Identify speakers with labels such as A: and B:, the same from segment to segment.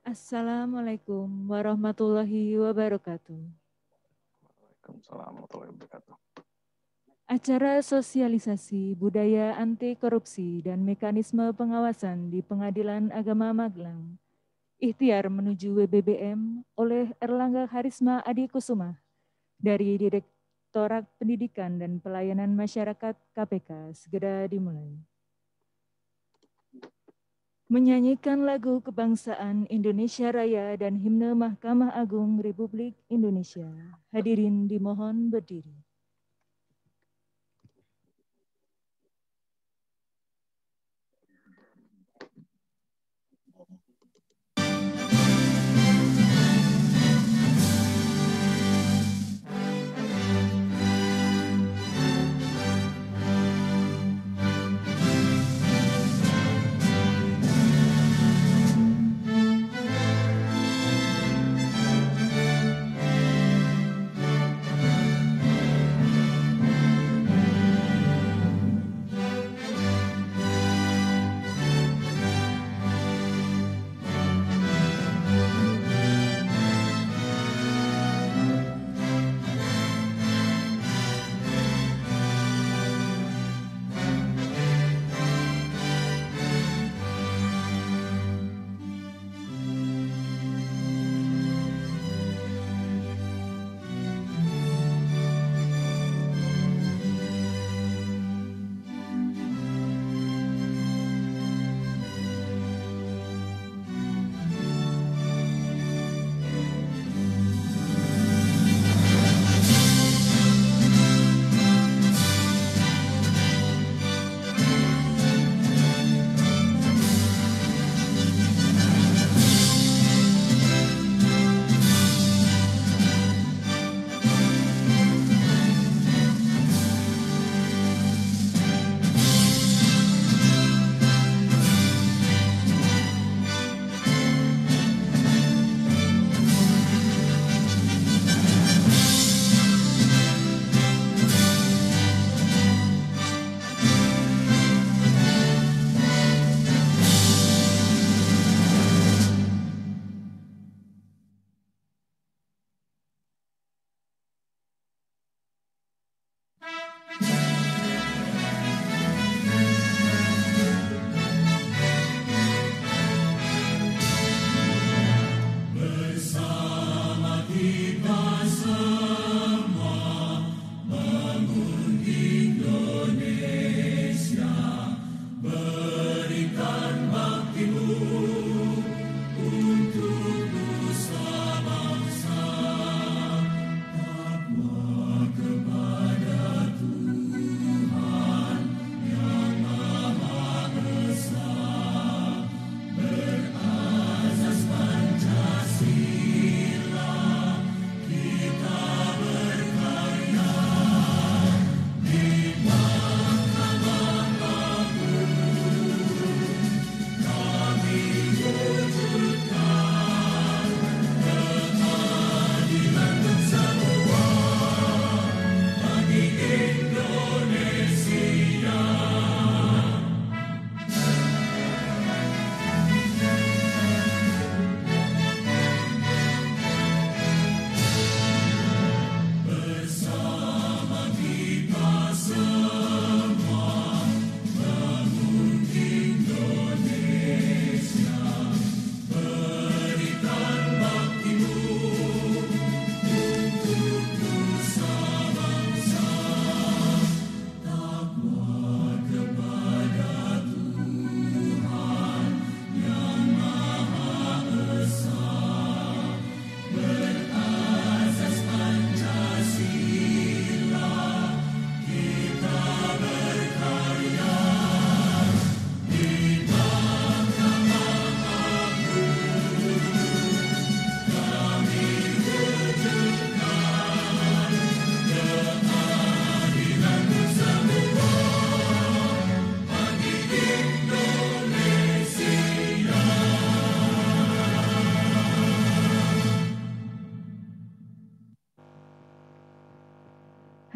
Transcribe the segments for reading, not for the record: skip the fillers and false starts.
A: Assalamualaikum warahmatullahi wabarakatuh.
B: Waalaikumsalam warahmatullahi wabarakatuh.
A: Acara sosialisasi budaya anti korupsi dan mekanisme pengawasan di Pengadilan Agama Magelang. Ikhtiar menuju WBBM oleh Erlangga Harisma Adi Kusuma dari Direktorat Pendidikan dan Pelayanan Masyarakat KPK segera dimulai. Menyanyikan lagu kebangsaan Indonesia Raya dan himne Mahkamah Agung Republik Indonesia. Hadirin dimohon berdiri.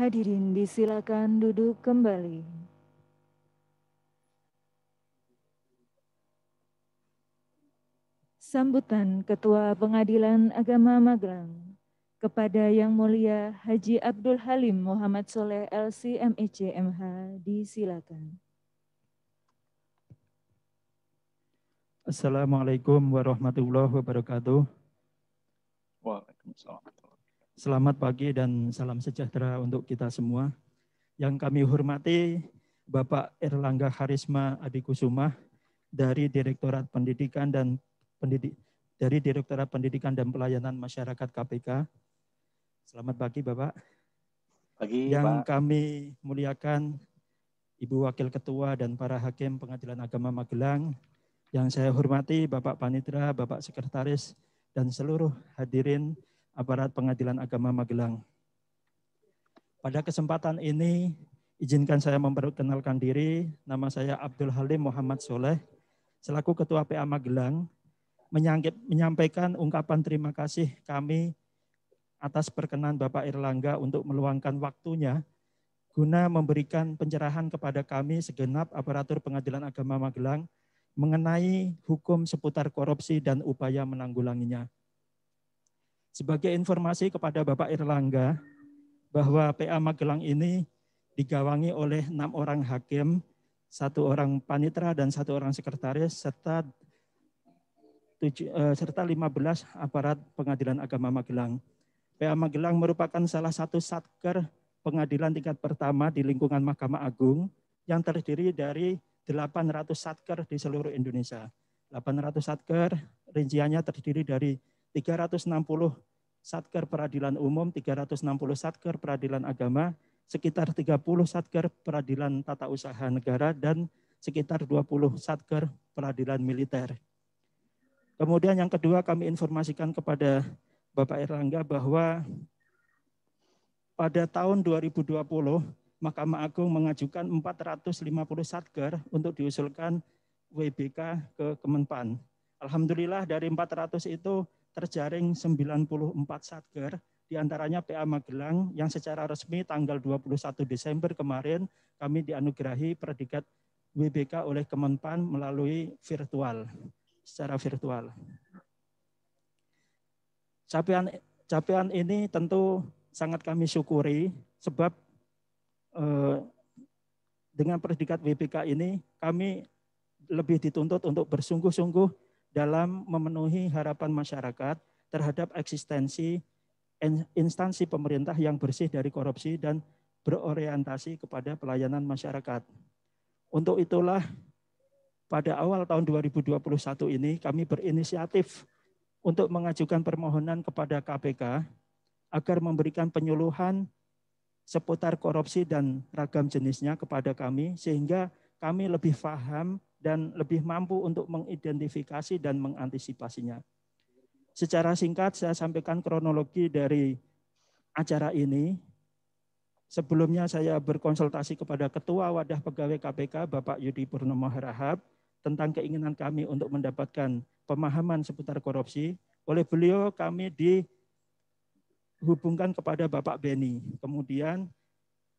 A: Hadirin disilakan duduk kembali. Sambutan Ketua Pengadilan Agama Magelang kepada Yang Mulia Haji Abdul Halim Muhammad Soleh LC MEC MH disilakan.
C: Assalamualaikum warahmatullahi wabarakatuh.
B: Waalaikumsalam.
C: Selamat pagi dan salam sejahtera untuk kita semua. Yang kami hormati Bapak Erlangga Harisma Adikusuma dari Direktorat Pendidikan dan Pelayanan Masyarakat KPK. Selamat pagi Bapak.
B: Pagi
C: Yang
B: Pak.
C: kami muliakan Ibu Wakil Ketua dan para Hakim Pengadilan Agama Magelang. Yang saya hormati Bapak Panitra, Bapak Sekretaris, dan seluruh hadirin aparat Pengadilan Agama Magelang. Pada kesempatan ini, izinkan saya memperkenalkan diri. Nama saya Abdul Halim Muhammad Soleh, selaku Ketua PA Magelang, menyampaikan ungkapan terima kasih kami atas perkenan Bapak Erlangga untuk meluangkan waktunya guna memberikan pencerahan kepada kami segenap aparatur Pengadilan Agama Magelang mengenai hukum seputar korupsi dan upaya menanggulanginya. Sebagai informasi kepada Bapak Erlangga, bahwa PA Magelang ini digawangi oleh 6 orang hakim, 1 orang panitera dan 1 orang sekretaris, serta 15 aparat Pengadilan Agama Magelang. PA Magelang merupakan salah satu satker pengadilan tingkat pertama di lingkungan Mahkamah Agung yang terdiri dari 800 satker di seluruh Indonesia. 800 satker, rinciannya terdiri dari 360 satker peradilan umum, 360 satker peradilan agama, sekitar 30 satker peradilan tata usaha negara, dan sekitar 20 satker peradilan militer. Kemudian yang kedua, kami informasikan kepada Bapak Erlangga bahwa pada tahun 2020, Mahkamah Agung mengajukan 450 satker untuk diusulkan WBK ke Kemenpan. Alhamdulillah dari 400 itu terjaring 94 satker, diantaranya PA Magelang yang secara resmi tanggal 21 Desember kemarin kami dianugerahi predikat WBK oleh Kemenpan melalui secara virtual. Capaian ini tentu sangat kami syukuri sebab dengan predikat WBK ini kami lebih dituntut untuk bersungguh-sungguh dalam memenuhi harapan masyarakat terhadap eksistensi instansi pemerintah yang bersih dari korupsi dan berorientasi kepada pelayanan masyarakat. Untuk itulah pada awal tahun 2021 ini kami berinisiatif untuk mengajukan permohonan kepada KPK agar memberikan penyuluhan seputar korupsi dan ragam jenisnya kepada kami sehingga kami lebih paham dan lebih mampu untuk mengidentifikasi dan mengantisipasinya. Secara singkat saya sampaikan kronologi dari acara ini. Sebelumnya saya berkonsultasi kepada Ketua Wadah Pegawai KPK Bapak Yudi Purnomo Harahap tentang keinginan kami untuk mendapatkan pemahaman seputar korupsi. Oleh beliau kami dihubungkan kepada Bapak Beni. Kemudian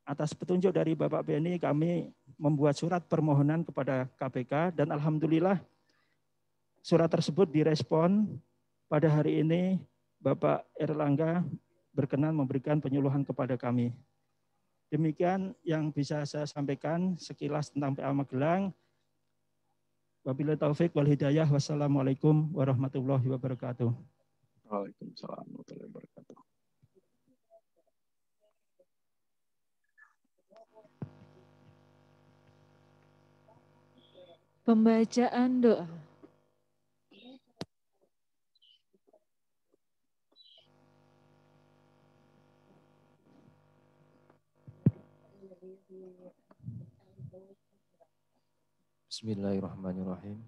C: atas petunjuk dari Bapak Beni kami membuat surat permohonan kepada KPK dan alhamdulillah surat tersebut direspon. Pada hari ini Bapak Erlangga berkenan memberikan penyuluhan kepada kami. Demikian yang bisa saya sampaikan sekilas tentang PA Magelang. Wabillahi taufik wal hidayah. Wassalamualaikum warahmatullahi wabarakatuh.
B: Waalaikumsalam warahmatullahi wabarakatuh.
A: Pembacaan doa.
D: Bismillahirrahmanirrahim.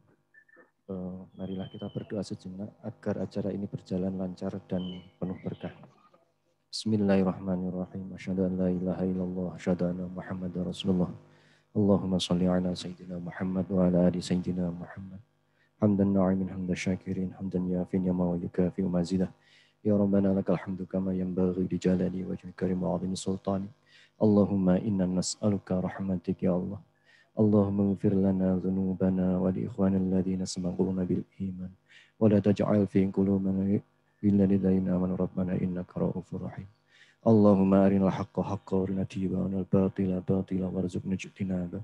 D: Marilah kita berdoa sejenak agar acara ini berjalan lancar dan penuh berkah. Bismillahirrahmanirrahim. Asyhadu an la ilaha illallah, asyhadu anna Muhammadar Rasulullah. Allahumma shalli ala sayyidina Muhammad wa ala ali sayyidina Muhammad. Hamdan na'imin hamdan syakirin hamdan yafin ya ma yukafi mazidah. Ya Rabbana lakal hamdu kama yanbaghi li jalali wajhika karim wa 'azimi sultani. Allahumma inna nas'aluka rahmatik ya Allah. Allahumma ighfir lana dhunubana wa li ikhwanina alladhina sabaquna bil iman wa la taj'al fi qulubina ghillan lil ladzina amanu rabbana innaka ra'ufur rahim. Allahumma arinal haqqa haqqan warina tibana al-batila batila warzuqna ijtinaba.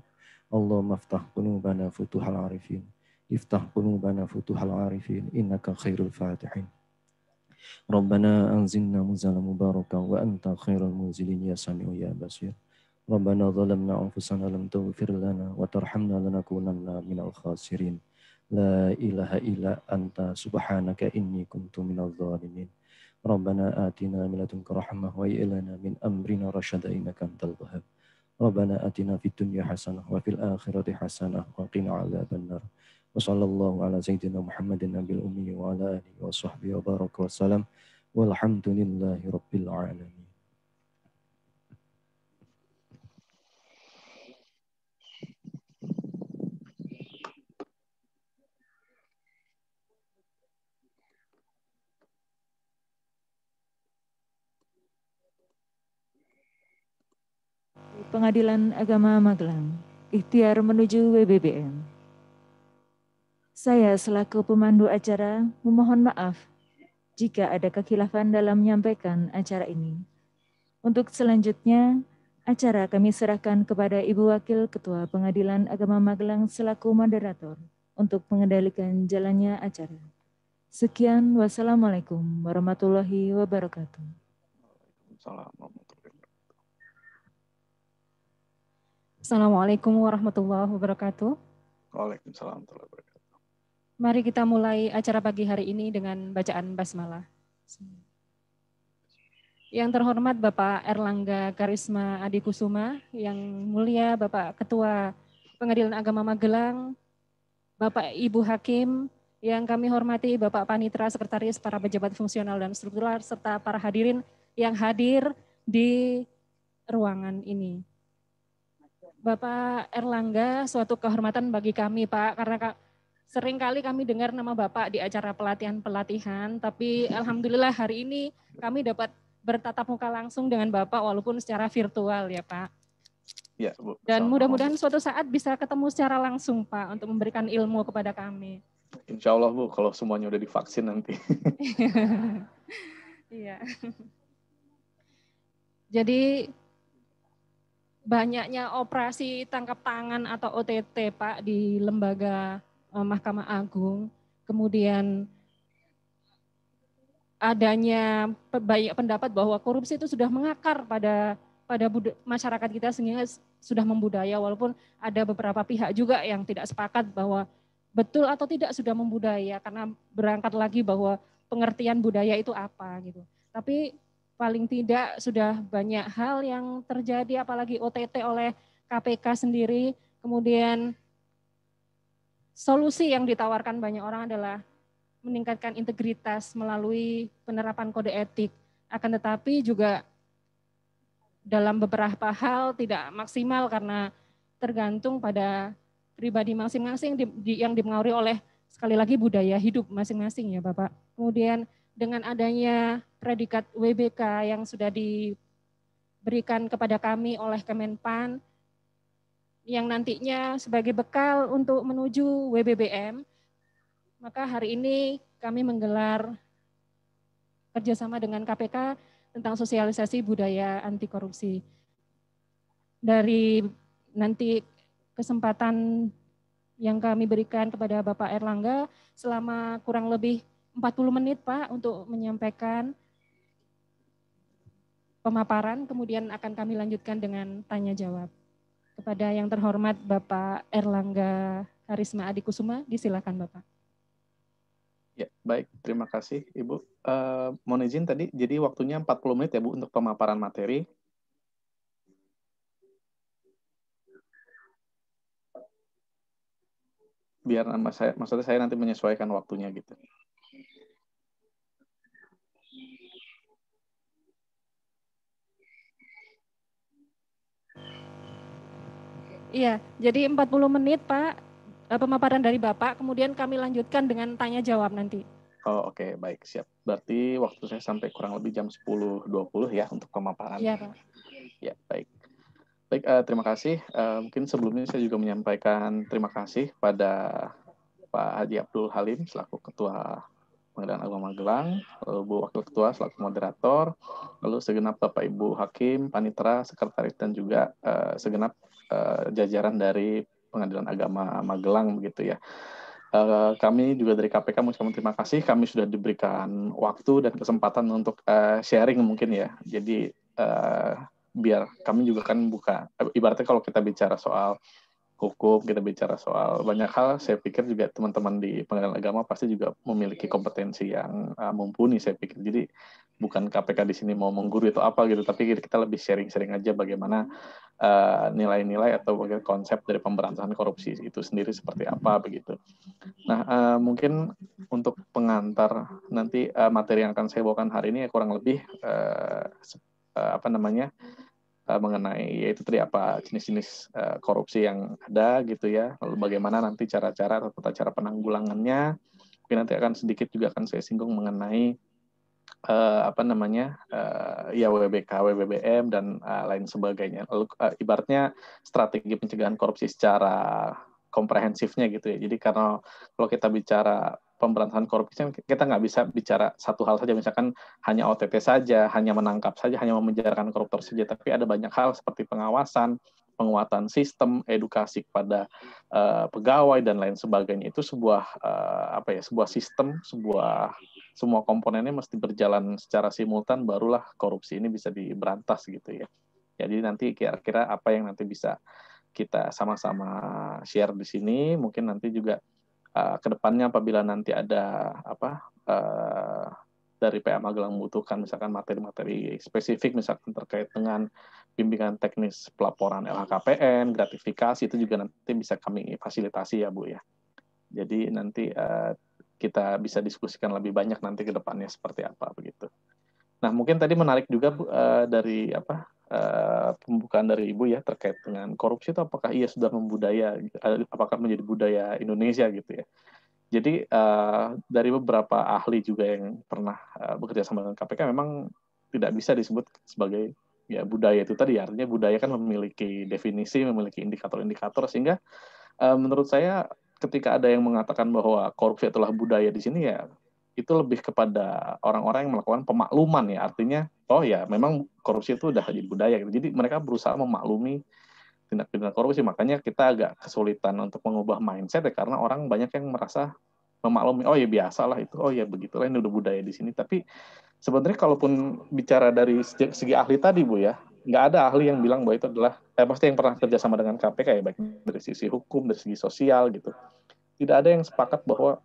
D: Allahumma iftah qulubana futuhal arifin. Iftah qulubana futuhal arifin innaka khairul fatihin. Rabbana anzilna munzalan mubarakan wa anta khairul munzilin ya sami'u ya basir. Rabbana zalamna anfusana lam taghfir lana wa tarhamna lanakunanna minal khasirin. La ilaha illa anta subhanaka inni kuntu minadh dhalimin. Rabbana atina min ladunka rahmah wa hayyi lana min amrina rasyada innaka antal wahhab. Rabbana atina fid dunya hasanah wa fil akhirati hasanah wa qina adzabannar. Wa sallallahu ala sayyidina Muhammadin nabil ummi wa ala alihi wa sahbihi wa baraka wa salam. Walhamdulillahi rabbil alamin.
A: Pengadilan Agama Magelang, ikhtiar menuju WBBM. Saya selaku pemandu acara memohon maaf jika ada kekhilafan dalam menyampaikan acara ini. Untuk selanjutnya, acara kami serahkan kepada Ibu Wakil Ketua Pengadilan Agama Magelang selaku moderator untuk mengendalikan jalannya acara. Sekian, wassalamualaikum warahmatullahi wabarakatuh.
E: Assalamualaikum warahmatullahi wabarakatuh.
B: Waalaikumsalam warahmatullahi wabarakatuh.
E: Mari kita mulai acara pagi hari ini dengan bacaan basmalah. Yang terhormat Bapak Erlangga Karisma Adi Kusuma, yang mulia Bapak Ketua Pengadilan Agama Magelang, Bapak Ibu Hakim, yang kami hormati Bapak Panitra, Sekretaris, para pejabat fungsional dan struktural, serta para hadirin yang hadir di ruangan ini. Bapak Erlangga, suatu kehormatan bagi kami Pak, karena seringkali kami dengar nama Bapak di acara pelatihan-pelatihan, tapi alhamdulillah hari ini kami dapat bertatap muka langsung dengan Bapak walaupun secara virtual ya Pak.
B: Ya, Bu.
E: Dan mudah-mudahan suatu saat bisa ketemu secara langsung Pak untuk memberikan ilmu kepada kami.
B: Insya Allah Bu, kalau semuanya udah divaksin nanti.
E: Iya. Jadi banyaknya operasi tangkap tangan atau OTT Pak di lembaga Mahkamah Agung, kemudian adanya banyak pendapat bahwa korupsi itu sudah mengakar pada masyarakat kita sehingga sudah membudaya, walaupun ada beberapa pihak juga yang tidak sepakat bahwa betul atau tidak sudah membudaya, karena berangkat lagi bahwa pengertian budaya itu apa gitu. Tapi paling tidak sudah banyak hal yang terjadi, apalagi OTT oleh KPK sendiri. Kemudian solusi yang ditawarkan banyak orang adalah meningkatkan integritas melalui penerapan kode etik. Akan tetapi juga dalam beberapa hal tidak maksimal karena tergantung pada pribadi masing-masing yang dipengaruhi oleh sekali lagi budaya hidup masing-masing ya Bapak. Kemudian dengan adanya predikat WBK yang sudah diberikan kepada kami oleh Kemenpan, yang nantinya sebagai bekal untuk menuju WBBM, maka hari ini kami menggelar kerjasama dengan KPK tentang sosialisasi budaya anti korupsi. Dari nanti kesempatan yang kami berikan kepada Bapak Erlangga selama kurang lebih 40 menit Pak untuk menyampaikan pemaparan, kemudian akan kami lanjutkan dengan tanya jawab. Kepada yang terhormat Bapak Erlangga Karisma Adi Kusuma, disilakan Bapak.
B: Ya, baik. Terima kasih Ibu. Mohon izin tadi, jadi waktunya 40 menit ya Bu untuk pemaparan materi. Biar maksudnya saya nanti menyesuaikan waktunya gitu.
E: Iya, jadi 40 menit Pak, pemaparan dari Bapak, kemudian kami lanjutkan dengan tanya jawab nanti.
B: Oh oke, baik, siap. Berarti waktu saya sampai kurang lebih jam 10.20 ya untuk pemaparan.
E: Iya Pak.
B: Ya, baik. Baik, terima kasih. Mungkin sebelumnya saya juga menyampaikan terima kasih pada Pak Haji Abdul Halim selaku Ketua Pengadilan Agama Magelang, lalu Bu Wakil Ketua selaku moderator, lalu segenap Bapak Ibu Hakim, Panitera, Sekretaris, dan juga segenap jajaran dari Pengadilan Agama Magelang begitu ya. Kami juga dari KPK mengucapkan terima kasih. Kami sudah diberikan waktu dan kesempatan untuk sharing mungkin ya. Jadi biar kami juga kan buka, ibaratnya kalau kita bicara soal hukum, kita bicara soal banyak hal, saya pikir juga teman-teman di Pengadilan Agama pasti juga memiliki kompetensi yang mumpuni, saya pikir. Jadi bukan KPK di sini mau menggurui itu apa gitu, tapi kita lebih sharing-sharing aja bagaimana nilai-nilai atau bagaimana konsep dari pemberantasan korupsi itu sendiri seperti apa begitu. Nah, mungkin untuk pengantar nanti materi yang akan saya bawakan hari ini kurang lebih mengenai yaitu tadi apa jenis-jenis korupsi yang ada gitu ya, lalu bagaimana nanti cara-cara atau tata cara penanggulangannya. Mungkin nanti akan sedikit juga akan saya singgung mengenai WBK, WBBM dan lain sebagainya. Lalu ibaratnya strategi pencegahan korupsi secara komprehensifnya gitu ya. Jadi karena kalau kita bicara pemberantasan korupsi, kita nggak bisa bicara satu hal saja, misalkan hanya OTT saja, hanya menangkap saja, hanya memenjarakan koruptor saja, tapi ada banyak hal seperti pengawasan, penguatan sistem, edukasi kepada pegawai dan lain sebagainya. Itu sebuah sebuah sistem, semua komponennya mesti berjalan secara simultan, barulah korupsi ini bisa diberantas gitu ya. Jadi nanti kira-kira apa yang nanti bisa kita sama-sama share di sini, mungkin nanti juga ke depannya apabila nanti ada dari PA Magelang membutuhkan misalkan materi-materi spesifik misalkan terkait dengan bimbingan teknis pelaporan LHKPN, gratifikasi, itu juga nanti bisa kami fasilitasi ya Bu ya. Jadi nanti kita bisa diskusikan lebih banyak nanti ke depannya seperti apa begitu. Nah, mungkin tadi menarik juga Bu, dari pembukaan dari Ibu ya terkait dengan korupsi itu apakah ia sudah apakah menjadi budaya Indonesia gitu ya. Jadi dari beberapa ahli juga yang pernah bekerja sama dengan KPK memang tidak bisa disebut sebagai ya budaya itu tadi, artinya budaya kan memiliki definisi, memiliki indikator-indikator, sehingga menurut saya ketika ada yang mengatakan bahwa korupsi itulah budaya di sini ya itu lebih kepada orang-orang yang melakukan pemakluman ya, artinya oh ya memang korupsi itu udah jadi budaya gitu. Jadi mereka berusaha memaklumi tindak pidana korupsi, makanya kita agak kesulitan untuk mengubah mindset ya, karena orang banyak yang merasa memaklumi, oh ya biasalah itu, oh ya begitulah ini udah budaya di sini. Tapi sebenarnya kalaupun bicara dari segi ahli tadi Bu ya, nggak ada ahli yang bilang bahwa itu adalah pasti yang pernah kerjasama dengan KPK ya, baik dari sisi hukum, dari segi sosial gitu, tidak ada yang sepakat bahwa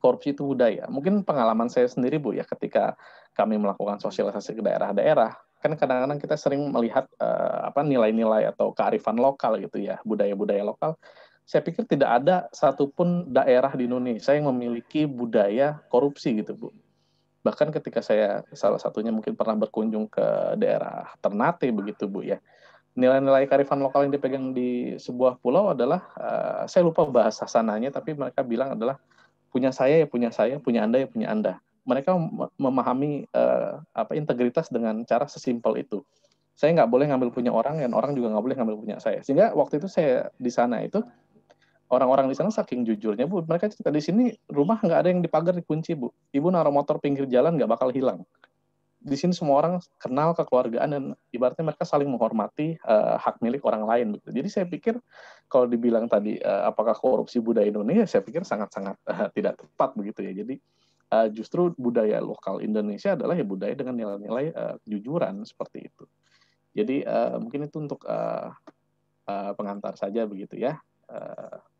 B: korupsi itu budaya. Mungkin pengalaman saya sendiri Bu ya, ketika kami melakukan sosialisasi ke daerah-daerah, kan kadang-kadang kita sering melihat nilai-nilai atau kearifan lokal gitu ya, budaya-budaya lokal. Saya pikir tidak ada satupun daerah di Indonesia yang memiliki budaya korupsi gitu Bu. Bahkan ketika saya salah satunya mungkin pernah berkunjung ke daerah Ternate begitu Bu ya, nilai-nilai kearifan lokal yang dipegang di sebuah pulau adalah saya lupa bahasa sananya, tapi mereka bilang adalah punya saya ya punya saya, punya Anda ya punya Anda. Mereka memahami integritas dengan cara sesimpel itu. Saya nggak boleh ngambil punya orang, dan orang juga nggak boleh ngambil punya saya. Sehingga waktu itu saya di sana itu, orang-orang di sana saking jujurnya Bu, mereka cerita di sini rumah nggak ada yang dipagar dikunci Bu. Ibu naruh motor pinggir jalan nggak bakal hilang. Di sini semua orang kenal kekeluargaan dan ibaratnya mereka saling menghormati hak milik orang lain. Gitu. Jadi saya pikir kalau dibilang tadi apakah korupsi budaya Indonesia, saya pikir sangat-sangat tidak tepat begitu ya. Jadi justru budaya lokal Indonesia adalah ya budaya dengan nilai-nilai kejujuran seperti itu. Jadi mungkin itu untuk pengantar saja begitu ya.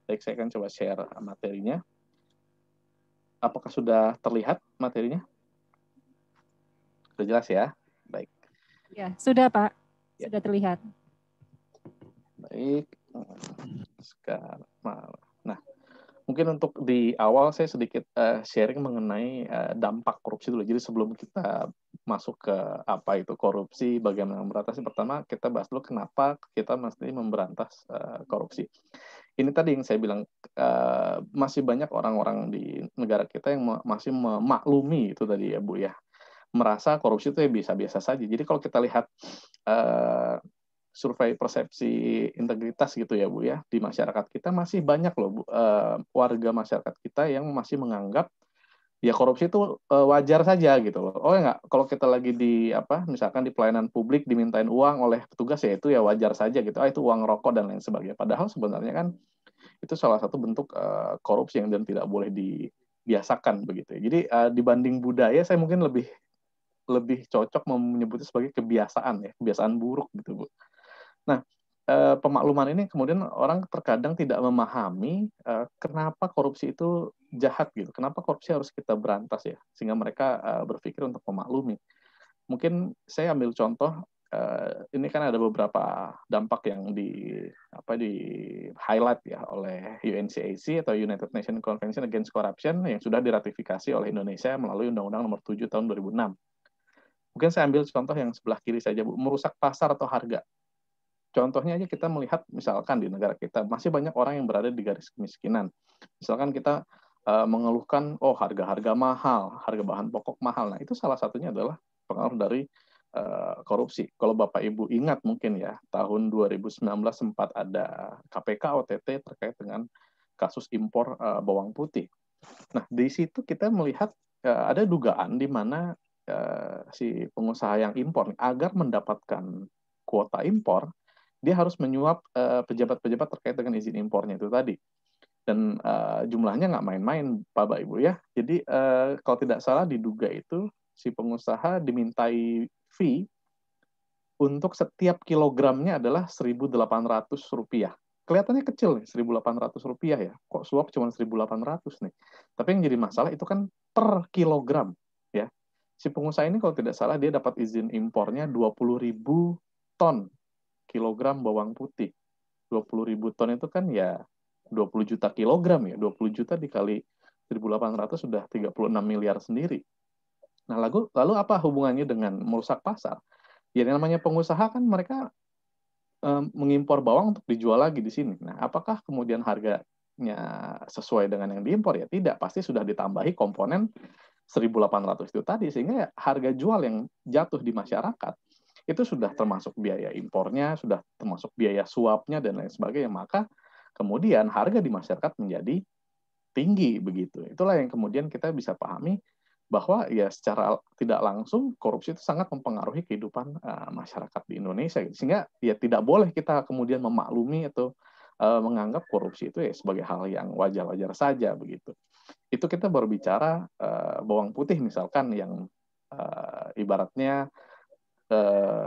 B: Baik, saya akan coba share materinya. Apakah sudah terlihat materinya? Sudah jelas ya? Baik.
E: Ya, sudah Pak. Sudah terlihat.
B: Baik. Sekarang. Nah, mungkin untuk di awal saya sedikit sharing mengenai dampak korupsi dulu. Jadi sebelum kita masuk ke apa itu korupsi, bagaimana memberantasnya, pertama kita bahas dulu kenapa kita mesti memberantas korupsi. Ini tadi yang saya bilang, masih banyak orang-orang di negara kita yang masih memaklumi itu tadi ya Bu ya, merasa korupsi itu ya biasa-biasa saja. Jadi kalau kita lihat survei persepsi integritas gitu ya Bu ya, di masyarakat kita masih banyak loh Bu, warga masyarakat kita yang masih menganggap ya korupsi itu wajar saja gitu loh. Oh enggak, kalau kita lagi di misalkan di pelayanan publik dimintain uang oleh petugas ya itu ya wajar saja gitu. Itu uang rokok dan lain sebagainya. Padahal sebenarnya kan itu salah satu bentuk korupsi yang dan tidak boleh dibiasakan begitu ya. Jadi dibanding budaya saya mungkin lebih cocok menyebutnya sebagai kebiasaan ya, kebiasaan buruk gitu Bu. Nah, pemakluman ini kemudian orang terkadang tidak memahami kenapa korupsi itu jahat gitu, kenapa korupsi harus kita berantas ya, sehingga mereka berpikir untuk memaklumi. Mungkin saya ambil contoh, ini kan ada beberapa dampak yang di highlight ya oleh UNCAC atau United Nations Convention Against Corruption yang sudah diratifikasi oleh Indonesia melalui Undang-Undang Nomor 7 Tahun 2006. Mungkin saya ambil contoh yang sebelah kiri saja Bu, merusak pasar atau harga. Contohnya aja kita melihat misalkan di negara kita masih banyak orang yang berada di garis kemiskinan. Misalkan kita mengeluhkan harga-harga mahal, harga bahan pokok mahal. Nah, itu salah satunya adalah pengaruh dari korupsi. Kalau Bapak Ibu ingat mungkin ya, tahun 2019 sempat ada KPK OTT terkait dengan kasus impor bawang putih. Nah, di situ kita melihat ada dugaan di mana si pengusaha yang impor agar mendapatkan kuota impor dia harus menyuap pejabat-pejabat terkait dengan izin impornya itu tadi. Dan jumlahnya nggak main-main, Bapak Ibu ya. Jadi kalau tidak salah diduga itu si pengusaha dimintai fee untuk setiap kilogramnya adalah Rp1.800. Kelihatannya kecil nih, Rp1.800 ya. Kok suap cuma 1.800 nih. Tapi yang jadi masalah itu kan per kilogram. Ya. Si pengusaha ini kalau tidak salah dia dapat izin impornya 20.000 ton kilogram bawang putih. 20.000 ton itu kan ya 20 juta kilogram ya. 20 juta dikali 1.800 sudah 36 miliar sendiri. Nah, lalu apa hubungannya dengan merusak pasar? Ya namanya pengusaha kan mereka mengimpor bawang untuk dijual lagi di sini. Nah, apakah kemudian harganya sesuai dengan yang diimpor? Ya tidak, pasti sudah ditambahi komponen 1.800 itu tadi, sehingga ya harga jual yang jatuh di masyarakat itu sudah termasuk biaya impornya, sudah termasuk biaya suapnya, dan lain sebagainya. Maka kemudian harga di masyarakat menjadi tinggi begitu. Itulah yang kemudian kita bisa pahami bahwa ya secara tidak langsung korupsi itu sangat mempengaruhi kehidupan masyarakat di Indonesia. Sehingga ya tidak boleh kita kemudian memaklumi atau menganggap korupsi itu ya sebagai hal yang wajar-wajar saja begitu. Itu kita baru bicara bawang putih misalkan yang ibaratnya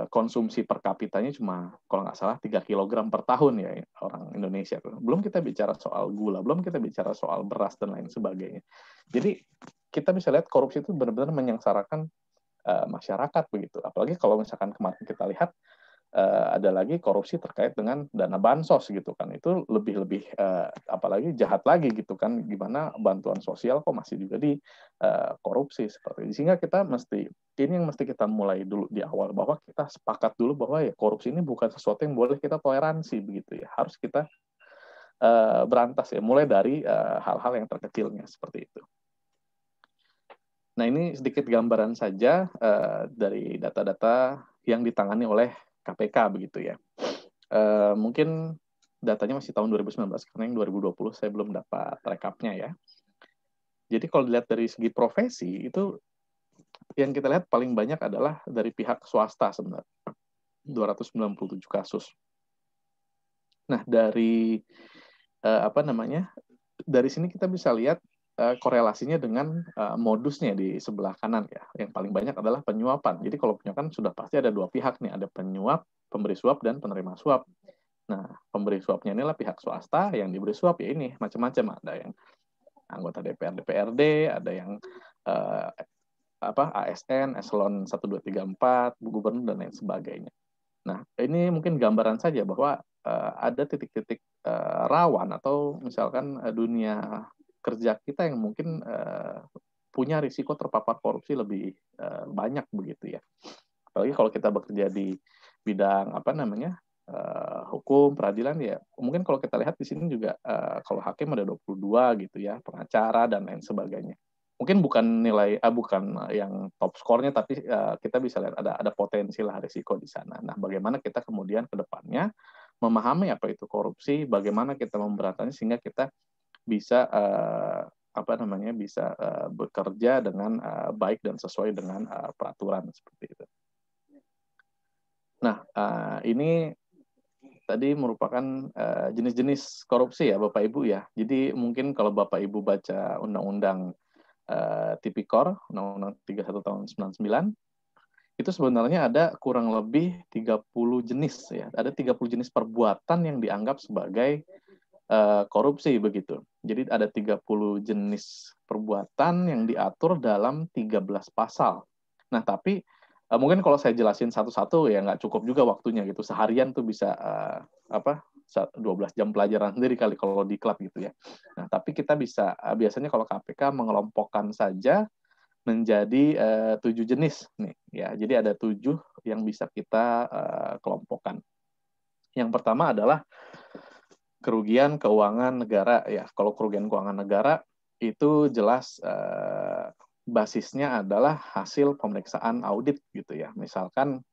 B: konsumsi per kapitanya cuma kalau nggak salah 3 kg per tahun ya orang Indonesia. Belum kita bicara soal gula, belum kita bicara soal beras dan lain sebagainya. Jadi kita bisa lihat korupsi itu benar-benar menyengsarakan masyarakat begitu. Apalagi kalau misalkan kemarin kita lihat ada lagi korupsi terkait dengan dana bansos gitu kan. Itu lebih apalagi jahat lagi gitu kan, gimana bantuan sosial kok masih juga di korupsi seperti itu. Sehingga ini yang mesti kita mulai dulu di awal, bahwa kita sepakat dulu bahwa ya korupsi ini bukan sesuatu yang boleh kita toleransi begitu ya. Harus kita berantas ya, mulai dari hal-hal yang terkecilnya seperti itu. Nah, ini sedikit gambaran saja dari data-data yang ditangani oleh KPK begitu ya. Mungkin datanya masih tahun 2019, karena yang 2020 saya belum dapat rekapnya ya. Jadi kalau dilihat dari segi profesi, itu yang kita lihat paling banyak adalah dari pihak swasta sebenarnya. 297 kasus. Nah, dari dari sini kita bisa lihat korelasinya dengan modusnya di sebelah kanan ya. Yang paling banyak adalah penyuapan. Jadi kalau penyuapan sudah pasti ada dua pihak nih, ada penyuap, pemberi suap, dan penerima suap. Nah, pemberi suapnya inilah pihak swasta, yang diberi suap ya ini macam-macam. Ada yang anggota DPR, DPRD, ada yang ASN, eselon 1, 2, 3, 4, gubernur, dan lain sebagainya. Nah, ini mungkin gambaran saja bahwa ada titik-titik rawan atau misalkan dunia kerja kita yang mungkin punya risiko terpapar korupsi lebih banyak begitu ya. Apalagi kalau kita bekerja di bidang hukum, peradilan ya. Mungkin kalau kita lihat di sini juga kalau hakim ada 22 gitu ya, pengacara dan lain sebagainya. mungkin bukan bukan yang top skornya, tapi kita bisa lihat ada potensi lah risiko di sana. Nah, bagaimana kita kemudian ke depannya memahami apa itu korupsi, bagaimana kita memberantasnya sehingga kita bisa bisa bekerja dengan baik dan sesuai dengan peraturan seperti itu. Nah, ini tadi merupakan jenis-jenis korupsi ya Bapak Ibu ya. Jadi mungkin kalau Bapak Ibu baca Undang-Undang Tipikor, Undang-Undang 31 tahun 99, itu sebenarnya ada kurang lebih 30 jenis ya. Ada 30 jenis perbuatan yang dianggap sebagai korupsi begitu. Jadi ada 30 jenis perbuatan yang diatur dalam 13 pasal. Nah, tapi mungkin kalau saya jelasin satu-satu ya nggak cukup juga waktunya gitu. Seharian tuh bisa 12 jam pelajaran sendiri kali kalau di klub gitu ya. Nah, tapi kita bisa biasanya kalau KPK mengelompokkan saja menjadi 7 jenis nih ya. Jadi ada 7 yang bisa kita kelompokkan. Yang pertama adalah kerugian keuangan negara ya. Kalau kerugian keuangan negara itu jelas basisnya adalah hasil pemeriksaan audit gitu ya. Misalkan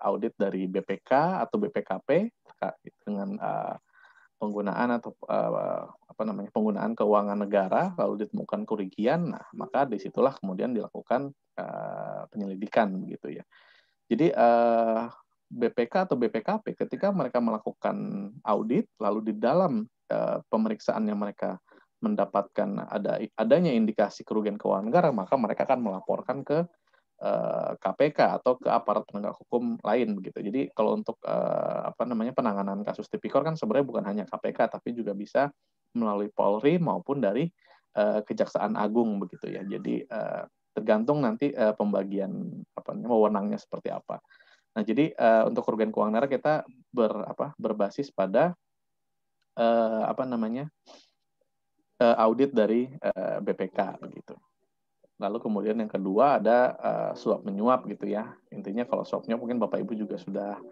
B: audit dari BPK atau BPKP dengan penggunaan atau penggunaan keuangan negara lalu ditemukan kerugian, nah maka disitulah kemudian dilakukan penyelidikan gitu ya. Jadi BPK atau BPKP ketika mereka melakukan audit lalu di dalam pemeriksaan yang mereka mendapatkan adanya indikasi kerugian keuangan negara, maka mereka akan melaporkan ke KPK atau ke aparat penegak hukum lain begitu. Jadi kalau untuk penanganan kasus tipikor kan sebenarnya bukan hanya KPK tapi juga bisa melalui Polri maupun dari Kejaksaan Agung begitu ya. Jadi tergantung nanti pembagian wewenangnya seperti apa. Nah, jadi untuk kerugian keuangan negara kita berbasis pada audit dari BPK begitu. Lalu kemudian yang kedua ada suap menyuap gitu ya. Intinya kalau suap menyuap mungkin Bapak Ibu juga sudah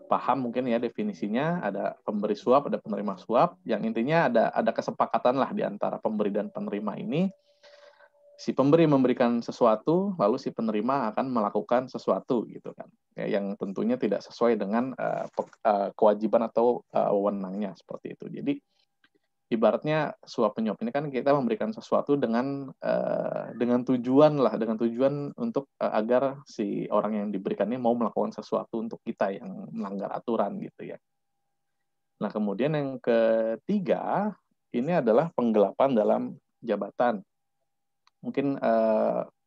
B: paham mungkin ya definisinya, ada pemberi suap, ada penerima suap, yang intinya ada kesepakatan lah di antara pemberi dan penerima ini. Si pemberi memberikan sesuatu, lalu si penerima akan melakukan sesuatu gitu kan. Ya, yang tentunya tidak sesuai dengan kewajiban atau wewenangnya seperti itu. Jadi ibaratnya suap penyuap ini kan kita memberikan sesuatu dengan tujuan untuk agar si orang yang diberikan ini mau melakukan sesuatu untuk kita yang melanggar aturan gitu ya. Nah, kemudian yang ketiga ini adalah penggelapan dalam jabatan. Mungkin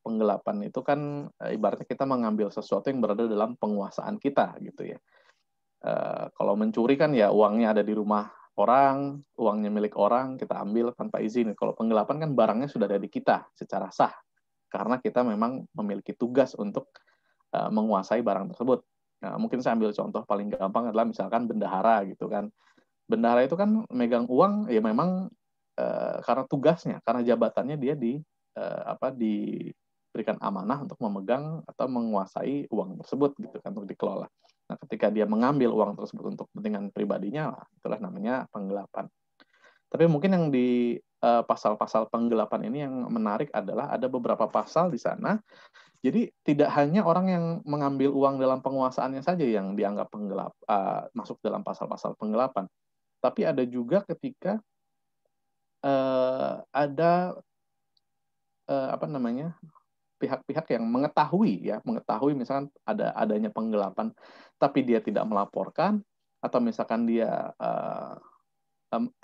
B: penggelapan itu kan ibaratnya kita mengambil sesuatu yang berada dalam penguasaan kita gitu ya. Kalau mencuri kan ya uangnya ada di rumah orang, uangnya milik orang, kita ambil tanpa izin. Kalau penggelapan kan barangnya sudah ada di kita secara sah, karena kita memang memiliki tugas untuk menguasai barang tersebut. Nah, mungkin saya ambil contoh paling gampang adalah misalkan bendahara gitu kan. Bendahara itu kan megang uang ya memang karena tugasnya, karena jabatannya dia diberikan amanah untuk memegang atau menguasai uang tersebut gitu kan, untuk dikelola. Nah, ketika dia mengambil uang tersebut untuk kepentingan pribadinya, itulah namanya penggelapan. Tapi mungkin yang di pasal-pasal penggelapan ini yang menarik adalah ada beberapa pasal di sana. Jadi tidak hanya orang yang mengambil uang dalam penguasaannya saja yang dianggap masuk dalam pasal-pasal penggelapan. Tapi ada juga ketika ada pihak-pihak yang mengetahui misalkan adanya penggelapan, tapi dia tidak melaporkan, atau misalkan dia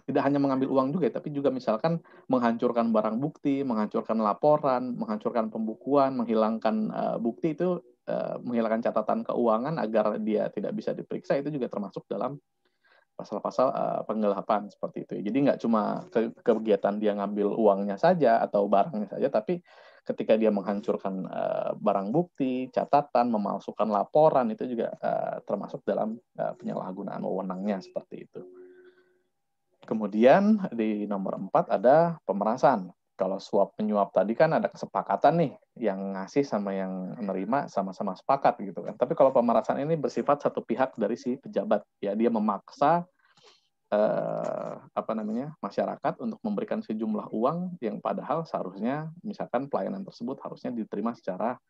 B: tidak hanya mengambil uang juga, tapi juga misalkan menghancurkan barang bukti, menghancurkan laporan, menghancurkan pembukuan, menghilangkan bukti itu, menghilangkan catatan keuangan agar dia tidak bisa diperiksa, itu juga termasuk dalam pasal-pasal penggelapan seperti itu. Jadi nggak cuma kegiatan dia ngambil uangnya saja atau barangnya saja, tapi ketika dia menghancurkan barang bukti, catatan, memalsukan laporan, itu juga termasuk dalam penyalahgunaan wewenangnya seperti itu. Kemudian di nomor 4 ada pemerasan. Kalau suap penyuap tadi kan ada kesepakatan nih, yang ngasih sama yang menerima sama-sama sepakat gitu kan. Tapi kalau pemerasan ini bersifat satu pihak dari si pejabat, ya dia memaksa masyarakat untuk memberikan sejumlah uang yang padahal seharusnya misalkan pelayanan tersebut harusnya diterima secara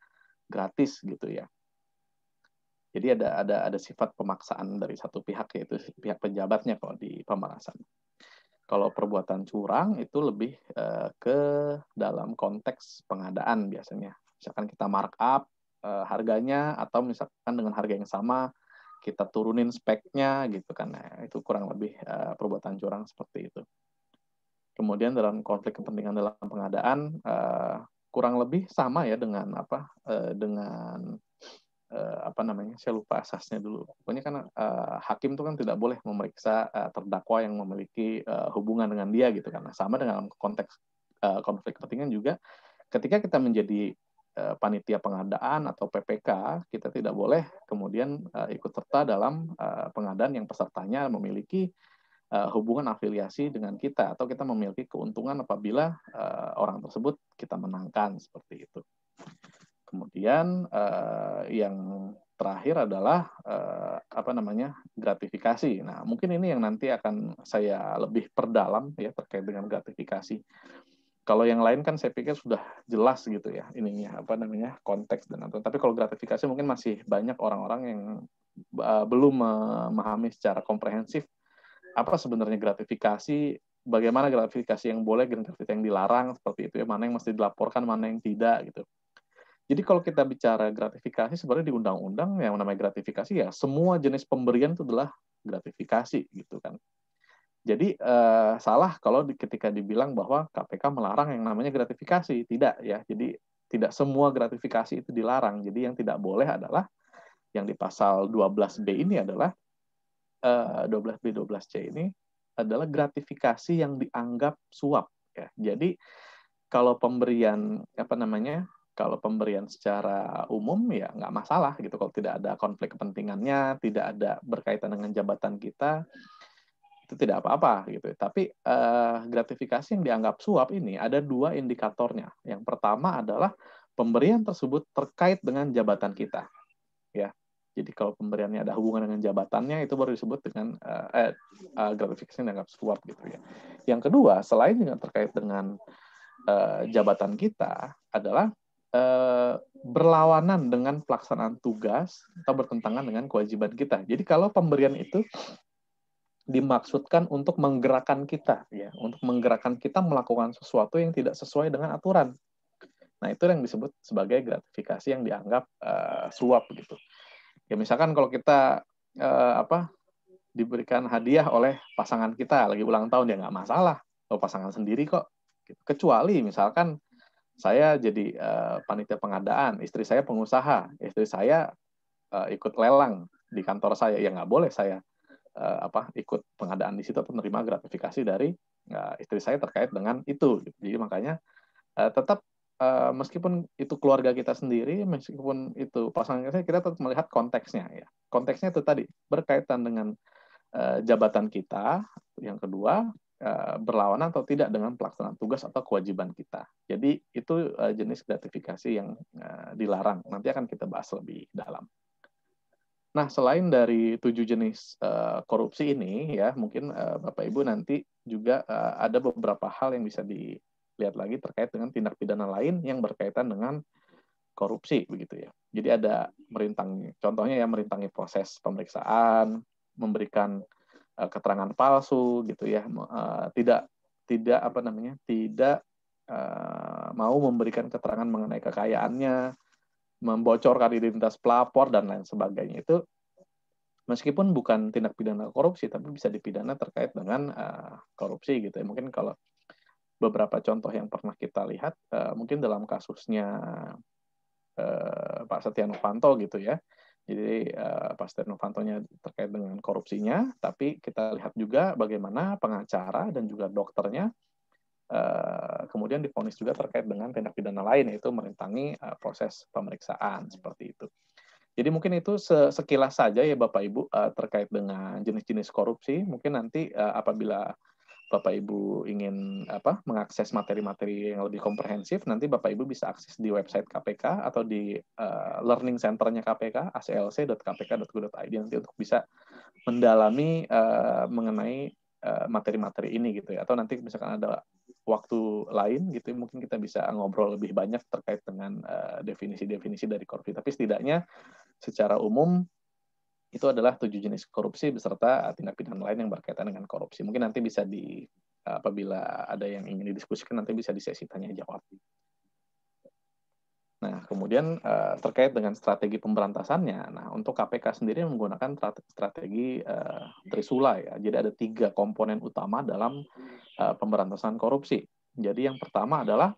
B: gratis gitu ya. Jadi ada sifat pemaksaan dari satu pihak, yaitu pihak pejabatnya kalau di pemerasan. Kalau perbuatan curang itu lebih ke dalam konteks pengadaan biasanya. Misalkan kita markup harganya, atau misalkan dengan harga yang sama kita turunin speknya gitu kan. Nah, itu kurang lebih perbuatan curang seperti itu. Kemudian dalam konflik kepentingan dalam pengadaan kurang lebih sama ya dengan saya lupa asasnya dulu. Pokoknya kan hakim itu kan tidak boleh memeriksa terdakwa yang memiliki hubungan dengan dia gitu kan. Nah, sama dengan konteks konflik kepentingan juga, ketika kita menjadi panitia pengadaan atau PPK, kita tidak boleh kemudian ikut serta dalam pengadaan yang pesertanya memiliki hubungan afiliasi dengan kita, atau kita memiliki keuntungan apabila orang tersebut kita menangkan, seperti itu. Kemudian yang terakhir adalah gratifikasi. Nah, mungkin ini yang nanti akan saya lebih perdalam ya terkait dengan gratifikasi. Kalau yang lain kan saya pikir sudah jelas gitu ya ininya konteks dan itu. Tapi kalau gratifikasi mungkin masih banyak orang-orang yang belum memahami secara komprehensif apa sebenarnya gratifikasi, bagaimana gratifikasi yang boleh, gratifikasi yang dilarang, seperti itu ya, mana yang mesti dilaporkan, mana yang tidak gitu. Jadi kalau kita bicara gratifikasi, sebenarnya di undang-undang yang namanya gratifikasi ya semua jenis pemberian itu adalah gratifikasi gitu kan. Jadi salah kalau ketika dibilang bahwa KPK melarang yang namanya gratifikasi. Tidak ya. Jadi tidak semua gratifikasi itu dilarang. Jadi yang tidak boleh adalah yang di pasal 12B ini adalah 12B 12C ini adalah gratifikasi yang dianggap suap ya. Jadi kalau pemberian kalau pemberian secara umum ya nggak masalah gitu, kalau tidak ada konflik kepentingannya, tidak ada berkaitan dengan jabatan kita, itu tidak apa-apa gitu. Tapi gratifikasi yang dianggap suap ini ada dua indikatornya. Yang pertama adalah pemberian tersebut terkait dengan jabatan kita, ya. Jadi kalau pemberiannya ada hubungan dengan jabatannya, itu baru disebut dengan gratifikasi yang dianggap suap gitu ya. Yang kedua, selain dengan terkait dengan jabatan kita, adalah berlawanan dengan pelaksanaan tugas atau bertentangan dengan kewajiban kita. Jadi kalau pemberian itu dimaksudkan untuk menggerakkan kita, ya, untuk menggerakkan kita melakukan sesuatu yang tidak sesuai dengan aturan. Nah, itu yang disebut sebagai gratifikasi yang dianggap suap gitu. Ya, misalkan kalau kita diberikan hadiah oleh pasangan kita lagi ulang tahun, ya nggak masalah. Kalau pasangan sendiri kok. Kecuali misalkan saya jadi panitia pengadaan, istri saya pengusaha, istri saya ikut lelang di kantor saya, ya nggak boleh saya ikut pengadaan di situ atau menerima gratifikasi dari istri saya terkait dengan itu. Jadi makanya tetap meskipun itu keluarga kita sendiri, meskipun itu pasangan kita tetap melihat konteksnya ya. Konteksnya itu tadi berkaitan dengan jabatan kita. Yang kedua, berlawanan atau tidak dengan pelaksanaan tugas atau kewajiban kita. Jadi itu jenis gratifikasi yang dilarang. Nanti akan kita bahas lebih dalam. Nah, selain dari 7 jenis korupsi ini, ya mungkin Bapak Ibu nanti juga ada beberapa hal yang bisa dilihat lagi terkait dengan tindak pidana lain yang berkaitan dengan korupsi, begitu ya. Jadi ada contohnya ya merintangi proses pemeriksaan, memberikan keterangan palsu, gitu ya, tidak mau memberikan keterangan mengenai kekayaannya, membocorkan identitas pelapor dan lain sebagainya. Itu meskipun bukan tindak pidana korupsi, tapi bisa dipidana terkait dengan korupsi gitu ya. Mungkin kalau beberapa contoh yang pernah kita lihat, mungkin dalam kasusnya Pak Setia Novanto gitu ya. Jadi Pak Setia Novanto-nya terkait dengan korupsinya, tapi kita lihat juga bagaimana pengacara dan juga dokternya kemudian divonis juga terkait dengan tindak pidana lain, yaitu merintangi proses pemeriksaan, seperti itu. Jadi mungkin itu sekilas saja ya Bapak Ibu terkait dengan jenis-jenis korupsi. Mungkin nanti apabila Bapak Ibu ingin mengakses materi-materi yang lebih komprehensif, nanti Bapak Ibu bisa akses di website KPK atau di learning center-nya KPK, aclc.kpk.go.id, nanti untuk bisa mendalami mengenai materi-materi ini gitu ya. Atau nanti misalkan ada waktu lain gitu, mungkin kita bisa ngobrol lebih banyak terkait dengan definisi-definisi dari korupsi. Tapi setidaknya secara umum itu adalah 7 jenis korupsi beserta tindak pidana lain yang berkaitan dengan korupsi. Mungkin nanti bisa apabila ada yang ingin didiskusikan nanti bisa di sesi tanya jawab. Nah, kemudian terkait dengan strategi pemberantasannya, nah untuk KPK sendiri menggunakan strategi Trisula ya. Jadi ada 3 komponen utama dalam pemberantasan korupsi. Jadi yang pertama adalah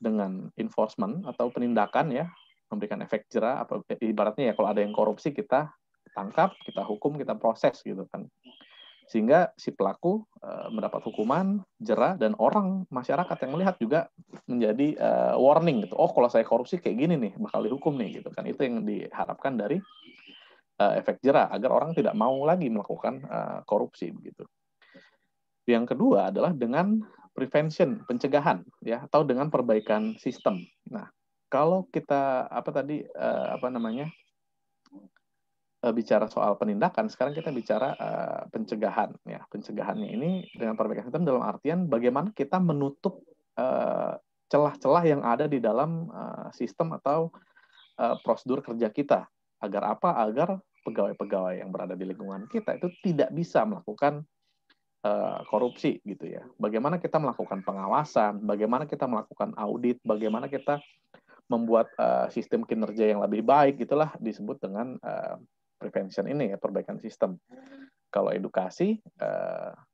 B: dengan enforcement atau penindakan ya, memberikan efek jera. Ibaratnya ya kalau ada yang korupsi kita tangkap, kita hukum, kita proses gitu kan. Sehingga si pelaku mendapat hukuman, jera, dan orang masyarakat yang melihat juga menjadi warning gitu. Oh, kalau saya korupsi kayak gini nih, bakal dihukum nih gitu kan. Itu yang diharapkan dari efek jera agar orang tidak mau lagi melakukan korupsi begitu. Yang kedua adalah dengan prevention, pencegahan ya, atau dengan perbaikan sistem. Nah, kalau kita bicara soal penindakan, sekarang kita bicara pencegahan. Ya, pencegahannya ini dengan perbaikan sistem dalam artian bagaimana kita menutup celah-celah yang ada di dalam sistem atau prosedur kerja kita. Agar apa? Agar pegawai-pegawai yang berada di lingkungan kita itu tidak bisa melakukan korupsi gitu ya. Bagaimana kita melakukan pengawasan, bagaimana kita melakukan audit, bagaimana kita membuat sistem kinerja yang lebih baik, itulah disebut dengan prevention ini ya, perbaikan sistem. Kalau edukasi,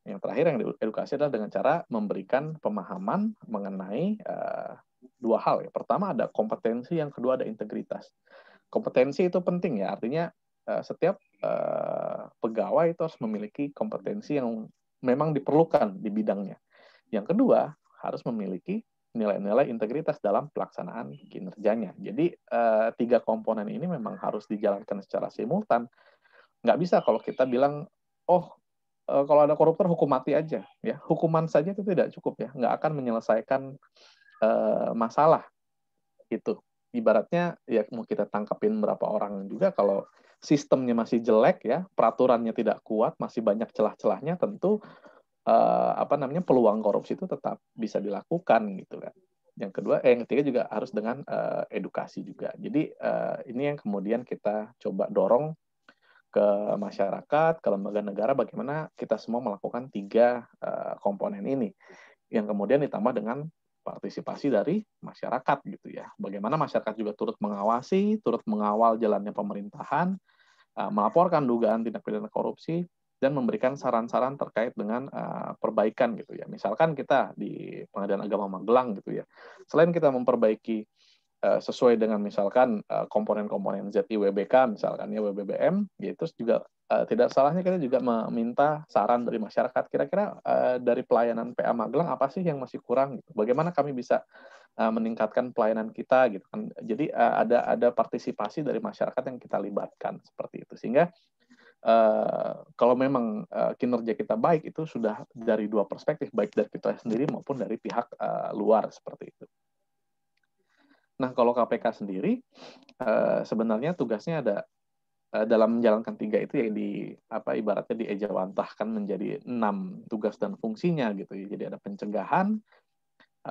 B: yang terakhir yang edukasi adalah dengan cara memberikan pemahaman mengenai 2 hal ya. Pertama ada kompetensi, yang kedua ada integritas. Kompetensi itu penting ya, artinya setiap pegawai itu harus memiliki kompetensi yang memang diperlukan di bidangnya. Yang kedua harus memiliki nilai-nilai integritas dalam pelaksanaan kinerjanya. Jadi 3 komponen ini memang harus dijalankan secara simultan. Nggak bisa kalau kita bilang, kalau ada koruptor hukum mati aja, ya hukuman saja itu tidak cukup ya, nggak akan menyelesaikan masalah itu. Ibaratnya ya mau kita tangkapin berapa orang juga, kalau sistemnya masih jelek ya, peraturannya tidak kuat, masih banyak celah-celahnya, tentu peluang korupsi itu tetap bisa dilakukan gitu kan. Yang ketiga juga harus dengan edukasi juga. Jadi ini yang kemudian kita coba dorong ke masyarakat, ke lembaga negara, bagaimana kita semua melakukan 3 komponen ini, yang kemudian ditambah dengan partisipasi dari masyarakat gitu ya. Bagaimana masyarakat juga turut mengawasi, turut mengawal jalannya pemerintahan, melaporkan dugaan tindak pidana korupsi, dan memberikan saran-saran terkait dengan perbaikan gitu ya. Misalkan kita di Pengadilan Agama Magelang gitu ya, selain kita memperbaiki sesuai dengan misalkan komponen-komponen ZIWBK misalkan ya, WBBM, ya, terus juga tidak salahnya kita juga meminta saran dari masyarakat, kira-kira dari pelayanan PA Magelang apa sih yang masih kurang gitu. Bagaimana kami bisa meningkatkan pelayanan kita gitu kan. Jadi ada partisipasi dari masyarakat yang kita libatkan seperti itu, sehingga kalau memang kinerja kita baik, itu sudah dari 2 perspektif, baik dari kita sendiri maupun dari pihak luar seperti itu. Nah, kalau KPK sendiri sebenarnya tugasnya ada dalam menjalankan 3 itu yang ibaratnya diejawantahkan menjadi 6 tugas dan fungsinya gitu ya. Jadi ada pencegahan,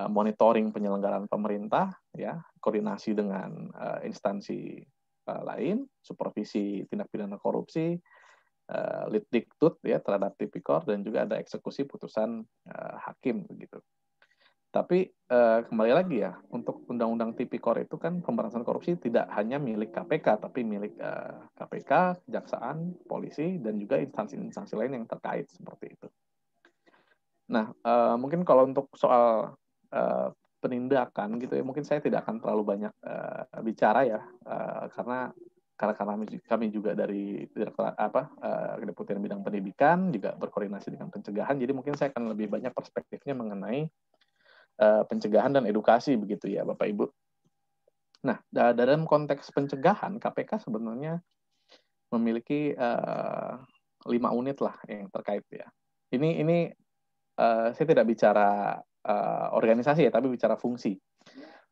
B: monitoring penyelenggaraan pemerintah ya, koordinasi dengan instansi lain, supervisi tindak pidana korupsi, Litdikdut ya terhadap Tipikor, dan juga ada eksekusi putusan hakim begitu. Tapi kembali lagi ya, untuk Undang-Undang Tipikor itu kan pemberantasan korupsi tidak hanya milik KPK, tapi milik KPK, Kejaksaan, Polisi, dan juga instansi-instansi lain yang terkait seperti itu. Nah, mungkin kalau untuk soal penindakan gitu ya, mungkin saya tidak akan terlalu banyak bicara ya, karena kami juga dari Kedeputian Bidang Pendidikan juga berkoordinasi dengan pencegahan, jadi mungkin saya akan lebih banyak perspektifnya mengenai pencegahan dan edukasi begitu ya Bapak Ibu. Nah, dalam konteks pencegahan, KPK sebenarnya memiliki 5 unit lah yang terkait ya. Ini saya tidak bicara organisasi ya, tapi bicara fungsi.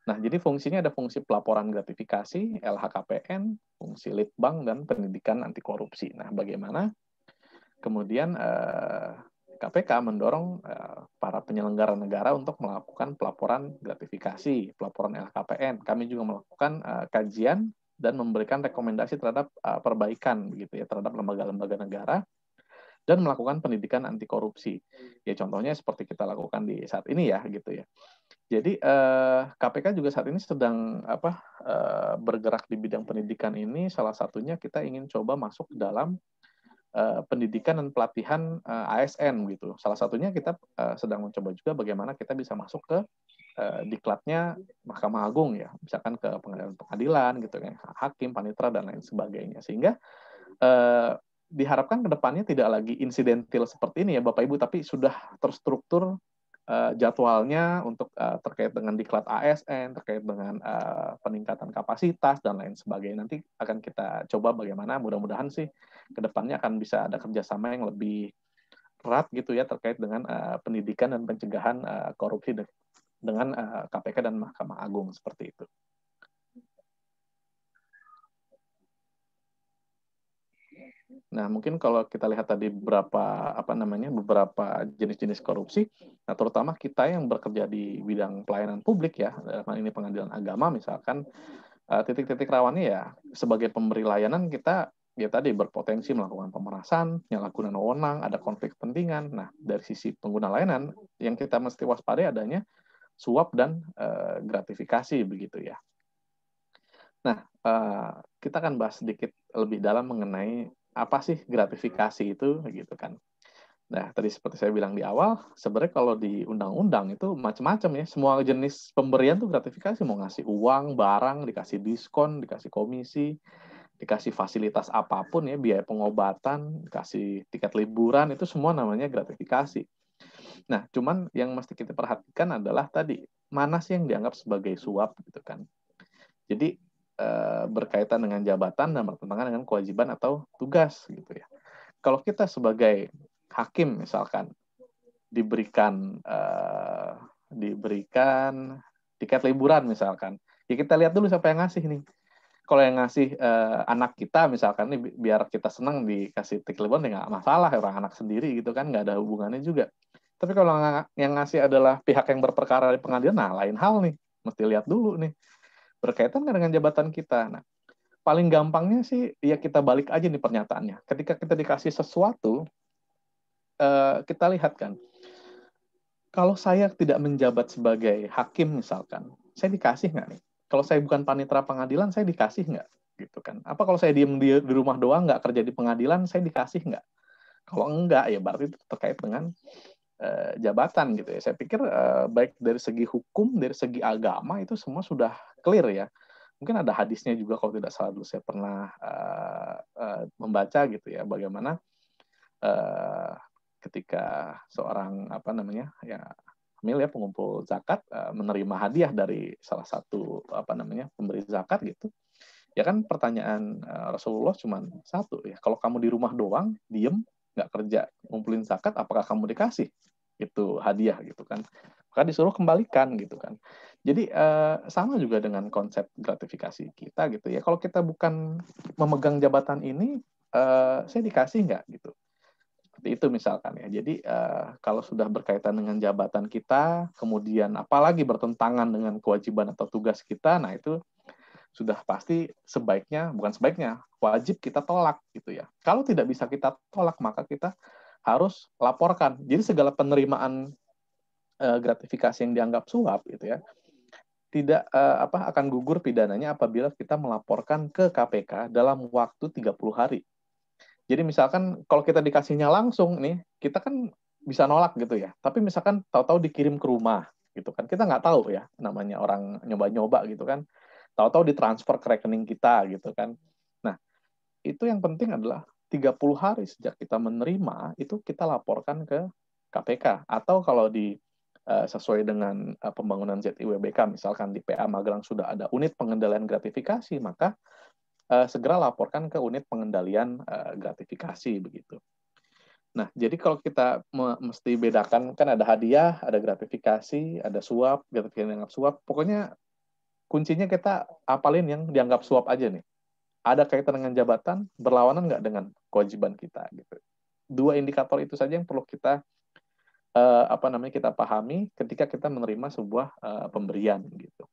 B: Nah, jadi fungsinya ada fungsi pelaporan gratifikasi, LHKPN, fungsi litbang, dan pendidikan anti korupsi. Nah, bagaimana Kemudian KPK mendorong para penyelenggara negara untuk melakukan pelaporan gratifikasi, pelaporan LHKPN. Kami juga melakukan kajian dan memberikan rekomendasi terhadap perbaikan gitu ya terhadap lembaga-lembaga negara dan melakukan pendidikan anti korupsi. Ya contohnya seperti kita lakukan di saat ini ya gitu ya. Jadi KPK juga saat ini sedang bergerak di bidang pendidikan ini. Salah satunya kita ingin coba masuk dalam pendidikan dan pelatihan ASN gitu. Salah satunya kita sedang mencoba juga bagaimana kita bisa masuk ke diklatnya Mahkamah Agung ya, misalkan ke pengadilan gitu ya, hakim, panitera dan lain sebagainya. Sehingga diharapkan ke depannya tidak lagi insidentil seperti ini ya Bapak Ibu, tapi sudah terstruktur jadwalnya untuk terkait dengan diklat ASN, terkait dengan peningkatan kapasitas dan lain sebagainya. Nanti akan kita coba bagaimana, mudah-mudahan sih ke depannya akan bisa ada kerjasama yang lebih erat gitu ya terkait dengan pendidikan dan pencegahan korupsi dengan KPK dan Mahkamah Agung seperti itu. Nah, mungkin kalau kita lihat tadi beberapa jenis-jenis korupsi, nah terutama kita yang bekerja di bidang pelayanan publik ya, dalam hal ini pengadilan agama misalkan, titik-titik rawannya ya sebagai pemberi layanan kita ya tadi berpotensi melakukan pemerasan, penyalahgunaan wewenang, ada konflik kepentingan. Nah, dari sisi pengguna layanan yang kita mesti waspadai adanya suap dan gratifikasi begitu ya. Nah, kita akan bahas sedikit lebih dalam mengenai apa sih gratifikasi itu, gitu kan. Nah, tadi seperti saya bilang di awal, sebenarnya kalau di undang-undang itu macam-macam ya. Semua jenis pemberian tuh gratifikasi, mau ngasih uang, barang, dikasih diskon, dikasih komisi, dikasih fasilitas apapun ya, biaya pengobatan, dikasih tiket liburan, itu semua namanya gratifikasi. Nah, cuman yang mesti kita perhatikan adalah tadi, mana sih yang dianggap sebagai suap gitu kan. Jadi berkaitan dengan jabatan dan bertentangan dengan kewajiban atau tugas gitu ya. Kalau kita sebagai hakim misalkan diberikan tiket liburan misalkan, ya kita lihat dulu siapa yang ngasih nih. Kalau yang ngasih anak kita misalkan nih biar kita senang dikasih tiket liburan ya nggak masalah, orang anak sendiri gitu kan, nggak ada hubungannya juga. Tapi kalau yang ngasih adalah pihak yang berperkara di pengadilan, nah lain hal nih, mesti lihat dulu nih berkaitan dengan jabatan kita. Nah, paling gampangnya sih ya kita balik aja nih pernyataannya. Ketika kita dikasih sesuatu, kita lihat kan, kalau saya tidak menjabat sebagai hakim misalkan, saya dikasih nggak nih? Kalau saya bukan panitera pengadilan, saya dikasih nggak? Gitu kan? Apa kalau saya diem di rumah doang, nggak kerja di pengadilan, saya dikasih nggak? Kalau enggak, ya berarti itu terkait dengan jabatan gitu ya. Saya pikir baik dari segi hukum, dari segi agama itu semua sudah clear ya. Mungkin ada hadisnya juga kalau tidak salah dulu saya pernah membaca gitu ya, bagaimana ketika seorang hamil ya pengumpul zakat menerima hadiah dari salah satu pemberi zakat gitu. Ya kan pertanyaan Rasulullah cuma satu ya, kalau kamu di rumah doang, diem, nggak kerja, ngumpulin zakat, apakah kamu dikasih itu hadiah gitu kan? Maka disuruh kembalikan gitu kan. Jadi sama juga dengan konsep gratifikasi kita gitu ya. Kalau kita bukan memegang jabatan ini, saya dikasih nggak gitu? Seperti itu misalkan ya. Jadi kalau sudah berkaitan dengan jabatan kita, kemudian apalagi bertentangan dengan kewajiban atau tugas kita, nah itu sudah pasti bukan sebaiknya, wajib kita tolak gitu ya. Kalau tidak bisa kita tolak, maka kita harus laporkan. Jadi segala penerimaan gratifikasi yang dianggap suap gitu ya, tidak akan gugur pidananya apabila kita melaporkan ke KPK dalam waktu 30 hari. Jadi misalkan kalau kita dikasihnya langsung nih, kita kan bisa nolak gitu ya. Tapi misalkan tahu-tahu dikirim ke rumah gitu kan, kita nggak tahu ya, namanya orang nyoba-nyoba gitu kan. Tahu-tahu ditransfer ke rekening kita gitu kan. Nah, itu yang penting adalah 30 hari sejak kita menerima, itu kita laporkan ke KPK. Atau kalau sesuai dengan pembangunan ZIWBK, misalkan di PA Magelang sudah ada unit pengendalian gratifikasi, maka segera laporkan ke unit pengendalian gratifikasi begitu. Nah, jadi kalau kita mesti bedakan, kan ada hadiah, ada gratifikasi, ada suap, gratifikasi yang dianggap suap. Pokoknya kuncinya kita apalin yang dianggap suap aja nih. Ada kaitan dengan jabatan, berlawanan nggak dengan kewajiban kita gitu. dua indikator itu saja yang perlu kita kita pahami ketika kita menerima sebuah pemberian gitu.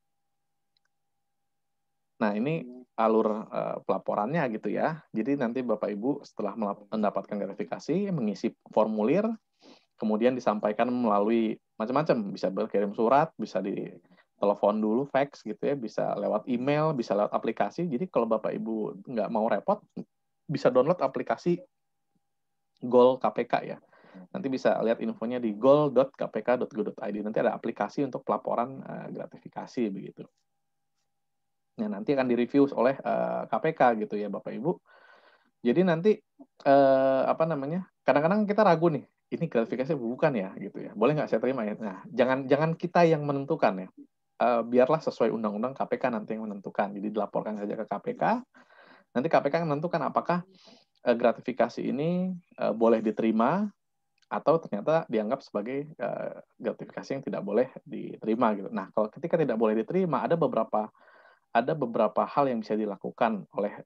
B: Nah, ini alur pelaporannya gitu ya. Jadi nanti Bapak Ibu setelah mendapatkan gratifikasi mengisi formulir, kemudian disampaikan melalui macam-macam, bisa berkirim surat, bisa di telepon dulu, fax gitu ya, bisa lewat email, bisa lewat aplikasi. Jadi kalau Bapak Ibu nggak mau repot, bisa download aplikasi Goal KPK ya. Nanti bisa lihat infonya di goal.kpk.go.id. Nanti ada aplikasi untuk pelaporan gratifikasi begitu. Nah, nanti akan direview oleh KPK gitu ya Bapak Ibu. Jadi nanti kadang-kadang kita ragu nih, ini gratifikasi bukan ya gitu ya. Boleh nggak saya terima ya? Nah, jangan kita yang menentukan ya. Biarlah sesuai undang-undang KPK nanti yang menentukan. Jadi dilaporkan saja ke KPK. Nanti KPK menentukan apakah gratifikasi ini boleh diterima atau ternyata dianggap sebagai gratifikasi yang tidak boleh diterima gitu. Nah, kalau ketika tidak boleh diterima, ada beberapa hal yang bisa dilakukan oleh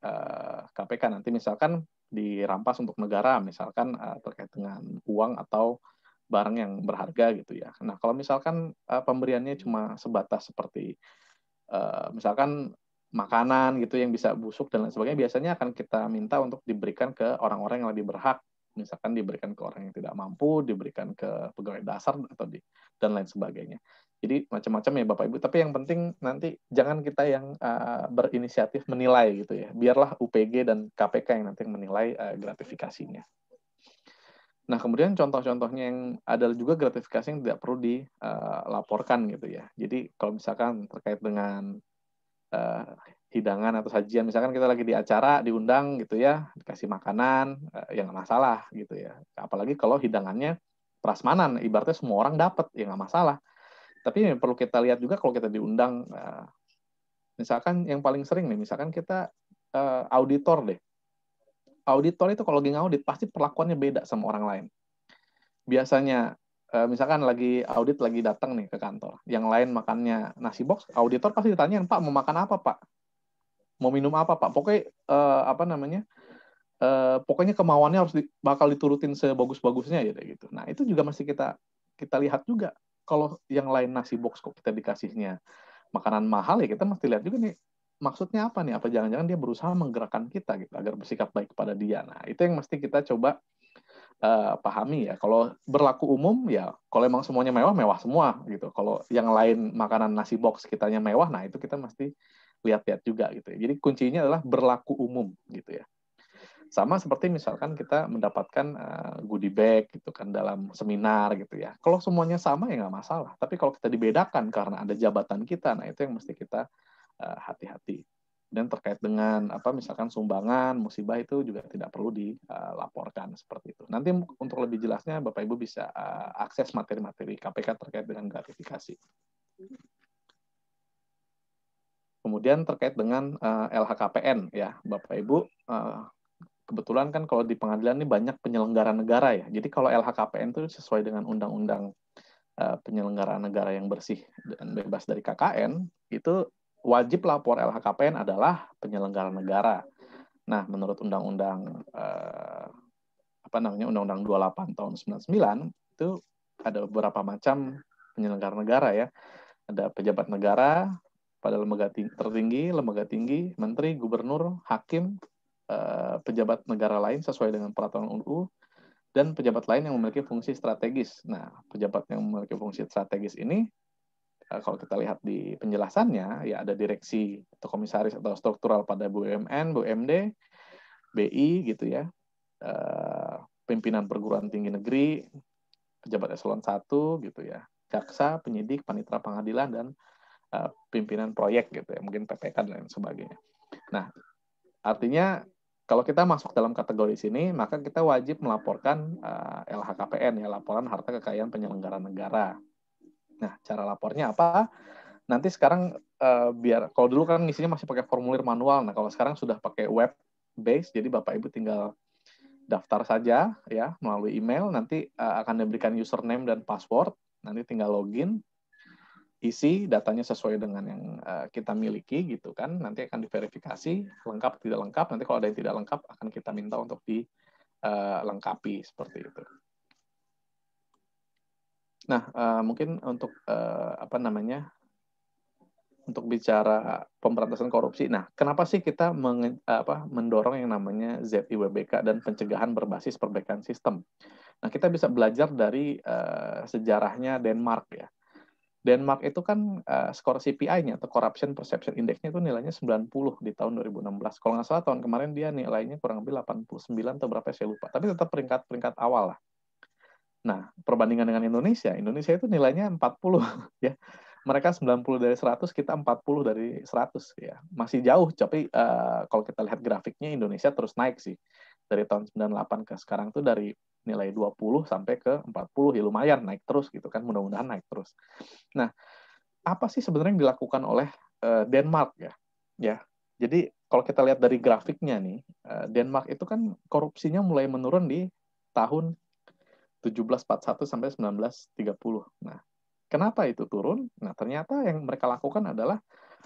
B: KPK. Nanti misalkan dirampas untuk negara, misalkan terkait dengan uang atau barang yang berharga gitu ya. Nah, kalau misalkan pemberiannya cuma sebatas seperti misalkan makanan gitu yang bisa busuk dan lain sebagainya, biasanya akan kita minta untuk diberikan ke orang-orang yang lebih berhak. Misalkan diberikan ke orang yang tidak mampu, diberikan ke pegawai dasar atau dan lain sebagainya. Jadi macam-macam ya Bapak Ibu. Tapi yang penting nanti jangan kita yang berinisiatif menilai gitu ya. Biarlah UPG dan KPK yang nanti menilai gratifikasinya. Nah, kemudian contoh-contohnya yang ada juga gratifikasi yang tidak perlu dilaporkan gitu ya. Jadi kalau misalkan terkait dengan hidangan atau sajian, misalkan kita lagi di acara diundang gitu ya, dikasih makanan, ya nggak masalah gitu ya. Apalagi kalau hidangannya prasmanan, ibaratnya semua orang dapat, ya nggak masalah. Tapi yang perlu kita lihat juga kalau kita diundang, misalkan yang paling sering nih, misalkan kita auditor deh. Auditor itu kalau lagi ngaudit pasti perlakuannya beda sama orang lain. Biasanya misalkan lagi audit lagi datang nih ke kantor, yang lain makannya nasi box, auditor pasti ditanyain, Pak mau makan apa Pak? Mau minum apa Pak? Pokoknya pokoknya kemauannya bakal diturutin sebagus-bagusnya gitu. Nah itu juga masih kita lihat juga. Kalau yang lain nasi box kok kita dikasihnya makanan mahal ya kita mesti lihat juga nih maksudnya apa nih? Apa jangan-jangan dia berusaha menggerakkan kita gitu agar bersikap baik kepada dia. Nah itu yang mesti kita coba pahami ya. Kalau berlaku umum ya, kalau emang semuanya mewah semua gitu. Kalau yang lain makanan nasi box kitanya mewah, nah itu kita mesti lihat-lihat juga gitu ya. Jadi kuncinya adalah berlaku umum gitu ya. Sama seperti misalkan kita mendapatkan goodie bag gitu kan dalam seminar gitu ya. Kalau semuanya sama ya nggak masalah. Tapi kalau kita dibedakan karena ada jabatan kita, nah itu yang mesti kita hati-hati. Dan terkait dengan misalkan sumbangan, musibah itu juga tidak perlu dilaporkan seperti itu. Nanti untuk lebih jelasnya Bapak Ibu bisa akses materi-materi KPK terkait dengan gratifikasi. Kemudian terkait dengan LHKPN ya Bapak Ibu, kebetulan kan kalau di pengadilan ini banyak penyelenggara negara ya. Jadi kalau LHKPN itu sesuai dengan undang-undang penyelenggaraan negara yang bersih dan bebas dari KKN, itu wajib lapor LHKPN adalah penyelenggara negara. Nah, menurut Undang-Undang Undang-Undang 28 tahun 99 itu ada beberapa macam penyelenggara negara ya. Ada pejabat negara pada lembaga tertinggi, lembaga tinggi, menteri, gubernur, hakim, pejabat negara lain sesuai dengan peraturan UU, dan pejabat lain yang memiliki fungsi strategis. Nah, pejabat yang memiliki fungsi strategis ini kalau kita lihat di penjelasannya, ya ada direksi atau komisaris atau struktural pada BUMN, BUMD, BI gitu ya, pimpinan perguruan tinggi negeri, pejabat eselon 1 gitu ya, jaksa, penyidik, panitera pengadilan, dan pimpinan proyek gitu ya, mungkin PPK dan lain sebagainya. Nah, artinya kalau kita masuk dalam kategori sini, maka kita wajib melaporkan LHKPN ya, laporan harta kekayaan penyelenggara negara. Nah, cara lapornya apa? Nanti sekarang biar kalau dulu kan ngisinya masih pakai formulir manual. Nah, kalau sekarang sudah pakai web base, jadi Bapak Ibu tinggal daftar saja ya melalui email. Nanti akan diberikan username dan password. Nanti tinggal login, isi datanya sesuai dengan yang kita miliki gitu kan. Nanti akan diverifikasi lengkap tidak lengkap. Nanti kalau ada yang tidak lengkap akan kita minta untuk lengkapi seperti itu. Nah, mungkin untuk untuk bicara pemberantasan korupsi. Nah, kenapa sih kita mendorong yang namanya ZIWBK dan pencegahan berbasis perbaikan sistem? Nah, kita bisa belajar dari sejarahnya Denmark ya. Denmark itu kan skor CPI-nya atau Corruption Perception Index-nya itu nilainya 90 di tahun 2016. Kalau nggak salah tahun kemarin dia nilainya kurang lebih 89 atau berapa saya lupa. Tapi tetap peringkat awal lah. Nah, perbandingan dengan Indonesia itu nilainya 40 ya. Mereka 90 dari 100, kita 40 dari 100 ya. Masih jauh, tapi kalau kita lihat grafiknya Indonesia terus naik sih. Dari tahun 98 ke sekarang tuh dari nilai 20 sampai ke 40 ya lumayan naik terus gitu kan, mudah-mudahan naik terus. Nah, apa sih sebenarnya yang dilakukan oleh Denmark ya? Ya. Jadi kalau kita lihat dari grafiknya nih, Denmark itu kan korupsinya mulai menurun di tahun 1741 sampai 1930. Nah, kenapa itu turun? Nah, ternyata yang mereka lakukan adalah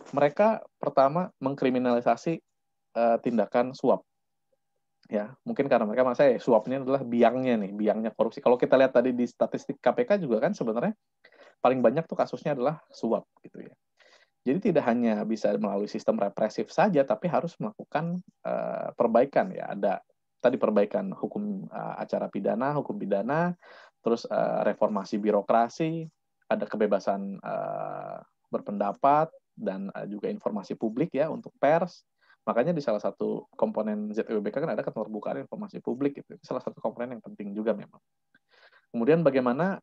B: mereka pertama mengkriminalisasi tindakan suap. Ya, mungkin karena mereka merasa suapnya adalah biangnya korupsi. Kalau kita lihat tadi di statistik KPK juga kan sebenarnya paling banyak tuh kasusnya adalah suap gitu ya. Jadi tidak hanya bisa melalui sistem represif saja, tapi harus melakukan perbaikan ya. Ada tadi perbaikan hukum acara pidana, hukum pidana, terus reformasi birokrasi, ada kebebasan berpendapat dan juga informasi publik ya untuk pers. Makanya di salah satu komponen ZIWBK kan ada keterbukaan informasi publik itu salah satu komponen yang penting juga memang. Kemudian bagaimana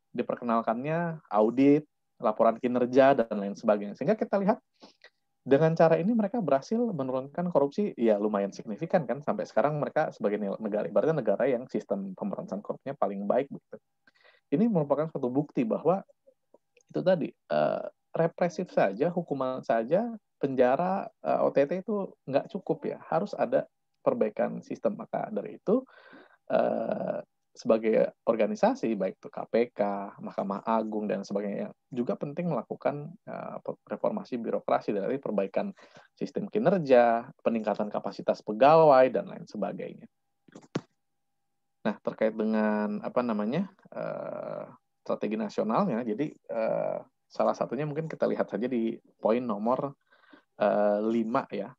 B: diperkenalkannya audit, laporan kinerja dan lain sebagainya. Sehingga kita lihat dengan cara ini mereka berhasil menurunkan korupsi ya lumayan signifikan kan sampai sekarang mereka sebagai negara ibaratnya negara yang sistem pemberantasan korupsinya paling baik gitu. Ini merupakan suatu bukti bahwa itu tadi represif saja, hukuman saja, penjara, OTT itu nggak cukup ya, harus ada perbaikan sistem. Maka dari itu sebagai organisasi baik itu KPK, Mahkamah Agung dan sebagainya juga penting melakukan reformasi birokrasi dari perbaikan sistem kinerja, peningkatan kapasitas pegawai dan lain sebagainya. Nah, terkait dengan strategi nasionalnya, jadi salah satunya mungkin kita lihat saja di poin nomor 5 ya.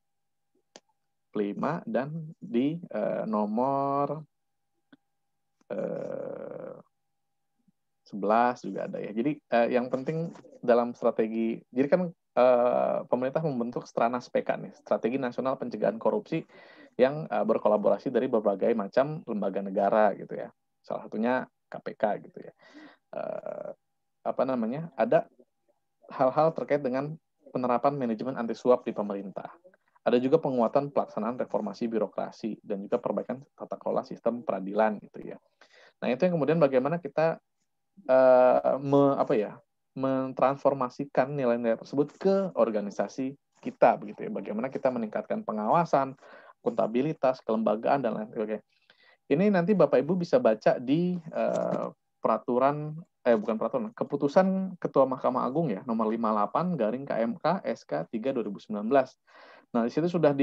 B: 5 dan di nomor 11 juga ada ya. Jadi yang penting dalam strategi, jadi kan pemerintah membentuk Stranas PK nih, Strategi Nasional Pencegahan Korupsi yang berkolaborasi dari berbagai macam lembaga negara gitu ya. Salah satunya KPK gitu ya. Ada hal-hal terkait dengan penerapan manajemen anti suap di pemerintah. Ada juga penguatan pelaksanaan reformasi birokrasi dan juga perbaikan tata kelola sistem peradilan gitu ya. Nah, itu yang kemudian bagaimana kita mentransformasikan nilai-nilai tersebut ke organisasi kita begitu ya. Bagaimana kita meningkatkan pengawasan, akuntabilitas, kelembagaan dan lain sebagainya. Ini nanti Bapak Ibu bisa baca di keputusan Ketua Mahkamah Agung ya, nomor 58 garing KMK SK 3 2019. Nah, di situ sudah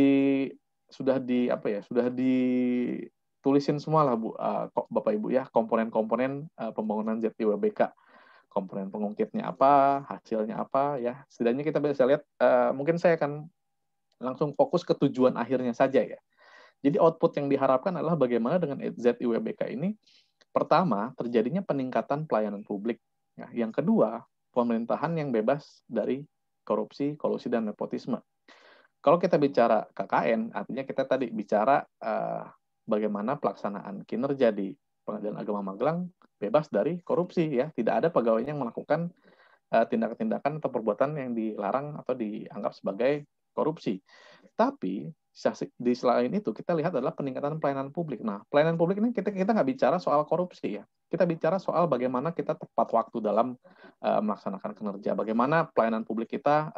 B: ditulisin semua lah Bapak Ibu ya, komponen-komponen pembangunan ZIWBK. Komponen pengungkitnya apa, hasilnya apa ya. Setidaknya kita bisa lihat, mungkin saya akan langsung fokus ke tujuan akhirnya saja ya. Jadi output yang diharapkan adalah bagaimana dengan ZIWBK ini, pertama, terjadinya peningkatan pelayanan publik. Ya. Yang kedua, pemerintahan yang bebas dari korupsi, kolusi, dan nepotisme. Kalau kita bicara KKN, artinya kita tadi bicara bagaimana pelaksanaan kinerja di Pengadilan Agama Magelang bebas dari korupsi ya. Tidak ada pegawai yang melakukan tindakan-tindakan atau perbuatan yang dilarang atau dianggap sebagai korupsi. Tapi di selain itu kita lihat adalah peningkatan pelayanan publik. Nah, pelayanan publik ini kita nggak bicara soal korupsi ya. Kita bicara soal bagaimana kita tepat waktu dalam melaksanakan kinerja. Bagaimana pelayanan publik kita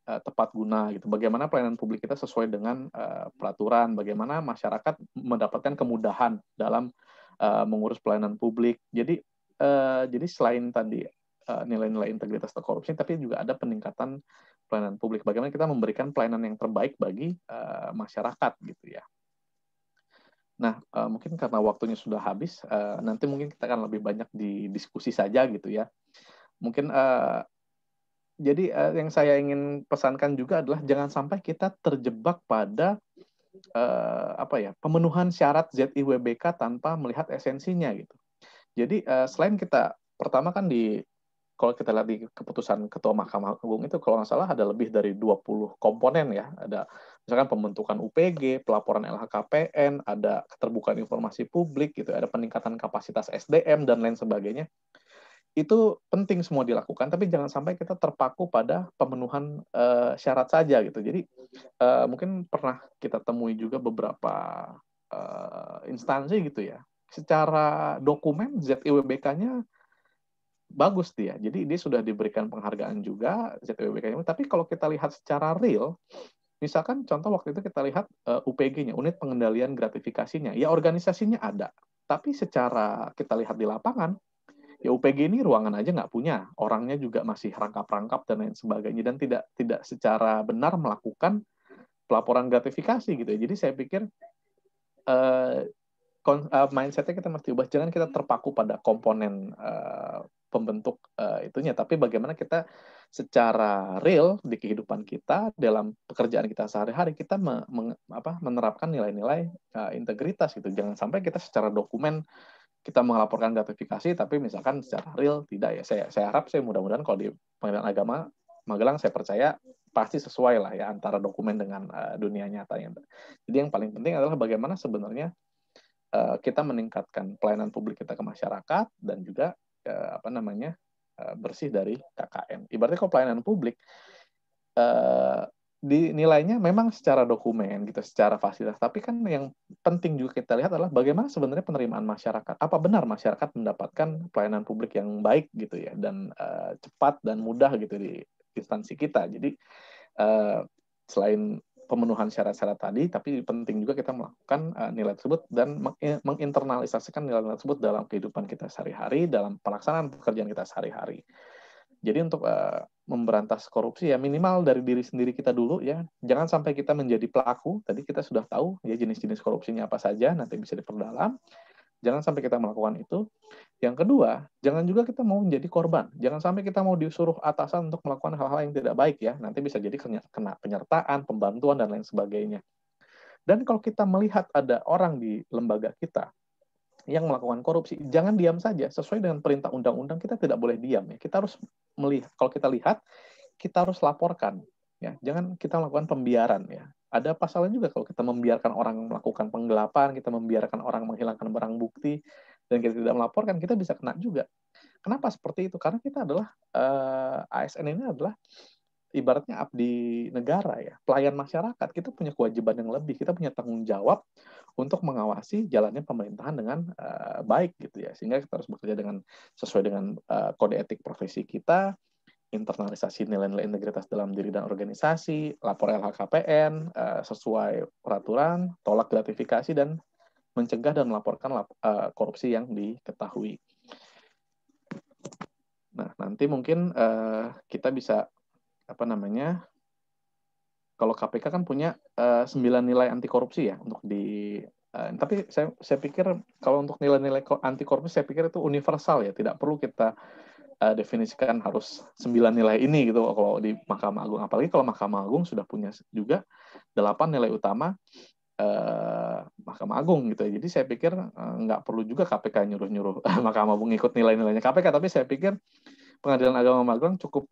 B: tepat guna gitu. Bagaimana pelayanan publik kita sesuai dengan peraturan. Bagaimana masyarakat mendapatkan kemudahan dalam mengurus pelayanan publik. Jadi selain tadi nilai-nilai integritas atau korupsi, tapi juga ada peningkatan pelayanan publik. Bagaimana kita memberikan pelayanan yang terbaik bagi masyarakat gitu ya. Nah, mungkin karena waktunya sudah habis, nanti mungkin kita akan lebih banyak di diskusi saja gitu ya. Mungkin jadi yang saya ingin pesankan juga adalah jangan sampai kita terjebak pada pemenuhan syarat ZIWBK tanpa melihat esensinya gitu. Jadi selain kita pertama kan kalau kita lihat di keputusan Ketua Mahkamah Agung itu kalau nggak salah ada lebih dari 20 komponen ya. Ada misalkan pembentukan UPG, pelaporan LHKPN, ada keterbukaan informasi publik gitu, ada peningkatan kapasitas SDM dan lain sebagainya. Itu penting semua dilakukan, tapi jangan sampai kita terpaku pada pemenuhan syarat saja gitu. Jadi mungkin pernah kita temui juga beberapa instansi gitu ya. Secara dokumen ZIWBK-nya bagus dia. Jadi dia sudah diberikan penghargaan juga ZIWBK-nya. Tapi kalau kita lihat secara real, misalkan contoh waktu itu kita lihat UPG-nya, unit pengendalian gratifikasinya, ya organisasinya ada. Tapi secara kita lihat di lapangan, ya UPG ini ruangan aja nggak punya, orangnya juga masih rangkap-rangkap dan lain sebagainya, dan tidak secara benar melakukan pelaporan gratifikasi gitu ya. Jadi saya pikir mindset-nya kita mesti ubah, jangan kita terpaku pada komponen pembentuk itunya, tapi bagaimana kita secara real di kehidupan kita, dalam pekerjaan kita sehari-hari, kita menerapkan nilai-nilai integritas gitu. Jangan sampai kita secara dokumen kita melaporkan gratifikasi, tapi misalkan secara real tidak ya. Saya harap, mudah-mudahan kalau di Pengadilan Agama Magelang, saya percaya pasti sesuai lah ya antara dokumen dengan dunia nyatanya. Jadi yang paling penting adalah bagaimana sebenarnya kita meningkatkan pelayanan publik kita ke masyarakat dan juga bersih dari KKN. Ibaratnya kalau pelayanan publik dinilainya memang secara dokumen gitu, secara fasilitas, tapi kan yang penting juga kita lihat adalah bagaimana sebenarnya penerimaan masyarakat. Apa benar masyarakat mendapatkan pelayanan publik yang baik gitu ya, dan cepat dan mudah gitu di instansi kita. Jadi selain pemenuhan syarat-syarat tadi, tapi penting juga kita melakukan nilai tersebut dan menginternalisasikan nilai tersebut dalam kehidupan kita sehari-hari, dalam pelaksanaan pekerjaan kita sehari-hari. Jadi untuk memberantas korupsi ya minimal dari diri sendiri kita dulu ya. Jangan sampai kita menjadi pelaku. Tadi kita sudah tahu ya jenis-jenis korupsinya apa saja, nanti bisa diperdalam. Jangan sampai kita melakukan itu. Yang kedua, jangan juga kita mau menjadi korban. Jangan sampai kita mau disuruh atasan untuk melakukan hal-hal yang tidak baik ya. Nanti bisa jadi kena penyertaan, pembantuan, dan lain sebagainya. Dan kalau kita melihat ada orang di lembaga kita yang melakukan korupsi, jangan diam saja. Sesuai dengan perintah undang-undang, kita tidak boleh diam ya. Kita harus melihat, kalau kita lihat, kita harus laporkan ya. Jangan kita melakukan pembiaran ya. Ada pasalnya juga kalau kita membiarkan orang melakukan penggelapan, kita membiarkan orang menghilangkan barang bukti, dan kita tidak melaporkan, kita bisa kena juga. Kenapa seperti itu? Karena kita adalah ASN ini adalah ibaratnya abdi negara ya, pelayan masyarakat. Kita punya kewajiban yang lebih, kita punya tanggung jawab untuk mengawasi jalannya pemerintahan dengan baik gitu ya. Sehingga kita harus bekerja sesuai dengan kode etik profesi kita, internalisasi nilai-nilai integritas dalam diri dan organisasi, lapor LHKPN sesuai peraturan, tolak gratifikasi, dan mencegah dan melaporkan korupsi yang diketahui. Nah, nanti mungkin kita bisa kalau KPK kan punya 9 nilai anti korupsi ya untuk tapi saya pikir kalau untuk nilai-nilai anti korupsi saya pikir itu universal ya, tidak perlu kita definisikan harus 9 nilai ini gitu kalau di Mahkamah Agung. Apalagi kalau Mahkamah Agung sudah punya juga 8 nilai utama Mahkamah Agung gitu ya. Jadi saya pikir nggak perlu juga KPK nyuruh-nyuruh Mahkamah Agung ikut nilai-nilainya KPK, tapi saya pikir Pengadilan Agama Magelang cukup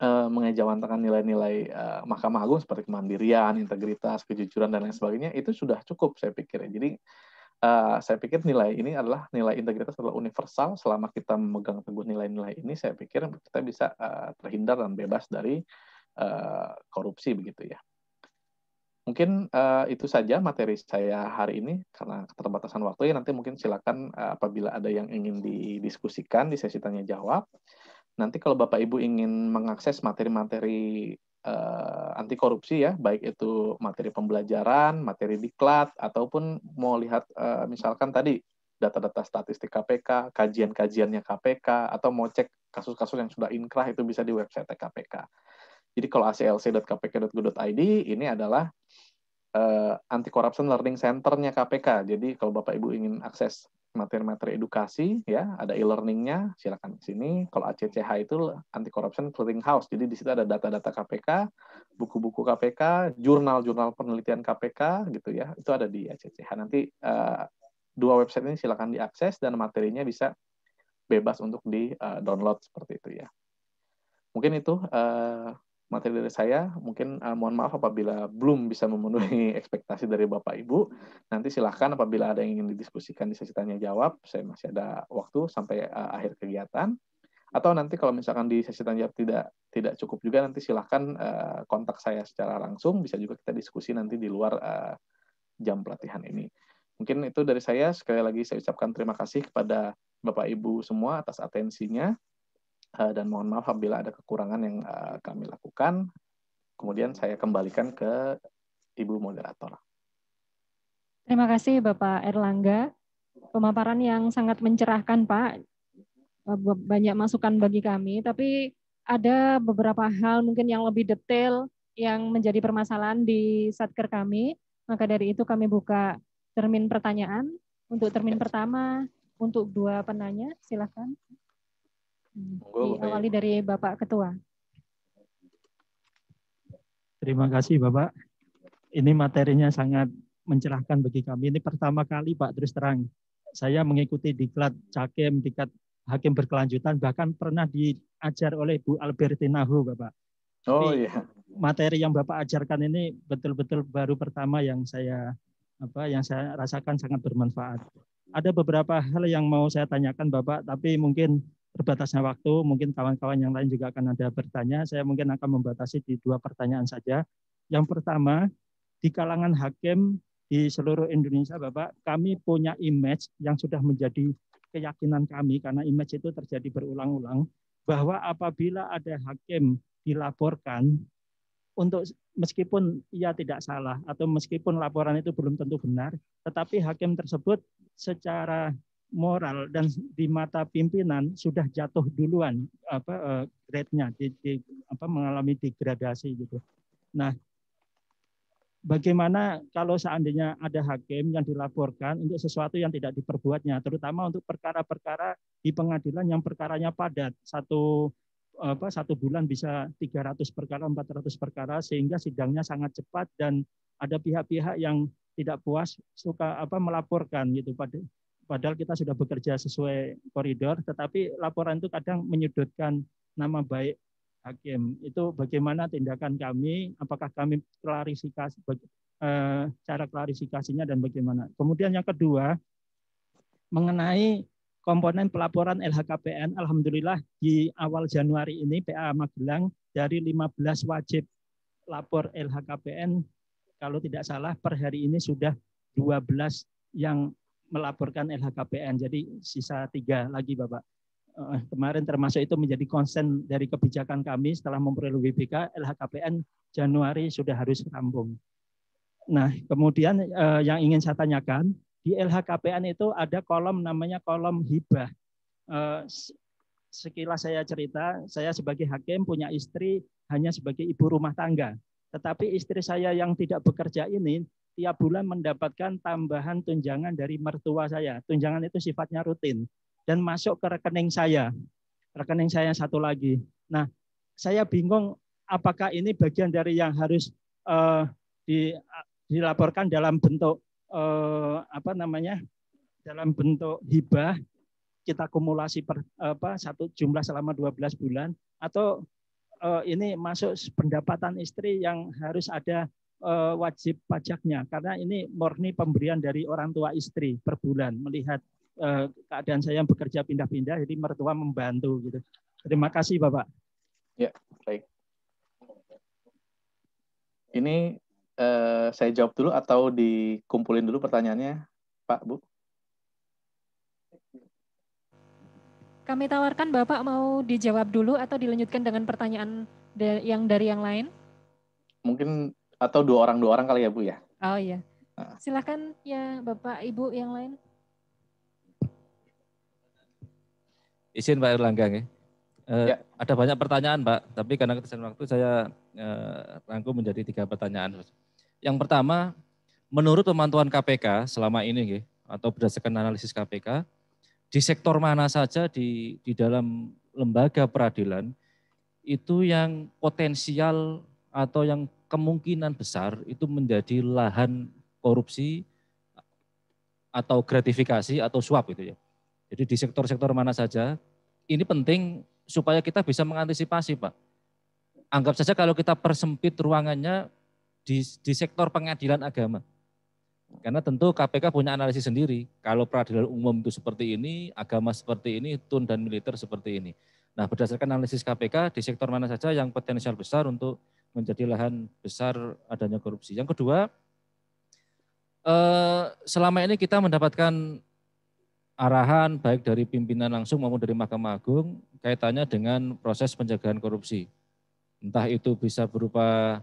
B: mengejawantakan nilai-nilai Mahkamah Agung seperti kemandirian, integritas, kejujuran, dan lain sebagainya, itu sudah cukup saya pikir. Jadi saya pikir nilai ini adalah nilai integritas adalah universal. Selama kita memegang teguh nilai-nilai ini, saya pikir kita bisa terhindar dan bebas dari korupsi begitu ya. Mungkin itu saja materi saya hari ini karena keterbatasan waktu ya. Nanti mungkin silakan apabila ada yang ingin didiskusikan di sesi tanya jawab. Nanti kalau Bapak Ibu ingin mengakses materi-materi anti korupsi ya, baik itu materi pembelajaran, materi diklat, ataupun mau lihat misalkan tadi data-data statistik KPK, kajian-kajiannya KPK, atau mau cek kasus-kasus yang sudah inkrah, itu bisa di website KPK. Jadi kalau aclc.kpk.go.id ini adalah Anti Corruption Learning Center-nya KPK. Jadi kalau Bapak Ibu ingin akses materi-materi edukasi, ya ada e-learning-nya, silakan ke sini. Kalau ACCH itu Anti Corruption Clearing House. Jadi di situ ada data-data KPK, buku-buku KPK, jurnal-jurnal penelitian KPK, gitu ya. Itu ada di ACCH. Nanti dua website ini silakan diakses dan materinya bisa bebas untuk di-download seperti itu ya. Mungkin itu materi dari saya. Mungkin mohon maaf apabila belum bisa memenuhi ekspektasi dari Bapak Ibu. Nanti silahkan apabila ada yang ingin didiskusikan di sesi tanya jawab, saya masih ada waktu sampai akhir kegiatan. Atau nanti kalau misalkan di sesi tanya jawab tidak cukup juga, nanti silahkan kontak saya secara langsung. Bisa juga kita diskusi nanti di luar jam pelatihan ini. Mungkin itu dari saya. Sekali lagi saya ucapkan terima kasih kepada Bapak Ibu semua atas atensinya. Dan mohon maaf apabila ada kekurangan yang kami lakukan. Kemudian saya kembalikan ke Ibu Moderator.
E: Terima kasih Bapak Erlangga. Pemaparan yang sangat mencerahkan Pak. Banyak masukan bagi kami, tapi ada beberapa hal mungkin yang lebih detail yang menjadi permasalahan di Satker kami. Maka dari itu kami buka termin pertanyaan. Untuk termin pertama, untuk 2 penanya, silakan. Diawali dari Bapak Ketua.
C: Terima kasih Bapak. Ini materinya sangat mencerahkan bagi kami. Ini pertama kali Pak, terus terang. Saya mengikuti diklat Cakem, diklat Hakim Berkelanjutan, bahkan pernah diajar oleh Bu Albertina Hu, Bapak.
B: Oh iya.
C: Materi yang Bapak ajarkan ini betul-betul baru pertama yang saya rasakan sangat bermanfaat. Ada beberapa hal yang mau saya tanyakan Bapak, tapi mungkin terbatasnya waktu, mungkin kawan-kawan yang lain juga akan ada bertanya. Saya mungkin akan membatasi di 2 pertanyaan saja. Yang pertama, di kalangan hakim di seluruh Indonesia, Bapak, kami punya image yang sudah menjadi keyakinan kami, karena image itu terjadi berulang-ulang, bahwa apabila ada hakim dilaporkan, untuk meskipun ia tidak salah atau meskipun laporan itu belum tentu benar, tetapi hakim tersebut secara moral dan di mata pimpinan sudah jatuh duluan grade-nya, mengalami degradasi gitu. Nah, bagaimana kalau seandainya ada hakim yang dilaporkan untuk sesuatu yang tidak diperbuatnya, terutama untuk perkara-perkara di pengadilan yang perkaranya padat, satu bulan bisa 300 perkara, 400 perkara, sehingga sidangnya sangat cepat dan ada pihak-pihak yang tidak puas suka melaporkan gitu. Padahal kita sudah bekerja sesuai koridor, tetapi laporan itu kadang menyudutkan nama baik hakim. Itu bagaimana tindakan kami? Apakah kami klarifikasi cara klarifikasinya dan bagaimana? Kemudian yang kedua, mengenai komponen pelaporan LHKPN, alhamdulillah di awal Januari ini PA Magelang dari 15 wajib lapor LHKPN, kalau tidak salah per hari ini sudah 12 yang melaporkan LHKPN, jadi sisa 3 lagi Bapak. Kemarin termasuk itu menjadi konsen dari kebijakan kami setelah memperoleh WBK, LHKPN Januari sudah harus rampung. Nah, kemudian yang ingin saya tanyakan, di LHKPN itu ada kolom namanya kolom hibah. Sekilas saya cerita, saya sebagai hakim punya istri hanya sebagai ibu rumah tangga. Tetapi istri saya yang tidak bekerja ini tiap bulan mendapatkan tambahan tunjangan dari mertua saya. Tunjangan itu sifatnya rutin dan masuk ke rekening saya yang satu lagi. Nah, saya bingung apakah ini bagian dari yang harus dilaporkan dalam bentuk dalam bentuk hibah, kita kumulasi satu jumlah selama 12 bulan, atau ini masuk pendapatan istri yang harus ada wajib pajaknya, karena ini murni pemberian dari orang tua istri per bulan, melihat keadaan saya yang bekerja pindah-pindah, jadi mertua membantu gitu. Terima kasih Bapak.
B: Ya, baik. Ini saya jawab dulu atau dikumpulin dulu pertanyaannya, Pak, Bu?
E: Kami tawarkan Bapak mau dijawab dulu atau dilanjutkan dengan pertanyaan yang dari yang lain?
B: Mungkin atau dua orang kali ya Bu ya?
E: Oh iya. Silakan ya Bapak Ibu yang lain.
F: Izin Pak Erlangga ya.
B: Ya.
F: Ada banyak pertanyaan Pak, tapi karena ketersediaan waktu saya rangkum menjadi 3 pertanyaan. Yang pertama, menurut pemantauan KPK selama ini nggih, atau berdasarkan analisis KPK, di sektor mana saja di dalam lembaga peradilan itu yang potensial atau yang kemungkinan besar itu menjadi lahan korupsi atau gratifikasi atau suap gitu ya. Jadi di sektor-sektor mana saja, ini penting supaya kita bisa mengantisipasi Pak. Anggap saja kalau kita persempit ruangannya di sektor pengadilan agama. Karena tentu KPK punya analisis sendiri. Kalau peradilan umum itu seperti ini, agama seperti ini, tun dan militer seperti ini. Nah, berdasarkan analisis KPK, di sektor mana saja yang potensial besar untuk menjadi lahan besar adanya korupsi. Yang kedua, selama ini kita mendapatkan arahan baik dari pimpinan langsung maupun dari Mahkamah Agung kaitannya dengan proses pencegahan korupsi. Entah itu bisa berupa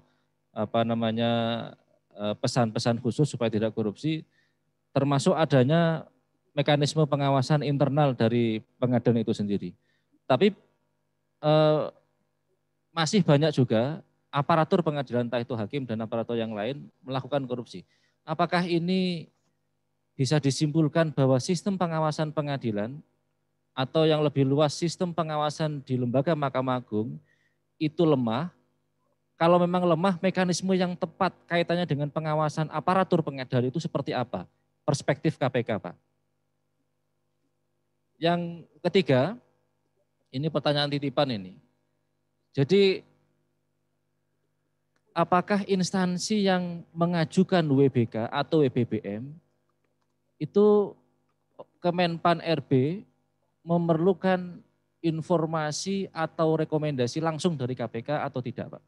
F: pesan-pesan khusus supaya tidak korupsi, termasuk adanya mekanisme pengawasan internal dari pengadilan itu sendiri. Tapi masih banyak juga aparatur pengadilan, entah itu hakim dan aparatur yang lain melakukan korupsi. Apakah ini bisa disimpulkan bahwa sistem pengawasan pengadilan atau yang lebih luas sistem pengawasan di lembaga Mahkamah Agung itu lemah? Kalau memang lemah, mekanisme yang tepat kaitannya dengan pengawasan aparatur pengadilan itu seperti apa? Perspektif KPK, Pak. Yang ketiga, ini pertanyaan titipan ini. Jadi, apakah instansi yang mengajukan WBK atau WBBM itu Kemenpan RB memerlukan informasi atau rekomendasi langsung dari KPK atau tidak, Pak?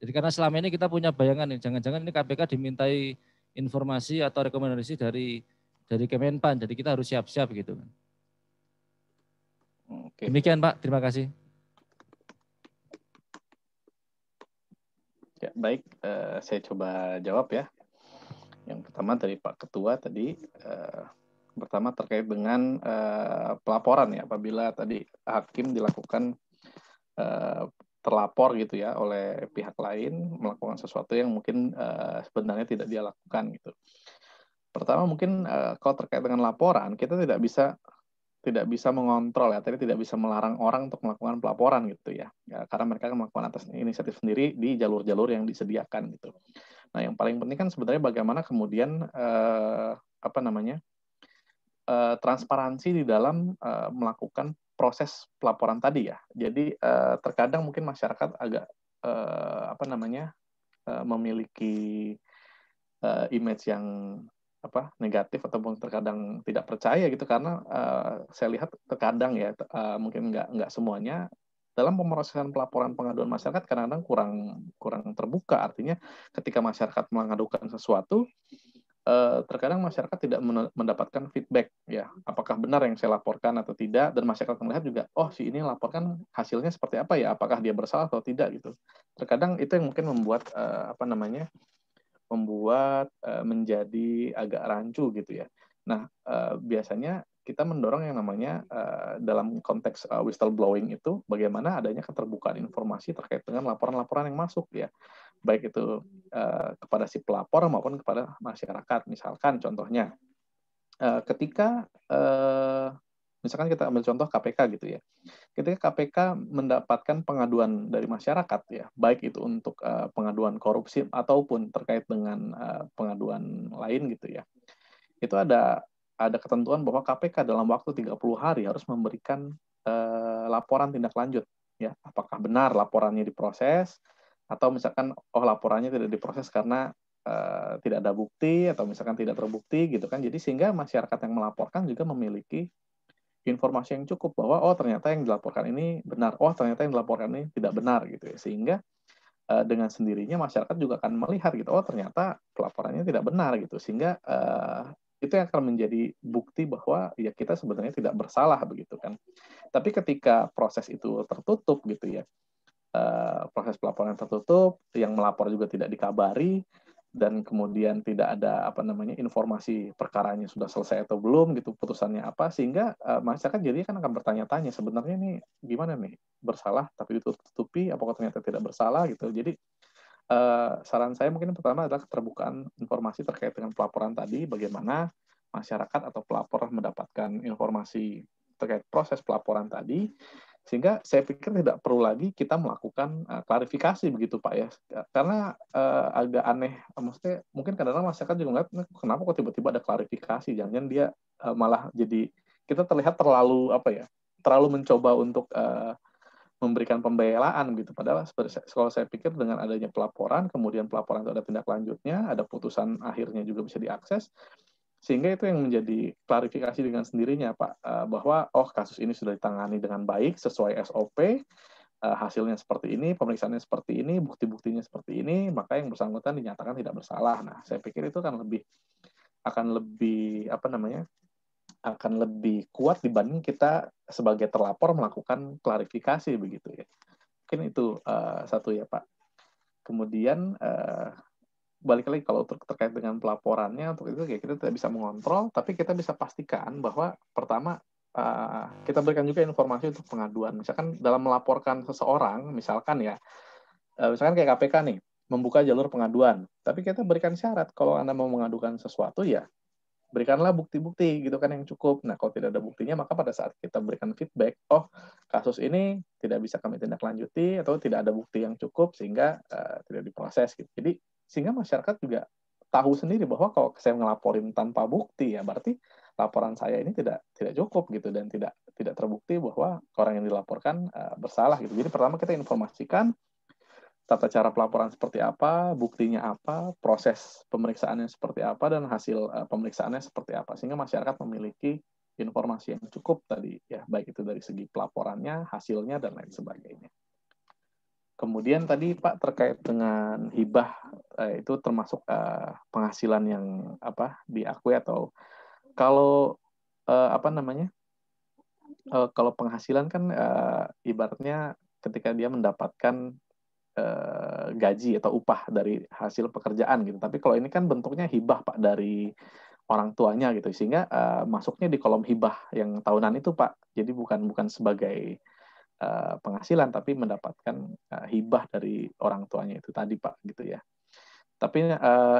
F: Jadi karena selama ini kita punya bayangan nih, jangan-jangan ini KPK dimintai informasi atau rekomendasi dari Kemenpan, jadi kita harus siap-siap gitu kan. Oke. Demikian Pak, terima kasih.
B: Ya, baik, saya coba jawab ya. Yang pertama dari Pak Ketua tadi, pertama terkait dengan pelaporan ya, apabila tadi hakim dilakukan terlapor gitu ya oleh pihak lain melakukan sesuatu yang mungkin sebenarnya tidak dia lakukan gitu. Pertama mungkin kalau terkait dengan laporan kita tidak bisa mengontrol ya, tadi tidak bisa melarang orang untuk melakukan pelaporan gitu ya, karena mereka melakukan atas inisiatif sendiri di jalur-jalur yang disediakan gitu. Nah yang paling penting kan sebenarnya bagaimana kemudian transparansi di dalam melakukan proses pelaporan tadi ya. Jadi terkadang mungkin masyarakat agak memiliki image yang negatif ataupun terkadang tidak percaya gitu karena saya lihat terkadang ya mungkin nggak semuanya dalam pemrosesan pelaporan pengaduan masyarakat kadang-kadang kurang terbuka. Artinya ketika masyarakat mengadukan sesuatu terkadang masyarakat tidak mendapatkan feedback ya apakah benar yang saya laporkan atau tidak, dan masyarakat melihat juga si ini laporkan hasilnya seperti apa ya, apakah dia bersalah atau tidak gitu. Terkadang itu yang mungkin membuat menjadi agak rancu gitu ya. Nah biasanya kita mendorong yang namanya dalam konteks whistleblowing itu bagaimana adanya keterbukaan informasi terkait dengan laporan-laporan yang masuk ya, baik itu kepada si pelapor maupun kepada masyarakat. Misalkan contohnya ketika misalkan kita ambil contoh KPK gitu ya, ketika KPK mendapatkan pengaduan dari masyarakat ya, baik itu untuk pengaduan korupsi ataupun terkait dengan pengaduan lain gitu ya, itu ada ketentuan bahwa KPK dalam waktu 30 hari harus memberikan laporan tindak lanjut ya, apakah benar laporannya diproses atau misalkan laporannya tidak diproses karena tidak ada bukti atau misalkan tidak terbukti gitu kan. Jadi sehingga masyarakat yang melaporkan juga memiliki informasi yang cukup bahwa ternyata yang dilaporkan ini benar, ternyata yang dilaporkan ini tidak benar gitu ya. Sehingga dengan sendirinya masyarakat juga akan melihat gitu, ternyata pelaporannya tidak benar gitu. Sehingga itu yang akan menjadi bukti bahwa ya kita sebenarnya tidak bersalah begitu kan. Tapi ketika proses itu tertutup gitu ya, proses pelaporan tertutup, yang melapor juga tidak dikabari, dan kemudian tidak ada informasi perkaranya sudah selesai atau belum gitu, putusannya apa, sehingga masyarakat jadi kan akan bertanya-tanya sebenarnya ini gimana nih, bersalah tapi ditutupi, apakah ternyata tidak bersalah gitu. Jadi saran saya mungkin pertama adalah keterbukaan informasi terkait dengan pelaporan tadi, bagaimana masyarakat atau pelapor mendapatkan informasi terkait proses pelaporan tadi, sehingga saya pikir tidak perlu lagi kita melakukan klarifikasi begitu Pak ya, karena agak aneh, maksudnya mungkin kadang-kadang masyarakat juga melihat kenapa kok tiba-tiba ada klarifikasi, jangan-jangan dia malah jadi kita terlihat terlalu terlalu mencoba untuk memberikan pembelaan gitu. Padahal kalau saya pikir dengan adanya pelaporan, kemudian pelaporan itu ada tindak lanjutnya, ada putusan akhirnya juga bisa diakses, sehingga itu yang menjadi klarifikasi dengan sendirinya Pak, bahwa kasus ini sudah ditangani dengan baik sesuai SOP, hasilnya seperti ini, pemeriksaannya seperti ini, bukti-buktinya seperti ini, maka yang bersangkutan dinyatakan tidak bersalah. Nah, saya pikir itu akan lebih kuat dibanding kita sebagai terlapor melakukan klarifikasi begitu ya. Mungkin itu satu ya Pak. Kemudian balik lagi kalau terkait dengan pelaporannya, untuk itu ya kita tidak bisa mengontrol, tapi kita bisa pastikan bahwa pertama kita berikan juga informasi untuk pengaduan. Misalkan dalam melaporkan seseorang, misalkan kayak KPK nih, membuka jalur pengaduan, tapi kita berikan syarat kalau Anda mau mengadukan sesuatu ya berikanlah bukti-bukti gitu kan yang cukup. Nah, kalau tidak ada buktinya, maka pada saat kita berikan feedback, kasus ini tidak bisa kami tindak lanjuti atau tidak ada bukti yang cukup sehingga tidak diproses gitu. Jadi sehingga masyarakat juga tahu sendiri bahwa kalau saya ngelaporin tanpa bukti ya berarti laporan saya ini tidak cukup gitu dan tidak terbukti bahwa orang yang dilaporkan bersalah gitu. Jadi pertama kita informasikan tata cara pelaporan seperti apa, buktinya apa, proses pemeriksaannya seperti apa, dan hasil pemeriksaannya seperti apa. Sehingga masyarakat memiliki informasi yang cukup tadi, ya baik itu dari segi pelaporannya, hasilnya, dan lain sebagainya. Kemudian tadi Pak terkait dengan hibah, itu termasuk penghasilan yang diakui atau kalau kalau penghasilan kan ibaratnya ketika dia mendapatkan gaji atau upah dari hasil pekerjaan gitu. Tapi kalau ini kan bentuknya hibah Pak dari orang tuanya gitu, sehingga masuknya di kolom hibah yang tahunan itu Pak. Jadi bukan sebagai penghasilan, tapi mendapatkan hibah dari orang tuanya itu tadi Pak gitu ya. Tapi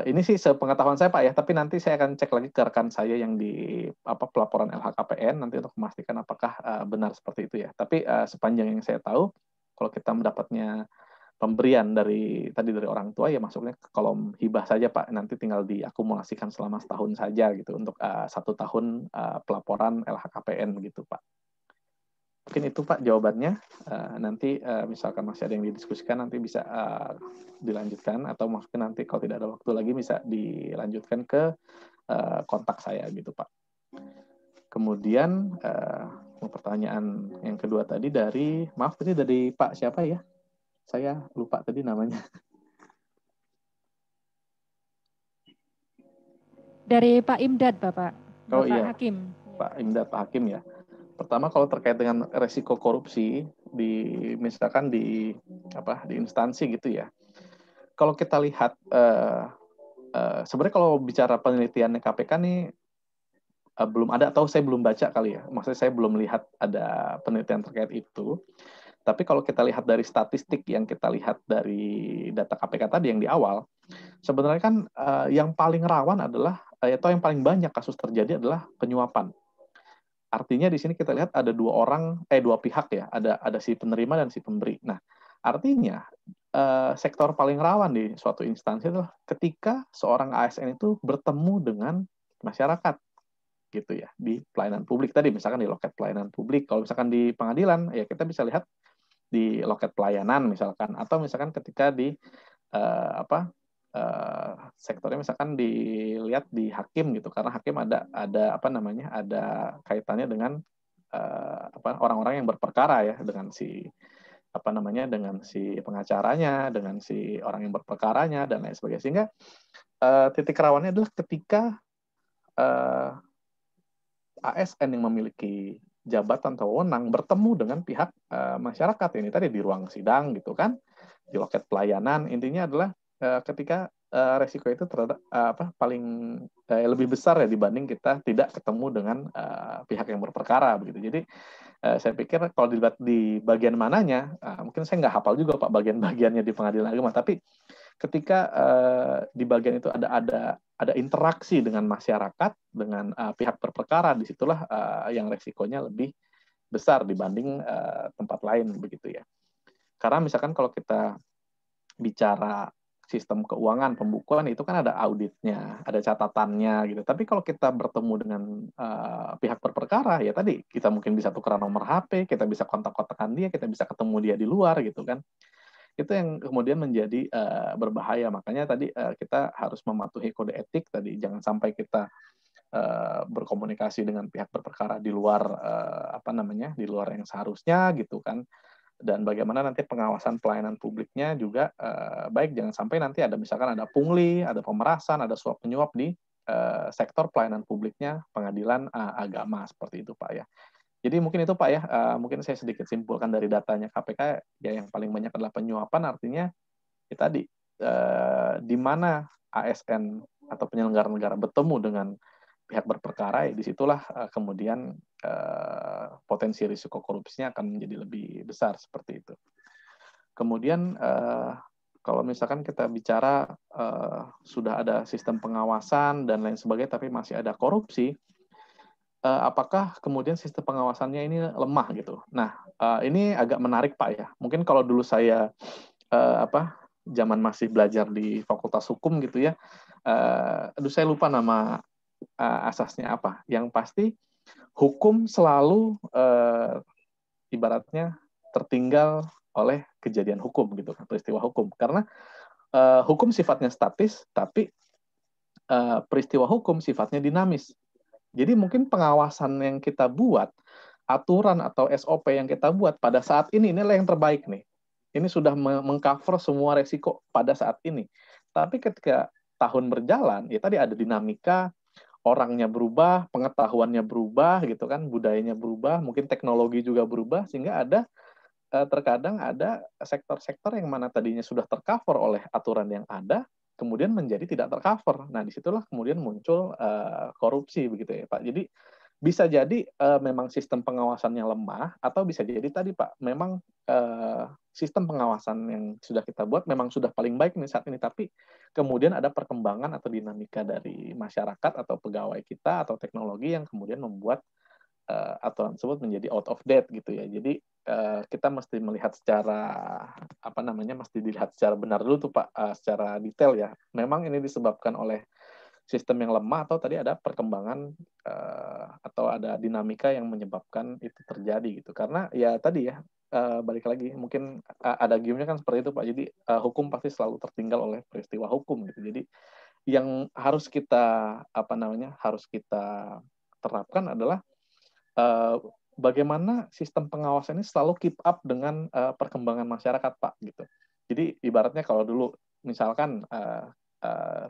B: ini sih sepengetahuan saya Pak ya. Tapi nanti saya akan cek lagi ke rekan saya yang di pelaporan LHKPN nanti untuk memastikan apakah benar seperti itu ya. Tapi sepanjang yang saya tahu, kalau kita mendapatnya pemberian dari orang tua ya masuknya ke kolom hibah saja Pak, nanti tinggal diakumulasikan selama setahun saja gitu untuk 1 tahun pelaporan LHKPN gitu Pak. Mungkin itu Pak jawabannya. Nanti misalkan masih ada yang didiskusikan nanti bisa dilanjutkan, atau mungkin nanti kalau tidak ada waktu lagi bisa dilanjutkan ke kontak saya gitu Pak. Kemudian pertanyaan yang kedua tadi dari Pak siapa ya? Saya lupa tadi namanya.
E: Dari Pak Imdad, Bapak. Bapak
B: iya.
E: Hakim.
B: Pak Imdad, Pak Hakim ya. Pertama kalau terkait dengan resiko korupsi misalkan di instansi gitu ya. Kalau kita lihat sebenarnya kalau bicara penelitiannya KPK nih belum ada, atau saya belum baca kali ya. Maksudnya saya belum lihat ada penelitian terkait itu. Tapi kalau kita lihat dari statistik yang kita lihat dari data KPK tadi yang di awal, sebenarnya kan yang paling rawan adalah atau yang paling banyak kasus terjadi adalah penyuapan. Artinya di sini kita lihat ada dua pihak ya, ada si penerima dan si pemberi. Nah, artinya sektor paling rawan di suatu instansi adalah ketika seorang ASN itu bertemu dengan masyarakat gitu ya, di pelayanan publik tadi, misalkan di loket pelayanan publik. Kalau misalkan di pengadilan ya kita bisa lihat di loket pelayanan misalkan, atau misalkan ketika di sektornya misalkan dilihat di hakim gitu, karena hakim ada kaitannya dengan orang-orang yang berperkara ya, dengan si pengacaranya, dengan si orang yang berperkaranya dan lain sebagainya. Sehingga titik rawannya adalah ketika ASN yang memiliki jabatan atau wewenang bertemu dengan pihak masyarakat ini tadi di ruang sidang gitu kan, di loket pelayanan. Intinya adalah ketika resiko itu paling lebih besar ya dibanding kita tidak ketemu dengan pihak yang berperkara begitu. Jadi saya pikir kalau dilihat di bagian mananya, mungkin saya nggak hafal juga Pak bagian-bagiannya di pengadilan agama, tapi ketika di bagian itu ada interaksi dengan masyarakat, dengan pihak berperkara, disitulah yang resikonya lebih besar dibanding tempat lain begitu ya. Karena misalkan kalau kita bicara sistem keuangan, pembukuan itu kan ada auditnya, ada catatannya gitu. Tapi kalau kita bertemu dengan pihak berperkara, ya tadi kita mungkin bisa tukeran nomor HP, kita bisa kontak-kontakan dia, kita bisa ketemu dia di luar gitu kan. Itu yang kemudian menjadi berbahaya. Makanya tadi kita harus mematuhi kode etik tadi, jangan sampai kita berkomunikasi dengan pihak berperkara di luar di luar yang seharusnya gitu kan. Dan bagaimana nanti pengawasan pelayanan publiknya juga baik, jangan sampai nanti ada misalkan ada pungli, ada pemerasan, ada suap menyuap di sektor pelayanan publiknya pengadilan agama seperti itu Pak ya. Jadi mungkin itu Pak ya, mungkin saya sedikit simpulkan dari datanya KPK ya, yang paling banyak adalah penyuapan, artinya ya tadi di mana ASN atau penyelenggara negara bertemu dengan pihak berperkara, ya disitulah kemudian potensi risiko korupsinya akan menjadi lebih besar seperti itu. Kemudian kalau misalkan kita bicara sudah ada sistem pengawasan dan lain sebagainya, tapi masih ada korupsi, apakah kemudian sistem pengawasannya ini lemah gitu? Nah, ini agak menarik Pak ya. Mungkin kalau dulu saya zaman masih belajar di Fakultas Hukum gitu ya, saya lupa nama asasnya apa. Yang pasti hukum selalu ibaratnya tertinggal oleh kejadian hukum gitu, peristiwa hukum. Karena hukum sifatnya statis, tapi peristiwa hukum sifatnya dinamis. Jadi mungkin pengawasan yang kita buat, aturan atau SOP yang kita buat pada saat inilah yang terbaik nih. Ini sudah mengcover semua resiko pada saat ini. Tapi ketika tahun berjalan, ya tadi ada dinamika, orangnya berubah, pengetahuannya berubah gitu kan, budayanya berubah, mungkin teknologi juga berubah, sehingga ada terkadang ada sektor-sektor yang mana tadinya sudah tercover oleh aturan yang ada, kemudian menjadi tidak tercover. Nah, disitulah kemudian muncul korupsi begitu ya Pak. Jadi bisa jadi memang sistem pengawasannya lemah, atau bisa jadi tadi Pak, memang sistem pengawasan yang sudah kita buat memang sudah paling baik nih saat ini, tapi kemudian ada perkembangan atau dinamika dari masyarakat atau pegawai kita atau teknologi yang kemudian membuat aturan tersebut menjadi out of date gitu ya. Jadi kita mesti melihat mesti dilihat secara benar dulu tuh Pak, secara detail ya. Memang ini disebabkan oleh sistem yang lemah, atau tadi ada perkembangan atau ada dinamika yang menyebabkan itu terjadi gitu. Karena ya tadi ya, balik lagi mungkin ada game-nya kan seperti itu Pak. Jadi hukum pasti selalu tertinggal oleh peristiwa hukum gitu. Jadi yang harus kita terapkan adalah bagaimana sistem pengawasan ini selalu keep up dengan perkembangan masyarakat Pak gitu. Jadi ibaratnya kalau dulu misalkan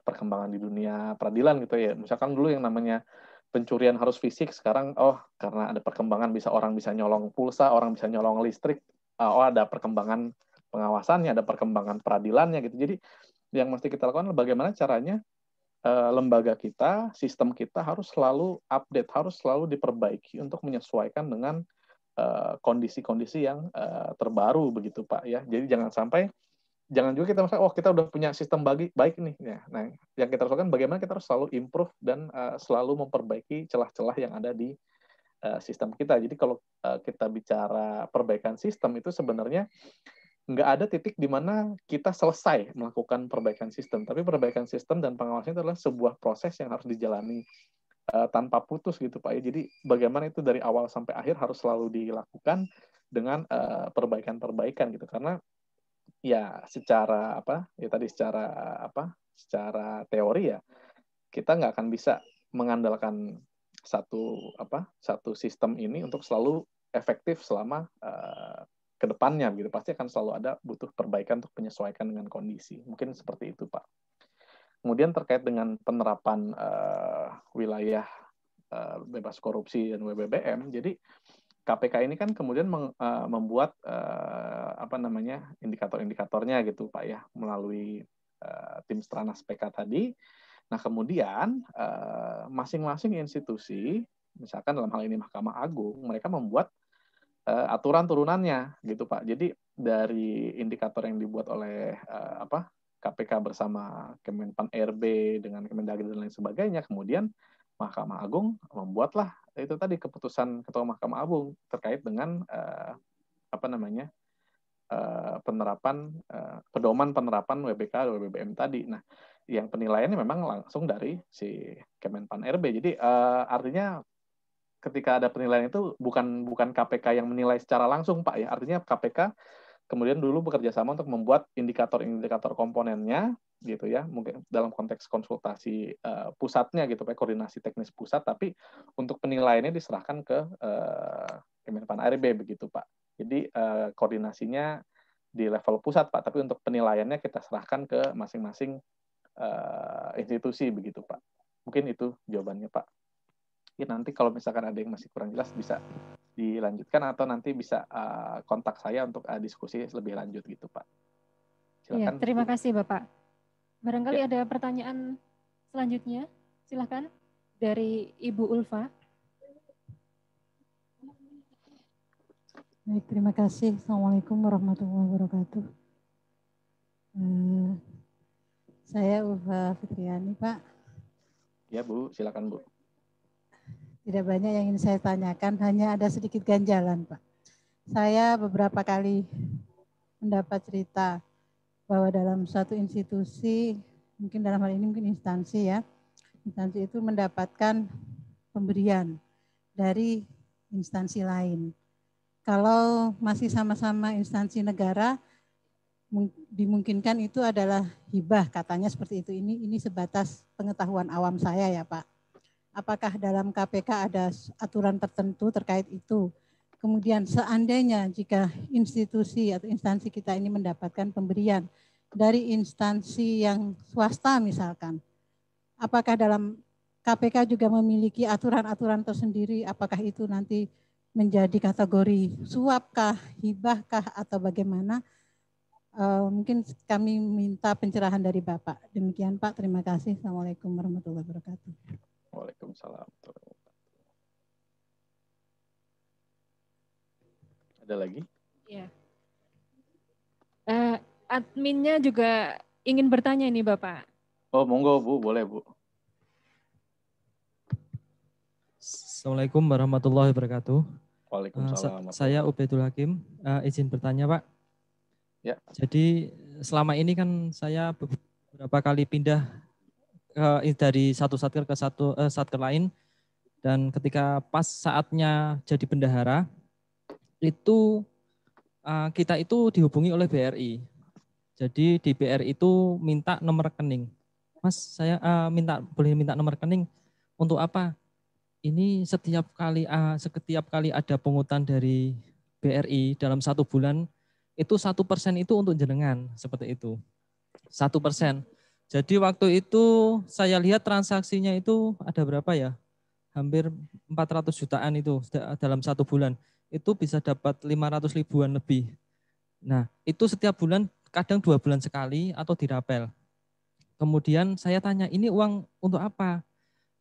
B: perkembangan di dunia peradilan gitu ya, misalkan dulu yang namanya pencurian harus fisik, sekarang karena ada perkembangan orang bisa nyolong pulsa, orang bisa nyolong listrik, ada perkembangan pengawasannya, ada perkembangan peradilannya gitu. Jadi yang mesti kita lakukan adalah bagaimana caranya lembaga kita, sistem kita harus selalu update, harus selalu diperbaiki untuk menyesuaikan dengan kondisi-kondisi yang terbaru begitu Pak ya. Jadi jangan juga kita merasa kita udah punya sistem baik nih. Nah, yang kita lakukan bagaimana kita harus selalu improve dan selalu memperbaiki celah-celah yang ada di sistem kita. Jadi kalau kita bicara perbaikan sistem itu sebenarnya nggak ada titik di mana kita selesai melakukan perbaikan sistem. Tapi perbaikan sistem dan pengawasan itu adalah sebuah proses yang harus dijalani tanpa putus gitu Pak. Jadi bagaimana itu dari awal sampai akhir harus selalu dilakukan dengan perbaikan-perbaikan gitu. Karena ya secara teori ya kita nggak akan bisa mengandalkan satu sistem ini untuk selalu efektif selama ke depannya gitu. Pasti akan selalu butuh perbaikan untuk menyesuaikan dengan kondisi. Mungkin seperti itu Pak. Kemudian terkait dengan penerapan wilayah bebas korupsi dan WBBM, jadi KPK ini kan kemudian membuat indikator-indikatornya gitu Pak ya, melalui tim Stranas PK tadi. Nah kemudian masing-masing institusi, misalkan dalam hal ini Mahkamah Agung, mereka membuat aturan turunannya gitu Pak. Jadi dari indikator yang dibuat oleh KPK bersama Kemenpan RB dengan Kemendagri dan lain sebagainya, kemudian Mahkamah Agung membuatlah itu tadi keputusan Ketua Mahkamah Agung terkait dengan penerapan pedoman penerapan WBK dan WBBM tadi. Nah, yang penilaiannya memang langsung dari si Kemenpan RB. Jadi artinya ketika ada penilaian itu bukan KPK yang menilai secara langsung, Pak, ya. Artinya KPK kemudian dulu bekerja sama untuk membuat indikator-indikator komponennya gitu ya, mungkin dalam konteks konsultasi pusatnya gitu Pak, koordinasi teknis pusat, tapi untuk penilaiannya diserahkan ke Kemenpan RB begitu Pak. Jadi koordinasinya di level pusat Pak, tapi untuk penilaiannya kita serahkan ke masing-masing institusi begitu Pak. Mungkin itu jawabannya Pak. Ya, nanti kalau misalkan ada yang masih kurang jelas bisa dilanjutkan atau nanti bisa kontak saya untuk diskusi lebih lanjut gitu Pak.
E: Iya,
B: Silakan.
E: terima kasih Bapak. Barangkali
B: Ya.
E: ada pertanyaan selanjutnya, silakan dari Ibu Ulfa.
G: Baik, terima kasih. Assalamualaikum warahmatullahi wabarakatuh. Saya Ulfa Fitriani, Pak.
B: Ya Bu, silakan Bu.
G: Tidak banyak yang ingin saya tanyakan, hanya ada sedikit ganjalan, Pak. Saya beberapa kali mendapat cerita bahwa dalam suatu institusi, mungkin dalam hal ini mungkin instansi ya, instansi itu mendapatkan pemberian dari instansi lain. Kalau masih sama-sama instansi negara, dimungkinkan itu adalah hibah, katanya seperti itu. Ini sebatas pengetahuan awam saya ya Pak. Apakah dalam KPK ada aturan tertentu terkait itu? Kemudian seandainya jika institusi atau instansi kita ini mendapatkan pemberian dari instansi yang swasta misalkan, apakah dalam KPK juga memiliki aturan-aturan tersendiri? Apakah itu nanti menjadi kategori suapkah, hibahkah, atau bagaimana? Mungkin kami minta pencerahan dari Bapak. Demikian Pak, terima kasih. Assalamualaikum warahmatullahi wabarakatuh.
B: Waalaikumsalam. Ada lagi?
E: Ya. Adminnya juga ingin bertanya ini Bapak.
B: Oh monggo Bu, boleh Bu.
H: Assalamualaikum warahmatullahi wabarakatuh.
B: Waalaikumsalam.
H: Saya Ubaidul Hakim, izin bertanya Pak.
B: Ya.
H: Jadi selama ini kan saya beberapa kali pindah dari satu satker ke satker lain, dan ketika pas saatnya jadi bendahara itu kita itu dihubungi oleh BRI. Jadi di BRI itu minta nomor rekening. Mas, saya boleh minta nomor rekening untuk apa? Ini setiap kali ada pungutan dari BRI dalam 1 bulan itu 1% itu untuk jenengan, seperti itu. 1%. Jadi waktu itu saya lihat transaksinya itu ada berapa ya? Hampir 400 jutaan itu dalam 1 bulan. Itu bisa dapat 500 ribuan lebih. Nah, itu setiap bulan, kadang 2 bulan sekali atau dirapel. Kemudian saya tanya, ini uang untuk apa?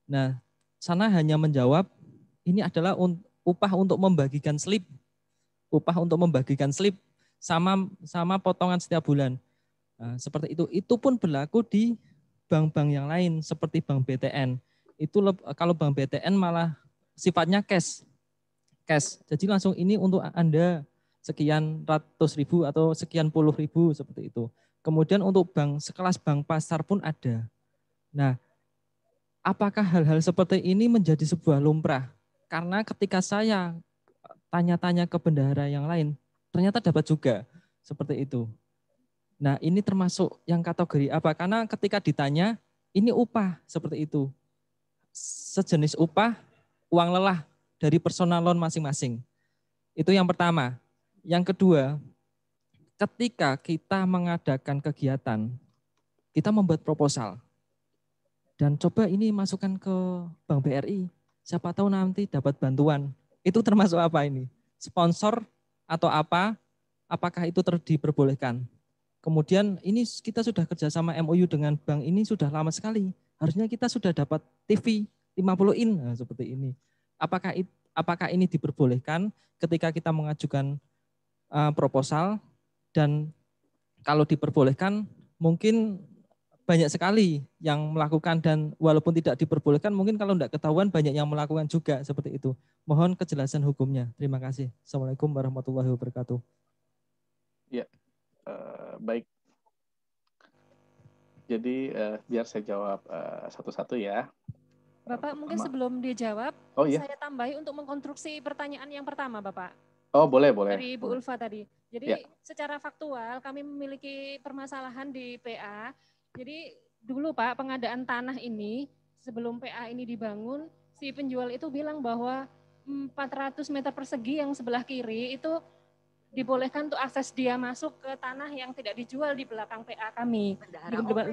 H: Nah, sana hanya menjawab, ini adalah upah untuk membagikan slip. Upah untuk membagikan slip sama potongan setiap bulan. Nah, seperti itu. Itu pun berlaku di bank-bank yang lain seperti Bank BTN. Itu kalau Bank BTN malah sifatnya cash. Jadi langsung ini untuk Anda sekian ratus ribu atau sekian puluh ribu seperti itu. Kemudian untuk bank sekelas bank pasar pun ada. Nah, apakah hal-hal seperti ini menjadi sebuah lumrah? Karena ketika saya tanya-tanya ke bendahara yang lain, ternyata dapat juga seperti itu. Nah, ini termasuk yang kategori apa? Karena ketika ditanya, ini upah seperti itu. Sejenis upah, uang lelah dari personalon masing-masing. Itu yang pertama. Yang kedua, ketika kita mengadakan kegiatan, kita membuat proposal. Dan coba ini masukkan ke Bank BRI. Siapa tahu nanti dapat bantuan. Itu termasuk apa ini? Sponsor atau apa? Apakah itu diperbolehkan? Kemudian ini kita sudah kerjasama MOU dengan bank ini sudah lama sekali. Harusnya kita sudah dapat TV 50 in, nah, seperti ini. Apakah ini diperbolehkan ketika kita mengajukan proposal, dan kalau diperbolehkan mungkin banyak sekali yang melakukan dan walaupun tidak diperbolehkan, mungkin kalau tidak ketahuan banyak yang melakukan juga seperti itu. Mohon kejelasan hukumnya. Terima kasih. Assalamualaikum warahmatullahi wabarakatuh.
B: Ya, baik. Jadi biar saya jawab satu-satu ya.
E: Bapak, mungkin sebelum dia jawab, saya tambahi untuk mengkonstruksi pertanyaan yang pertama, Bapak.
B: Oh, boleh.
E: Dari Bu Ulfa tadi. Jadi secara faktual kami memiliki permasalahan di PA. Jadi dulu Pak, pengadaan tanah ini sebelum PA ini dibangun, si penjual itu bilang bahwa 400 meter persegi yang sebelah kiri itu dibolehkan untuk akses dia masuk ke tanah yang tidak dijual di belakang PA kami,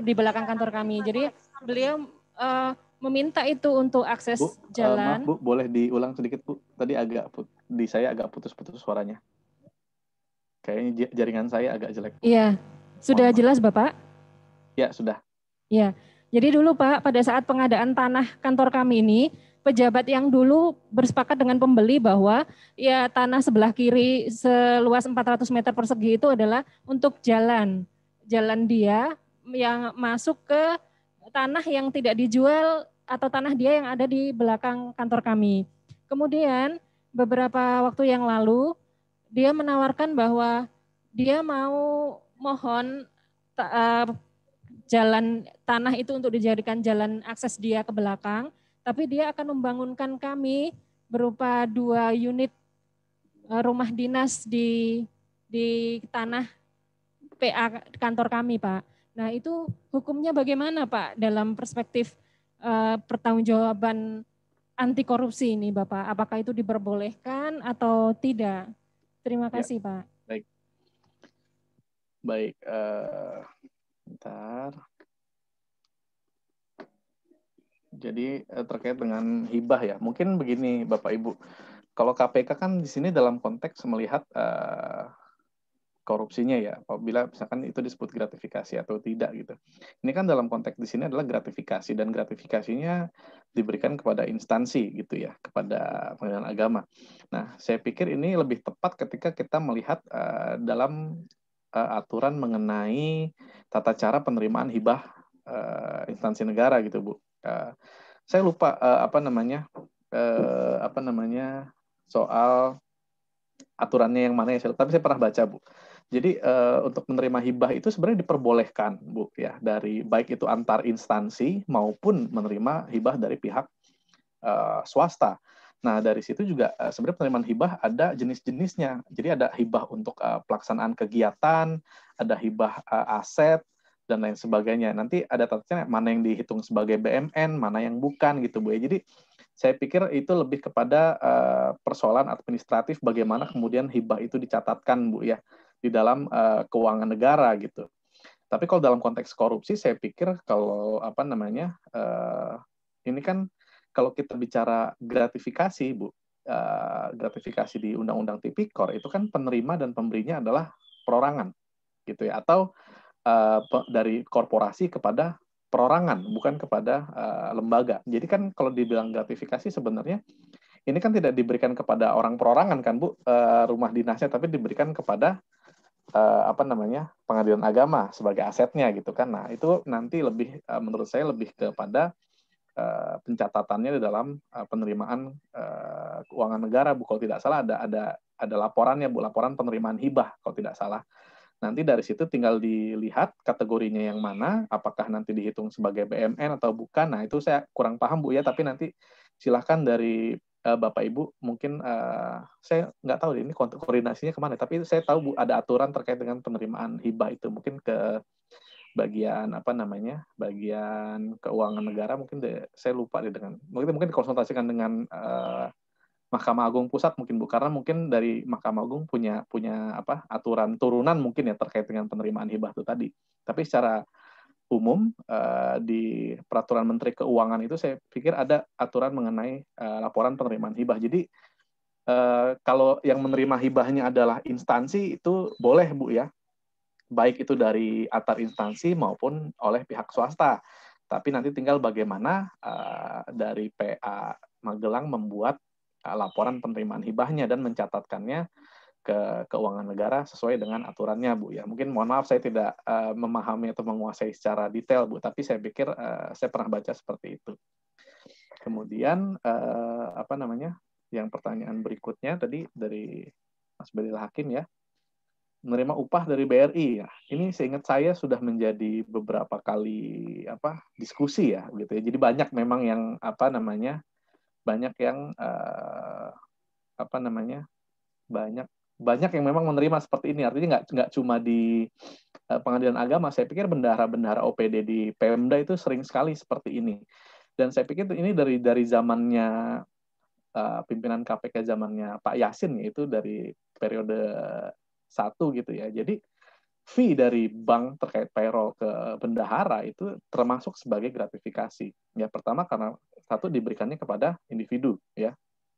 E: di belakang kantor kami. Jadi beliau meminta itu untuk akses jalan.
B: Maaf Bu, boleh diulang sedikit Bu? Tadi di saya agak putus-putus suaranya. Kayaknya jaringan saya agak jelek.
E: Iya, sudah jelas Bapak?
B: Ya, sudah.
E: Ya, jadi dulu Pak, pada saat pengadaan tanah kantor kami ini, pejabat yang dulu bersepakat dengan pembeli bahwa ya tanah sebelah kiri seluas 400 meter persegi itu adalah untuk jalan dia yang masuk ke tanah yang tidak dijual atau tanah dia yang ada di belakang kantor kami. Kemudian beberapa waktu yang lalu dia menawarkan bahwa dia mau mohon jalan tanah itu untuk dijadikan jalan akses dia ke belakang, tapi dia akan membangunkan kami berupa 2 unit rumah dinas di tanah PA kantor kami, Pak. Nah, itu hukumnya bagaimana, Pak, dalam perspektif pertanggungjawaban anti korupsi ini, Bapak? Apakah itu diperbolehkan atau tidak? Terima kasih, Pak.
B: Baik. Bentar. Jadi terkait dengan hibah ya, mungkin begini Bapak Ibu, kalau KPK kan di sini dalam konteks melihat korupsinya ya, apabila misalkan itu disebut gratifikasi atau tidak gitu. Ini kan dalam konteks di sini adalah gratifikasi dan gratifikasinya diberikan kepada instansi gitu ya, kepada Pengadilan Agama. Nah, saya pikir ini lebih tepat ketika kita melihat dalam aturan mengenai tata cara penerimaan hibah instansi negara gitu Bu. Saya lupa soal aturannya yang mana ya, tapi saya pernah baca Bu. Jadi untuk menerima hibah itu sebenarnya diperbolehkan Bu ya, dari baik itu antar instansi maupun menerima hibah dari pihak swasta. Nah, dari situ juga sebenarnya penerimaan hibah ada jenis-jenisnya. Jadi ada hibah untuk pelaksanaan kegiatan, ada hibah aset, dan lain sebagainya. Nanti ada tataran mana yang dihitung sebagai BMN, mana yang bukan gitu Bu ya. Jadi saya pikir itu lebih kepada persoalan administratif bagaimana kemudian hibah itu dicatatkan Bu ya di dalam keuangan negara gitu. Tapi kalau dalam konteks korupsi saya pikir kalau ini kan kalau kita bicara gratifikasi, Bu, gratifikasi di Undang-Undang Tipikor itu kan penerima dan pemberinya adalah perorangan, gitu ya, atau dari korporasi kepada perorangan, bukan kepada lembaga. Jadi kan kalau dibilang gratifikasi sebenarnya ini kan tidak diberikan kepada orang perorangan kan, Bu, rumah dinasnya, tapi diberikan kepada Pengadilan Agama sebagai asetnya gitu kan. Nah itu nanti lebih menurut saya lebih kepada pencatatannya di dalam penerimaan keuangan negara, Bu. Kalau tidak salah ada laporannya, Bu, laporan penerimaan hibah kalau tidak salah. Nanti dari situ tinggal dilihat kategorinya yang mana, apakah nanti dihitung sebagai BMN atau bukan. Nah itu saya kurang paham Bu ya, tapi nanti silahkan dari Bapak Ibu, mungkin saya nggak tahu ini koordinasinya kemana, tapi saya tahu Bu ada aturan terkait dengan penerimaan hibah itu, mungkin ke bagian bagian keuangan negara, mungkin saya lupa dengan mungkin dikonsultasikan dengan Mahkamah Agung Pusat mungkin Bu, karena mungkin dari Mahkamah Agung punya aturan turunan mungkin ya terkait dengan penerimaan hibah itu tadi. Tapi secara umum di peraturan Menteri Keuangan itu saya pikir ada aturan mengenai laporan penerimaan hibah. Jadi kalau yang menerima hibahnya adalah instansi itu boleh Bu ya, baik itu dari antar instansi maupun oleh pihak swasta. Tapi nanti tinggal bagaimana dari PA Magelang membuat laporan penerimaan hibahnya dan mencatatkannya ke keuangan negara sesuai dengan aturannya, Bu ya. Mungkin mohon maaf saya tidak memahami atau menguasai secara detail, Bu, tapi saya pikir saya pernah baca seperti itu. Kemudian apa namanya? Yang pertanyaan berikutnya tadi dari Mas Belil Hakim ya. Menerima upah dari BRI ya. Ini seingat saya sudah menjadi beberapa kali diskusi ya gitu ya. Jadi banyak memang yang banyak yang banyak yang memang menerima seperti ini. Artinya nggak cuma di pengadilan agama. Saya pikir bendahara-bendahara OPD di Pemda itu sering sekali seperti ini. Dan saya pikir ini dari zamannya pimpinan KPK zamannya Pak Yasin, yaitu dari periode 1 gitu ya. Jadi fee dari bank terkait payroll ke bendahara itu termasuk sebagai gratifikasi. Ya pertama karena satu diberikannya kepada individu ya.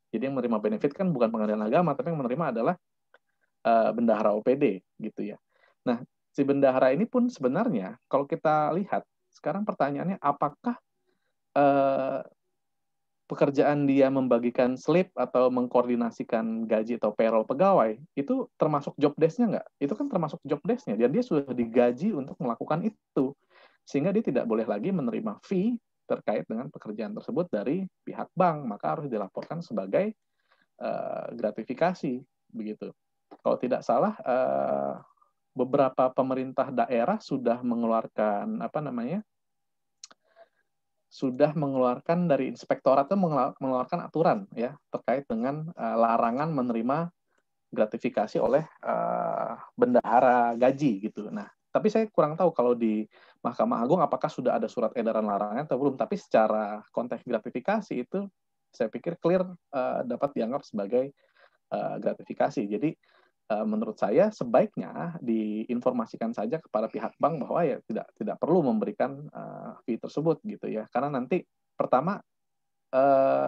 B: Jadi yang menerima benefit kan bukan pengadilan agama, tapi yang menerima adalah bendahara OPD gitu ya. Nah, si bendahara ini pun sebenarnya kalau kita lihat sekarang pertanyaannya apakah pekerjaan dia membagikan slip atau mengkoordinasikan gaji atau payroll pegawai itu termasuk job desk-nya nggak? Itu kan termasuk job desk-nya dan dia sudah digaji untuk melakukan itu sehingga dia tidak boleh lagi menerima fee terkait dengan pekerjaan tersebut dari pihak bank, maka harus dilaporkan sebagai gratifikasi begitu. Kalau tidak salah beberapa pemerintah daerah sudah mengeluarkan dari inspektorat itu mengeluarkan aturan ya terkait dengan larangan menerima gratifikasi oleh bendahara gaji gitu. Nah, tapi saya kurang tahu kalau di Mahkamah Agung apakah sudah ada surat edaran larangan atau belum. Tapi secara konteks gratifikasi itu saya pikir clear dapat dianggap sebagai gratifikasi. Jadi menurut saya sebaiknya diinformasikan saja kepada pihak bank bahwa ya tidak perlu memberikan fee tersebut gitu ya. Karena nanti pertama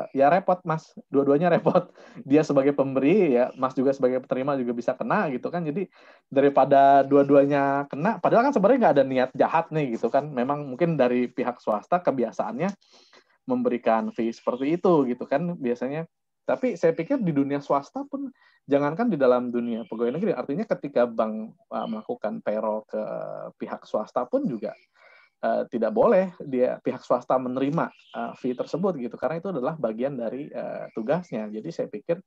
B: ya repot Mas, dua-duanya repot. Dia sebagai pemberi ya, Mas juga sebagai penerima juga bisa kena gitu kan. Jadi daripada dua-duanya kena, padahal kan sebenarnya nggak ada niat jahat nih gitu kan. Memang mungkin dari pihak swasta kebiasaannya memberikan fee seperti itu gitu kan biasanya. Tapi saya pikir di dunia swasta pun, jangankan di dalam dunia pegawai negeri, artinya ketika bank melakukan payroll ke pihak swasta pun juga tidak boleh dia pihak swasta menerima fee tersebut gitu, karena itu adalah bagian dari tugasnya. Jadi saya pikir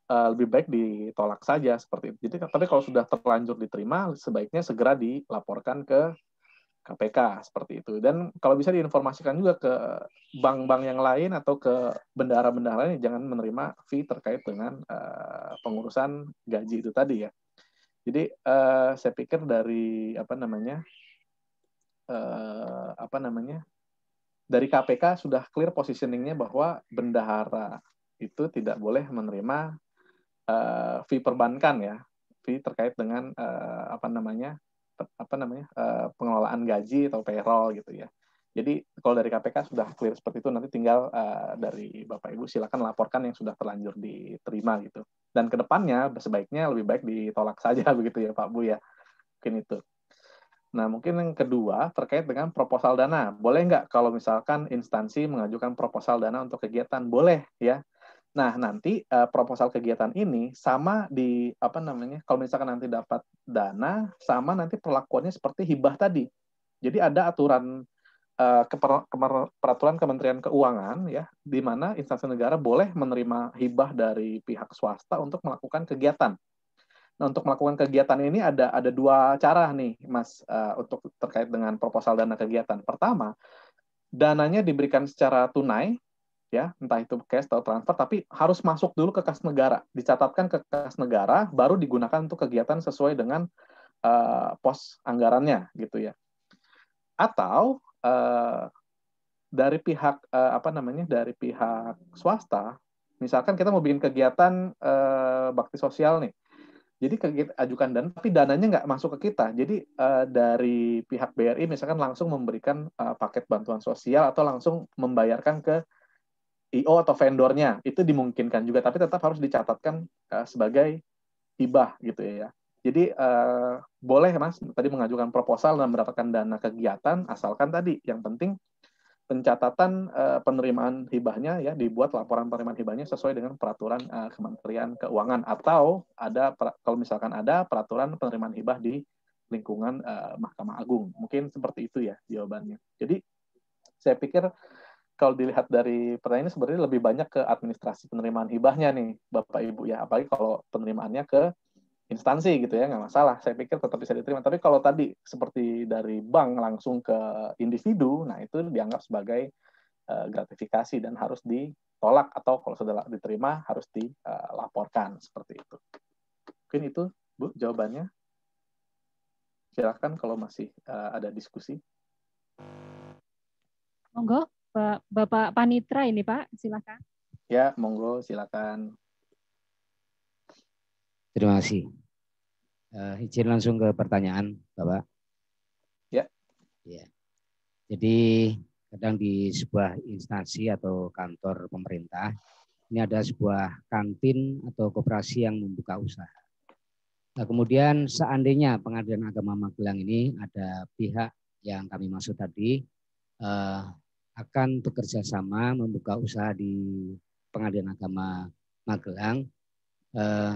B: lebih baik ditolak saja seperti itu. Jadi tapi kalau sudah terlanjur diterima, sebaiknya segera dilaporkan ke KPK seperti itu. Dan kalau bisa diinformasikan juga ke bank-bank yang lain atau ke bendahara-bendahara lain, jangan menerima fee terkait dengan pengurusan gaji itu tadi ya. Jadi saya pikir dari dari KPK sudah clear positioningnya bahwa bendahara itu tidak boleh menerima fee perbankan ya, fee terkait dengan pengelolaan gaji atau payroll gitu ya. Jadi kalau dari KPK sudah clear seperti itu, nanti tinggal dari Bapak Ibu silakan laporkan yang sudah terlanjur diterima gitu. Dan kedepannya sebaiknya lebih baik ditolak saja begitu ya Pak Bu ya. Mungkin itu. Nah mungkin yang kedua terkait dengan proposal dana. Boleh nggak kalau misalkan instansi mengajukan proposal dana untuk kegiatan? Boleh ya. Nah, nanti proposal kegiatan ini sama kalau misalkan nanti dapat dana, sama nanti perlakuannya seperti hibah tadi. Jadi ada aturan peraturan Kementerian Keuangan ya, di mana instansi negara boleh menerima hibah dari pihak swasta untuk melakukan kegiatan. Nah, untuk melakukan kegiatan ini ada dua cara nih, Mas, untuk terkait dengan proposal dana kegiatan. Pertama, dananya diberikan secara tunai, ya entah itu cash atau transfer, tapi harus masuk dulu ke kas negara, dicatatkan ke kas negara, baru digunakan untuk kegiatan sesuai dengan pos anggarannya gitu ya. Atau dari pihak dari pihak swasta, misalkan kita mau bikin kegiatan bakti sosial nih, jadi ajukan dana, tapi dananya nggak masuk ke kita. Jadi dari pihak BRI misalkan langsung memberikan paket bantuan sosial atau langsung membayarkan ke IO atau vendornya, itu dimungkinkan juga, tapi tetap harus dicatatkan sebagai hibah gitu ya. Jadi boleh Mas tadi mengajukan proposal dan mendapatkan dana kegiatan, asalkan tadi yang penting pencatatan penerimaan hibahnya ya, dibuat laporan penerimaan hibahnya sesuai dengan peraturan Kementerian Keuangan, atau ada kalau misalkan ada peraturan penerimaan hibah di lingkungan Mahkamah Agung. Mungkin seperti itu ya jawabannya. Jadi saya pikir kalau dilihat dari pertanyaan ini sebenarnya lebih banyak ke administrasi penerimaan hibahnya nih Bapak Ibu ya, apalagi kalau penerimaannya ke instansi gitu ya, nggak masalah. Saya pikir tetap bisa diterima. Tapi kalau tadi seperti dari bank langsung ke individu, nah itu dianggap sebagai gratifikasi dan harus ditolak, atau kalau sudah diterima harus dilaporkan seperti itu. Mungkin itu Bu jawabannya. Silakan kalau masih ada diskusi.
E: Monggo, Bapak Panitra ini Pak, silakan.
B: Ya, monggo silakan.
I: Terima kasih. Izin langsung ke pertanyaan, Bapak.
B: Ya.
I: Ya. Jadi kadang di sebuah instansi atau kantor pemerintah, ini ada sebuah kantin atau koperasi yang membuka usaha. Nah, kemudian seandainya Pengadilan Agama Magelang ini ada pihak yang kami maksud tadi akan bekerja sama membuka usaha di Pengadilan Agama Magelang,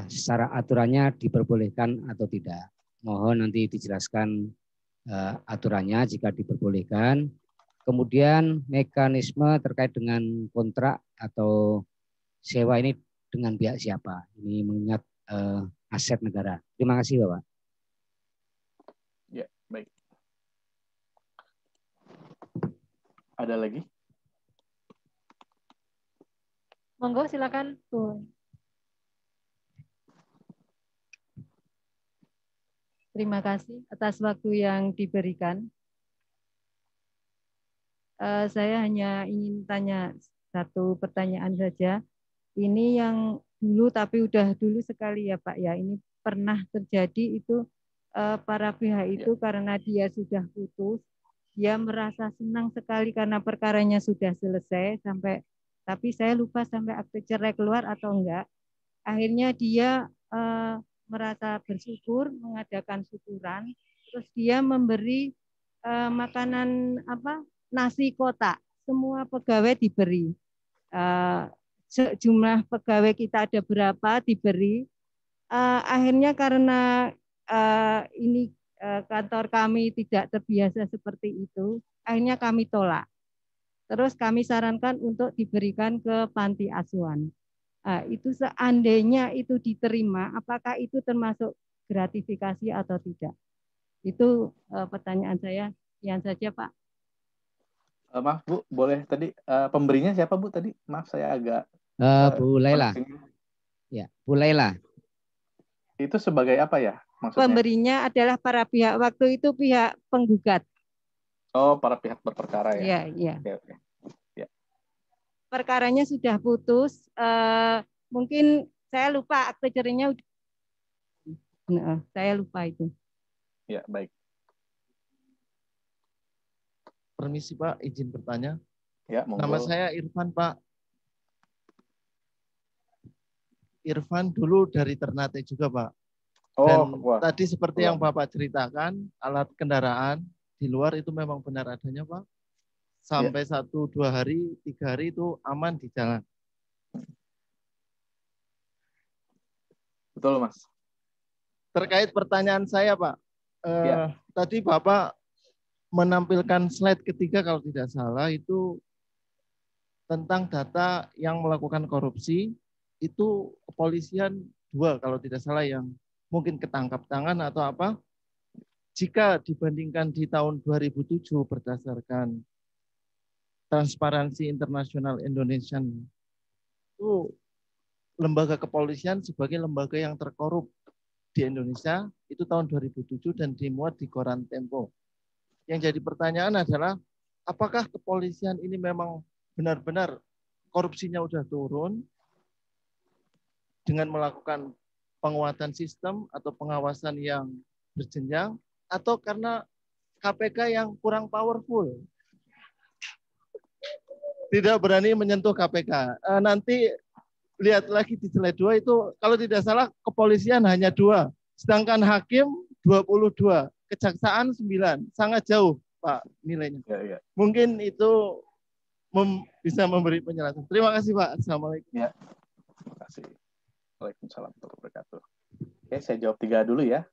I: secara aturannya diperbolehkan atau tidak? Mohon nanti dijelaskan aturannya jika diperbolehkan. Kemudian mekanisme terkait dengan kontrak atau sewa ini dengan pihak siapa? Ini mengingat aset negara. Terima kasih Bapak.
B: Ya, baik. Ada lagi?
E: Monggo silakan Bu. Terima kasih atas waktu yang diberikan. Saya hanya ingin tanya satu pertanyaan saja. Ini yang dulu tapi udah dulu sekali ya Pak ya. Ini pernah terjadi itu para pihak itu karena dia sudah putus, dia merasa senang sekali karena perkaranya sudah selesai tapi saya lupa sampai akte cerai keluar atau enggak. Akhirnya dia merasa bersyukur, mengadakan syukuran, terus dia memberi makanan nasi kotak, semua pegawai diberi, jumlah pegawai kita ada berapa diberi. Akhirnya karena ini kantor kami tidak terbiasa seperti itu, akhirnya kami tolak. Terus kami sarankan untuk diberikan ke panti asuhan. Itu seandainya itu diterima, apakah itu termasuk gratifikasi atau tidak? Itu pertanyaan saya. Sekian saja Pak.
B: Maaf Bu, boleh tadi pemberinya siapa Bu tadi? Maaf saya agak
I: Bu Laila. Ya, Bu Laila.
B: Itu sebagai apa ya maksudnya?
E: Pemberinya adalah para pihak, waktu itu pihak penggugat.
B: Oh, para pihak berperkara ya.
E: Iya.
B: Oke. Ya.
E: Perkaranya sudah putus, mungkin saya lupa akte cerainya. Saya lupa itu.
B: Ya, baik.
J: Permisi Pak, izin bertanya.
B: Ya, monggo.
J: Nama saya Irfan Pak. Irfan dulu dari Ternate juga Pak. Dan tadi seperti yang Bapak ceritakan, alat kendaraan di luar itu memang benar adanya Pak. Sampai 1-2 hari, 3 hari itu aman di jalan.
B: Betul Mas.
J: Terkait pertanyaan saya Pak, tadi Bapak menampilkan slide ketiga kalau tidak salah itu tentang data yang melakukan korupsi, itu kepolisian 2 kalau tidak salah yang mungkin ketangkap tangan atau apa. Jika dibandingkan di tahun 2007 berdasarkan Transparansi Internasional Indonesia, itu lembaga kepolisian sebagai lembaga yang terkorup di Indonesia itu tahun 2007 dan dimuat di koran Tempo. Yang jadi pertanyaan adalah apakah kepolisian ini memang benar-benar korupsinya sudah turun dengan melakukan penguatan sistem atau pengawasan yang berjenjang, atau karena KPK yang kurang powerful, tidak berani menyentuh KPK. Nanti lihat lagi di slide 2 itu kalau tidak salah kepolisian hanya 2, sedangkan hakim 22, kejaksaan 9, sangat jauh Pak nilainya. Mungkin itu bisa memberi penjelasan. Terima kasih Pak. Assalamualaikum.
B: Ya, terima kasih. Waalaikumsalam warahmatullahi wabarakatuh. Oke, saya jawab 3 dulu ya.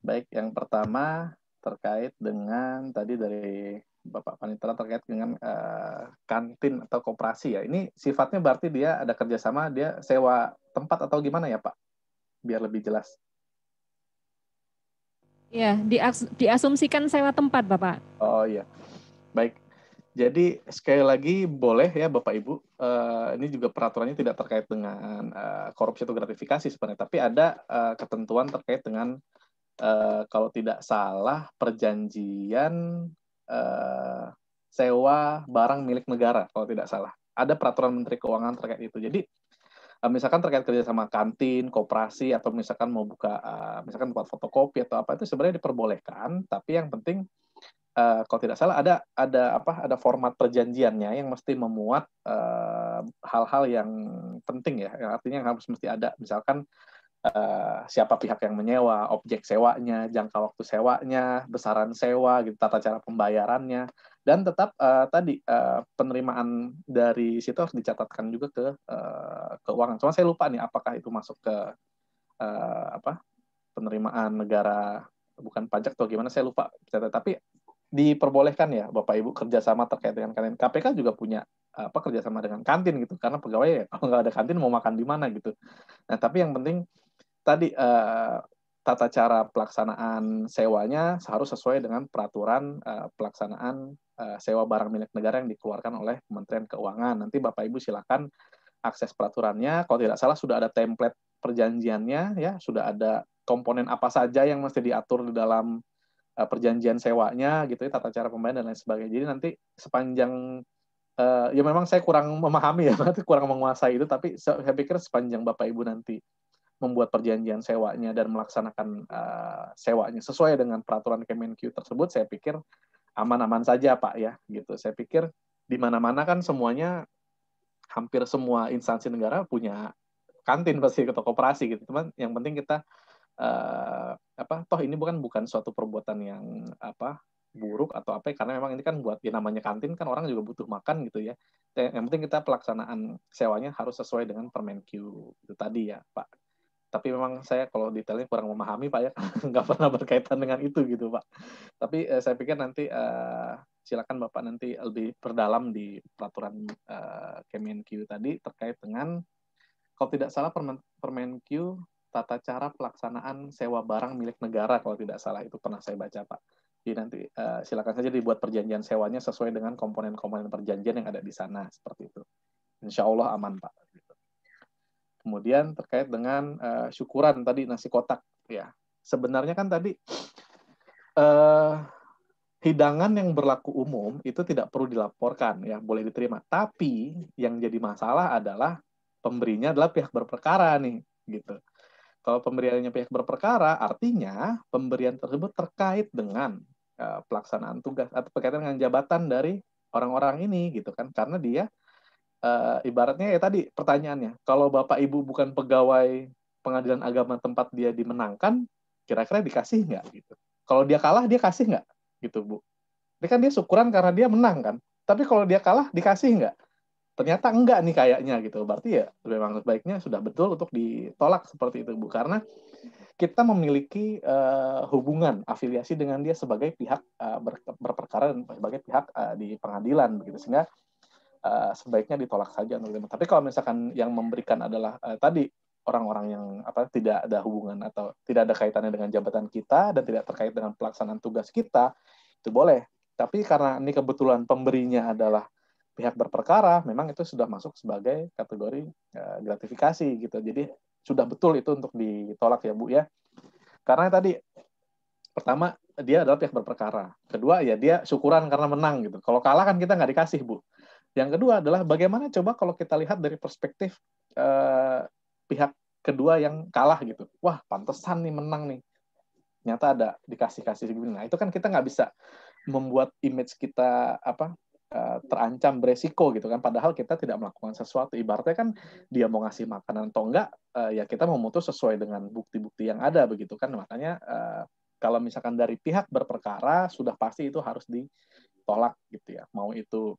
B: Baik, yang pertama terkait dengan tadi dari Bapak Panitera terkait dengan kantin atau koperasi ya. Ini sifatnya berarti dia ada kerjasama, dia sewa tempat atau gimana ya Pak? Biar lebih jelas.
E: Ya, diasumsikan sewa tempat, Bapak.
B: Oh iya, baik. Jadi sekali lagi boleh ya Bapak Ibu, ini juga peraturannya tidak terkait dengan korupsi atau gratifikasi sebenarnya, tapi ada ketentuan terkait dengan kalau tidak salah perjanjian sewa barang milik negara kalau tidak salah. Ada peraturan Menteri Keuangan terkait itu. Jadi misalkan terkait kerja sama kantin, koperasi, atau misalkan mau buka misalkan buat fotokopi atau apa itu sebenarnya diperbolehkan, tapi yang penting kalau tidak salah ada format perjanjiannya yang mesti memuat hal-hal yang penting ya, yang artinya yang harus mesti ada, misalkan siapa pihak yang menyewa, objek sewanya, jangka waktu sewanya, besaran sewa, gitu, tata cara pembayarannya, dan tetap penerimaan dari situ harus dicatatkan juga ke keuangan. Cuma saya lupa nih apakah itu masuk ke penerimaan negara bukan pajak atau gimana, saya lupa. Tapi diperbolehkan ya Bapak Ibu kerjasama terkait dengan kantin. KPK juga punya kerjasama dengan kantin gitu, karena pegawai ya kalau nggak ada kantin mau makan di mana gitu. Nah tapi yang penting tadi tata cara pelaksanaan sewanya harus sesuai dengan peraturan pelaksanaan sewa barang milik negara yang dikeluarkan oleh Kementerian Keuangan. Nanti Bapak Ibu silakan akses peraturannya. Kalau tidak salah sudah ada template perjanjiannya ya, sudah ada komponen apa saja yang mesti diatur di dalam perjanjian sewanya gitu ya, tata cara pembayaran dan lain sebagainya. Jadi nanti sepanjang ya memang saya kurang memahami ya, kurang menguasai itu, tapi saya pikir sepanjang Bapak Ibu nanti membuat perjanjian sewanya dan melaksanakan sewanya sesuai dengan peraturan Kemenq tersebut, saya pikir aman-aman saja Pak ya gitu. Saya pikir di mana-mana kan semuanya, hampir semua instansi negara punya kantin pasti atau koperasi gitu. Teman, yang penting kita toh ini bukan suatu perbuatan yang buruk atau apa, karena memang ini kan buat namanya kantin kan orang juga butuh makan gitu ya. Yang penting kita pelaksanaan sewanya harus sesuai dengan Permenq itu tadi ya Pak. Tapi memang saya kalau detailnya kurang memahami Pak ya, nggak pernah berkaitan dengan itu gitu Pak. Tapi saya pikir nanti silakan Bapak nanti lebih perdalam di peraturan Kemenq tadi terkait dengan, kalau tidak salah Permenq tata cara pelaksanaan sewa barang milik negara kalau tidak salah, itu pernah saya baca Pak. Jadi nanti silakan saja dibuat perjanjian sewanya sesuai dengan komponen-komponen perjanjian yang ada di sana, seperti itu. Insya Allah aman Pak. Kemudian terkait dengan syukuran tadi nasi kotak ya. Sebenarnya kan tadi hidangan yang berlaku umum itu tidak perlu dilaporkan ya, boleh diterima. Tapi yang jadi masalah adalah pemberinya adalah pihak berperkara nih gitu. Kalau pemberiannya pihak berperkara, artinya pemberian tersebut terkait dengan pelaksanaan tugas atau berkaitan dengan jabatan dari orang-orang ini gitu kan, karena dia ibaratnya ya tadi pertanyaannya, kalau Bapak Ibu bukan pegawai pengadilan agama tempat dia dimenangkan, kira-kira dikasih nggak gitu? Kalau dia kalah dia kasih nggak gitu Bu? Ini kan dia syukuran karena dia menang kan, tapi kalau dia kalah dikasih nggak? Ternyata enggak nih kayaknya gitu. Berarti ya memang sebaiknya sudah betul untuk ditolak seperti itu Bu, karena kita memiliki hubungan afiliasi dengan dia sebagai pihak berperkara dan sebagai pihak di pengadilan begitu, sehingga sebaiknya ditolak saja. Tapi kalau misalkan yang memberikan adalah tadi orang-orang yang tidak ada hubungan atau tidak ada kaitannya dengan jabatan kita dan tidak terkait dengan pelaksanaan tugas kita, itu boleh. Tapi karena ini kebetulan pemberinya adalah pihak berperkara, memang itu sudah masuk sebagai kategori gratifikasi gitu. Jadi sudah betul itu untuk ditolak ya Bu ya. Karena tadi pertama dia adalah pihak berperkara, kedua ya dia syukuran karena menang gitu. Kalau kalah kan kita nggak dikasih Bu. Yang kedua adalah bagaimana coba kalau kita lihat dari perspektif pihak kedua yang kalah gitu. Wah pantesan nih menang nih. Ternyata ada dikasih-kasih segini. Nah itu kan kita nggak bisa membuat image kita terancam beresiko gitu kan, padahal kita tidak melakukan sesuatu. Ibaratnya kan dia mau ngasih makanan atau enggak, ya kita memutus sesuai dengan bukti-bukti yang ada begitu kan. Makanya kalau misalkan dari pihak berperkara sudah pasti itu harus ditolak gitu ya, mau itu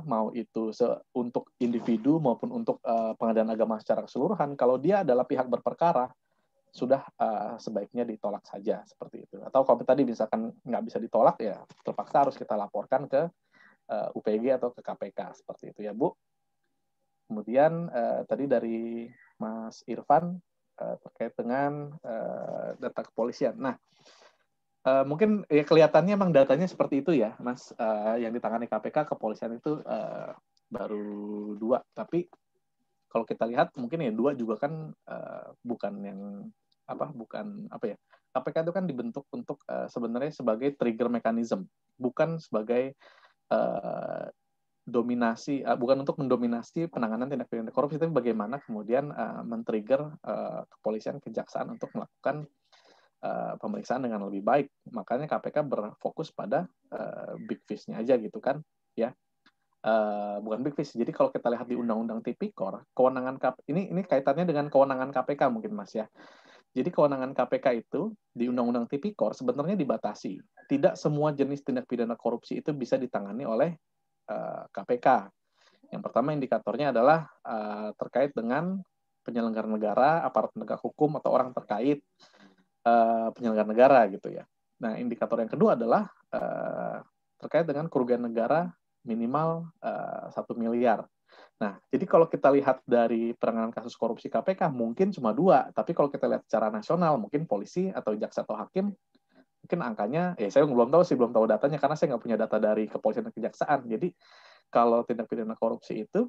B: mau itu untuk individu maupun untuk pengadilan agama secara keseluruhan, kalau dia adalah pihak berperkara, sudah sebaiknya ditolak saja seperti itu. Atau kalau tadi misalkan nggak bisa ditolak, ya terpaksa harus kita laporkan ke UPG atau ke KPK seperti itu ya Bu. Kemudian tadi dari Mas Irfan terkait dengan data kepolisian. Nah, mungkin ya kelihatannya memang datanya seperti itu ya, Mas. Yang ditangani KPK kepolisian itu baru 2, tapi kalau kita lihat mungkin ya 2 juga kan bukan KPK itu kan dibentuk untuk sebenarnya sebagai trigger mechanism, bukan sebagai bukan untuk mendominasi penanganan tindak pidana korupsi, tapi bagaimana kemudian men-trigger kepolisian, kejaksaan untuk melakukan pemeriksaan dengan lebih baik. Makanya KPK berfokus pada big fish-nya aja gitu kan, ya. Bukan big fish. Jadi kalau kita lihat di Undang-Undang Tipikor, kewenangan ini kaitannya dengan kewenangan KPK mungkin Mas ya. Jadi kewenangan KPK itu di Undang-Undang Tipikor sebenarnya dibatasi. Tidak semua jenis tindak pidana korupsi itu bisa ditangani oleh KPK. Yang pertama indikatornya adalah terkait dengan penyelenggara negara, aparat penegak hukum atau orang terkait penyelenggara negara gitu ya. Nah, indikator yang kedua adalah terkait dengan kerugian negara minimal 1 miliar. Nah, jadi kalau kita lihat dari penanganan kasus korupsi KPK mungkin cuma 2, tapi kalau kita lihat secara nasional mungkin polisi atau jaksa atau hakim mungkin angkanya, saya belum tahu datanya karena saya nggak punya data dari kepolisian dan kejaksaan. Jadi kalau tindak pidana korupsi itu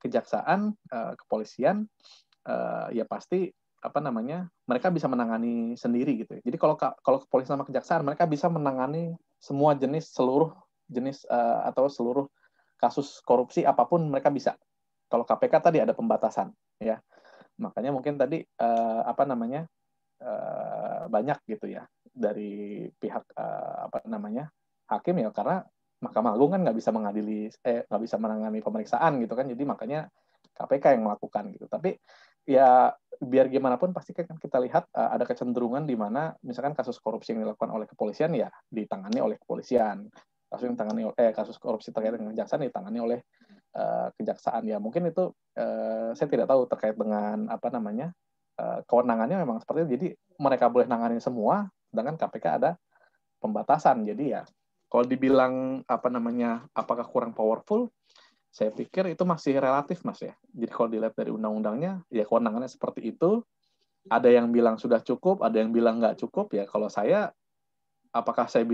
B: kejaksaan, kepolisian ya pasti mereka bisa menangani sendiri gitu. Jadi kalau kepolisian sama kejaksaan mereka bisa menangani semua seluruh jenis atau seluruh kasus korupsi apapun mereka bisa. Kalau KPK tadi ada pembatasan ya. Makanya mungkin tadi banyak gitu ya dari pihak hakim ya, karena Mahkamah Agung kan nggak bisa menangani pemeriksaan gitu kan, jadi makanya KPK yang melakukan gitu. Tapi ya biar gimana pun pasti kan kita lihat ada kecenderungan di mana misalkan kasus korupsi yang dilakukan oleh kepolisian ya ditangani oleh kepolisian, kasus korupsi terkait dengan kejaksaan ditangani oleh kejaksaan ya. Mungkin itu saya tidak tahu terkait dengan kewenangannya memang seperti itu. Jadi mereka boleh nanganin semua, sedangkan KPK ada pembatasan. Jadi ya kalau dibilang apakah kurang powerful, saya pikir itu masih relatif Mas ya. Jadi kalau dilihat dari undang-undangnya ya kewenangannya seperti itu. Ada yang bilang sudah cukup, ada yang bilang nggak cukup ya. Kalau saya apakah saya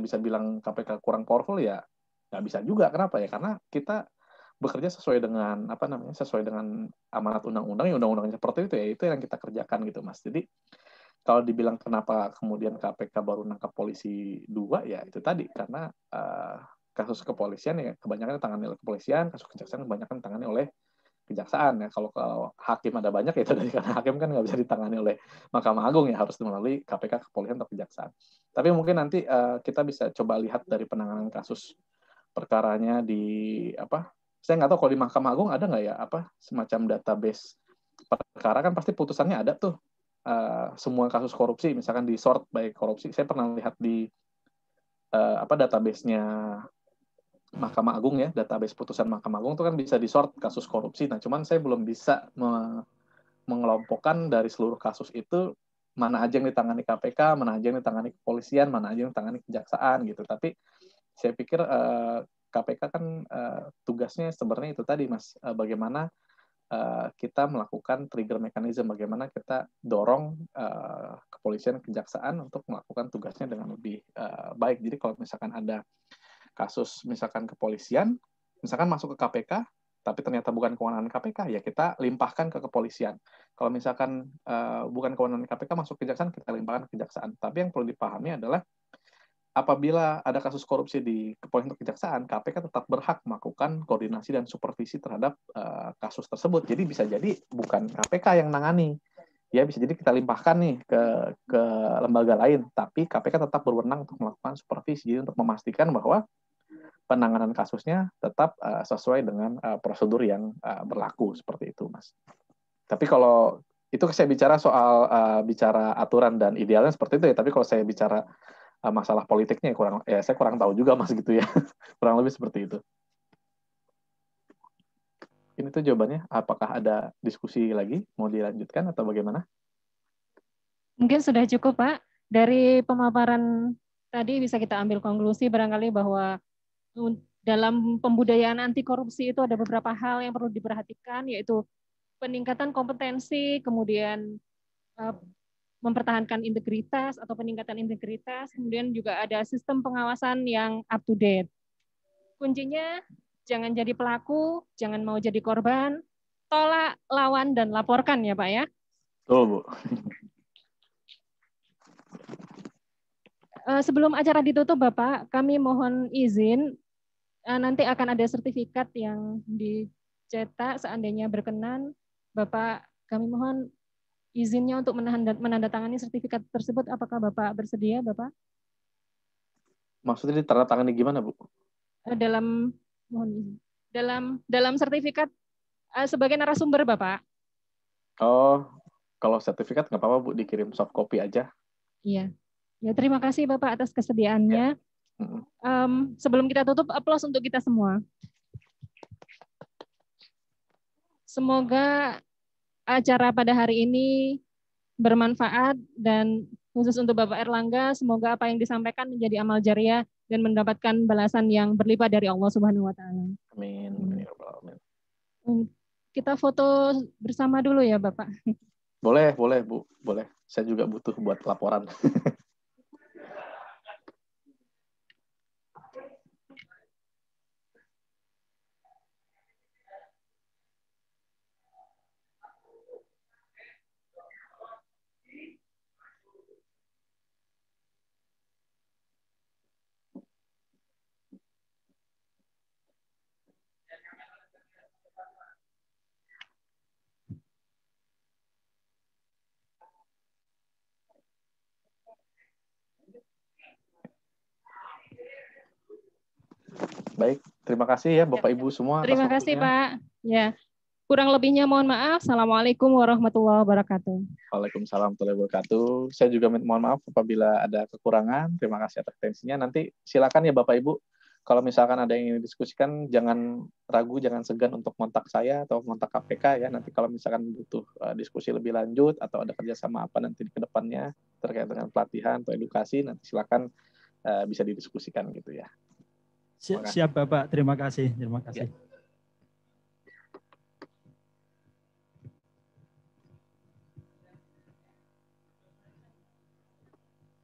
B: bisa bilang KPK kurang powerful ya nggak bisa juga. Kenapa ya? Karena kita bekerja sesuai dengan sesuai dengan amanat undang-undang, ya undang-undangnya seperti itu ya, itu yang kita kerjakan gitu Mas. Jadi kalau dibilang kenapa kemudian KPK baru nangkap polisi 2 ya itu tadi karena kasus kepolisian ya kebanyakan ditangani oleh kepolisian, kasus kejaksaan kebanyakan ditangani oleh kejaksaan ya. Kalau hakim ada banyak ya itu dari karena hakim kan nggak bisa ditangani oleh Mahkamah Agung ya, harus melalui KPK, kepolisian atau kejaksaan. Tapi mungkin nanti kita bisa coba lihat dari penanganan kasus perkaranya saya nggak tahu kalau di Mahkamah Agung ada nggak ya semacam database perkara, kan pasti putusannya ada tuh semua kasus korupsi misalkan di sort by korupsi. Saya pernah lihat di database-nya Mahkamah Agung ya, database putusan Mahkamah Agung itu kan bisa di sort kasus korupsi. Nah, cuman saya belum bisa mengelompokkan dari seluruh kasus itu mana aja yang ditangani KPK, mana aja yang ditangani kepolisian, mana aja yang ditangani kejaksaan gitu. Tapi saya pikir KPK kan tugasnya sebenarnya itu tadi Mas, bagaimana kita melakukan trigger mechanism, bagaimana kita dorong kepolisian, kejaksaan untuk melakukan tugasnya dengan lebih baik. Jadi kalau misalkan ada kasus misalkan kepolisian, misalkan masuk ke KPK, tapi ternyata bukan kewenangan KPK, ya kita limpahkan ke kepolisian. Kalau misalkan bukan kewenangan KPK masuk ke kejaksaan, kita limpahkan ke kejaksaan. Tapi yang perlu dipahami adalah apabila ada kasus korupsi di kepolisian atau kejaksaan, KPK tetap berhak melakukan koordinasi dan supervisi terhadap kasus tersebut. Jadi bisa jadi bukan KPK yang nangani, ya bisa jadi kita limpahkan nih ke lembaga lain, tapi KPK tetap berwenang untuk melakukan supervisi, jadi untuk memastikan bahwa penanganan kasusnya tetap sesuai dengan prosedur yang berlaku seperti itu, Mas. Tapi kalau itu saya bicara soal bicara aturan dan idealnya seperti itu ya. Tapi kalau saya bicara masalah politiknya saya kurang tahu juga Mas gitu ya. Kurang lebih seperti itu. Ini tuh jawabannya. Apakah ada diskusi lagi mau dilanjutkan atau bagaimana?
E: Mungkin sudah cukup Pak. Dari pemaparan tadi bisa kita ambil konklusi barangkali bahwa dalam pembudayaan anti korupsi itu ada beberapa hal yang perlu diperhatikan, yaitu peningkatan kompetensi, kemudian mempertahankan integritas atau peningkatan integritas, kemudian juga ada sistem pengawasan yang up to date. Kuncinya jangan jadi pelaku, jangan mau jadi korban, tolak, lawan, dan laporkan ya Pak ya.
B: Betul Bu.
E: Sebelum acara ditutup Bapak, kami mohon izin, nanti akan ada sertifikat yang dicetak seandainya berkenan. Bapak, kami mohon izinnya untuk menandatangani sertifikat tersebut. Apakah Bapak bersedia, Bapak?
B: Maksudnya ditandatangani gimana, Bu?
E: Mohon izin. Dalam sertifikat sebagai narasumber, Bapak.
B: Oh, kalau sertifikat nggak apa-apa, Bu, dikirim soft copy aja.
E: Iya. Ya, terima kasih Bapak atas kesediaannya. Ya. Sebelum kita tutup, aplaus untuk kita semua. Semoga acara pada hari ini bermanfaat dan khusus untuk Bapak Erlangga, semoga apa yang disampaikan menjadi amal jariah dan mendapatkan balasan yang berlipat dari Allah Subhanahu wa taala.
B: Amin.
E: Kita foto bersama dulu ya, Bapak.
B: Boleh, Bu. Boleh. Saya juga butuh buat laporan. Baik, terima kasih ya Bapak Ibu semua.
E: Terima kasih Pak. Ya, kurang lebihnya mohon maaf. Assalamualaikum warahmatullahi wabarakatuh.
B: Waalaikumsalam warahmatullahi wabarakatuh. Saya juga mohon maaf apabila ada kekurangan. Terima kasih atas atensinya. Nanti silakan ya Bapak Ibu, kalau misalkan ada yang ingin didiskusikan, jangan ragu, jangan segan untuk kontak saya atau kontak KPK ya. Nanti kalau misalkan butuh diskusi lebih lanjut atau ada kerjasama apa nanti di kedepannya terkait dengan pelatihan atau edukasi, nanti silakan bisa didiskusikan gitu ya.
C: Siap Bapak, terima kasih. Terima kasih. Ya.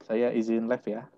B: Saya izin live ya.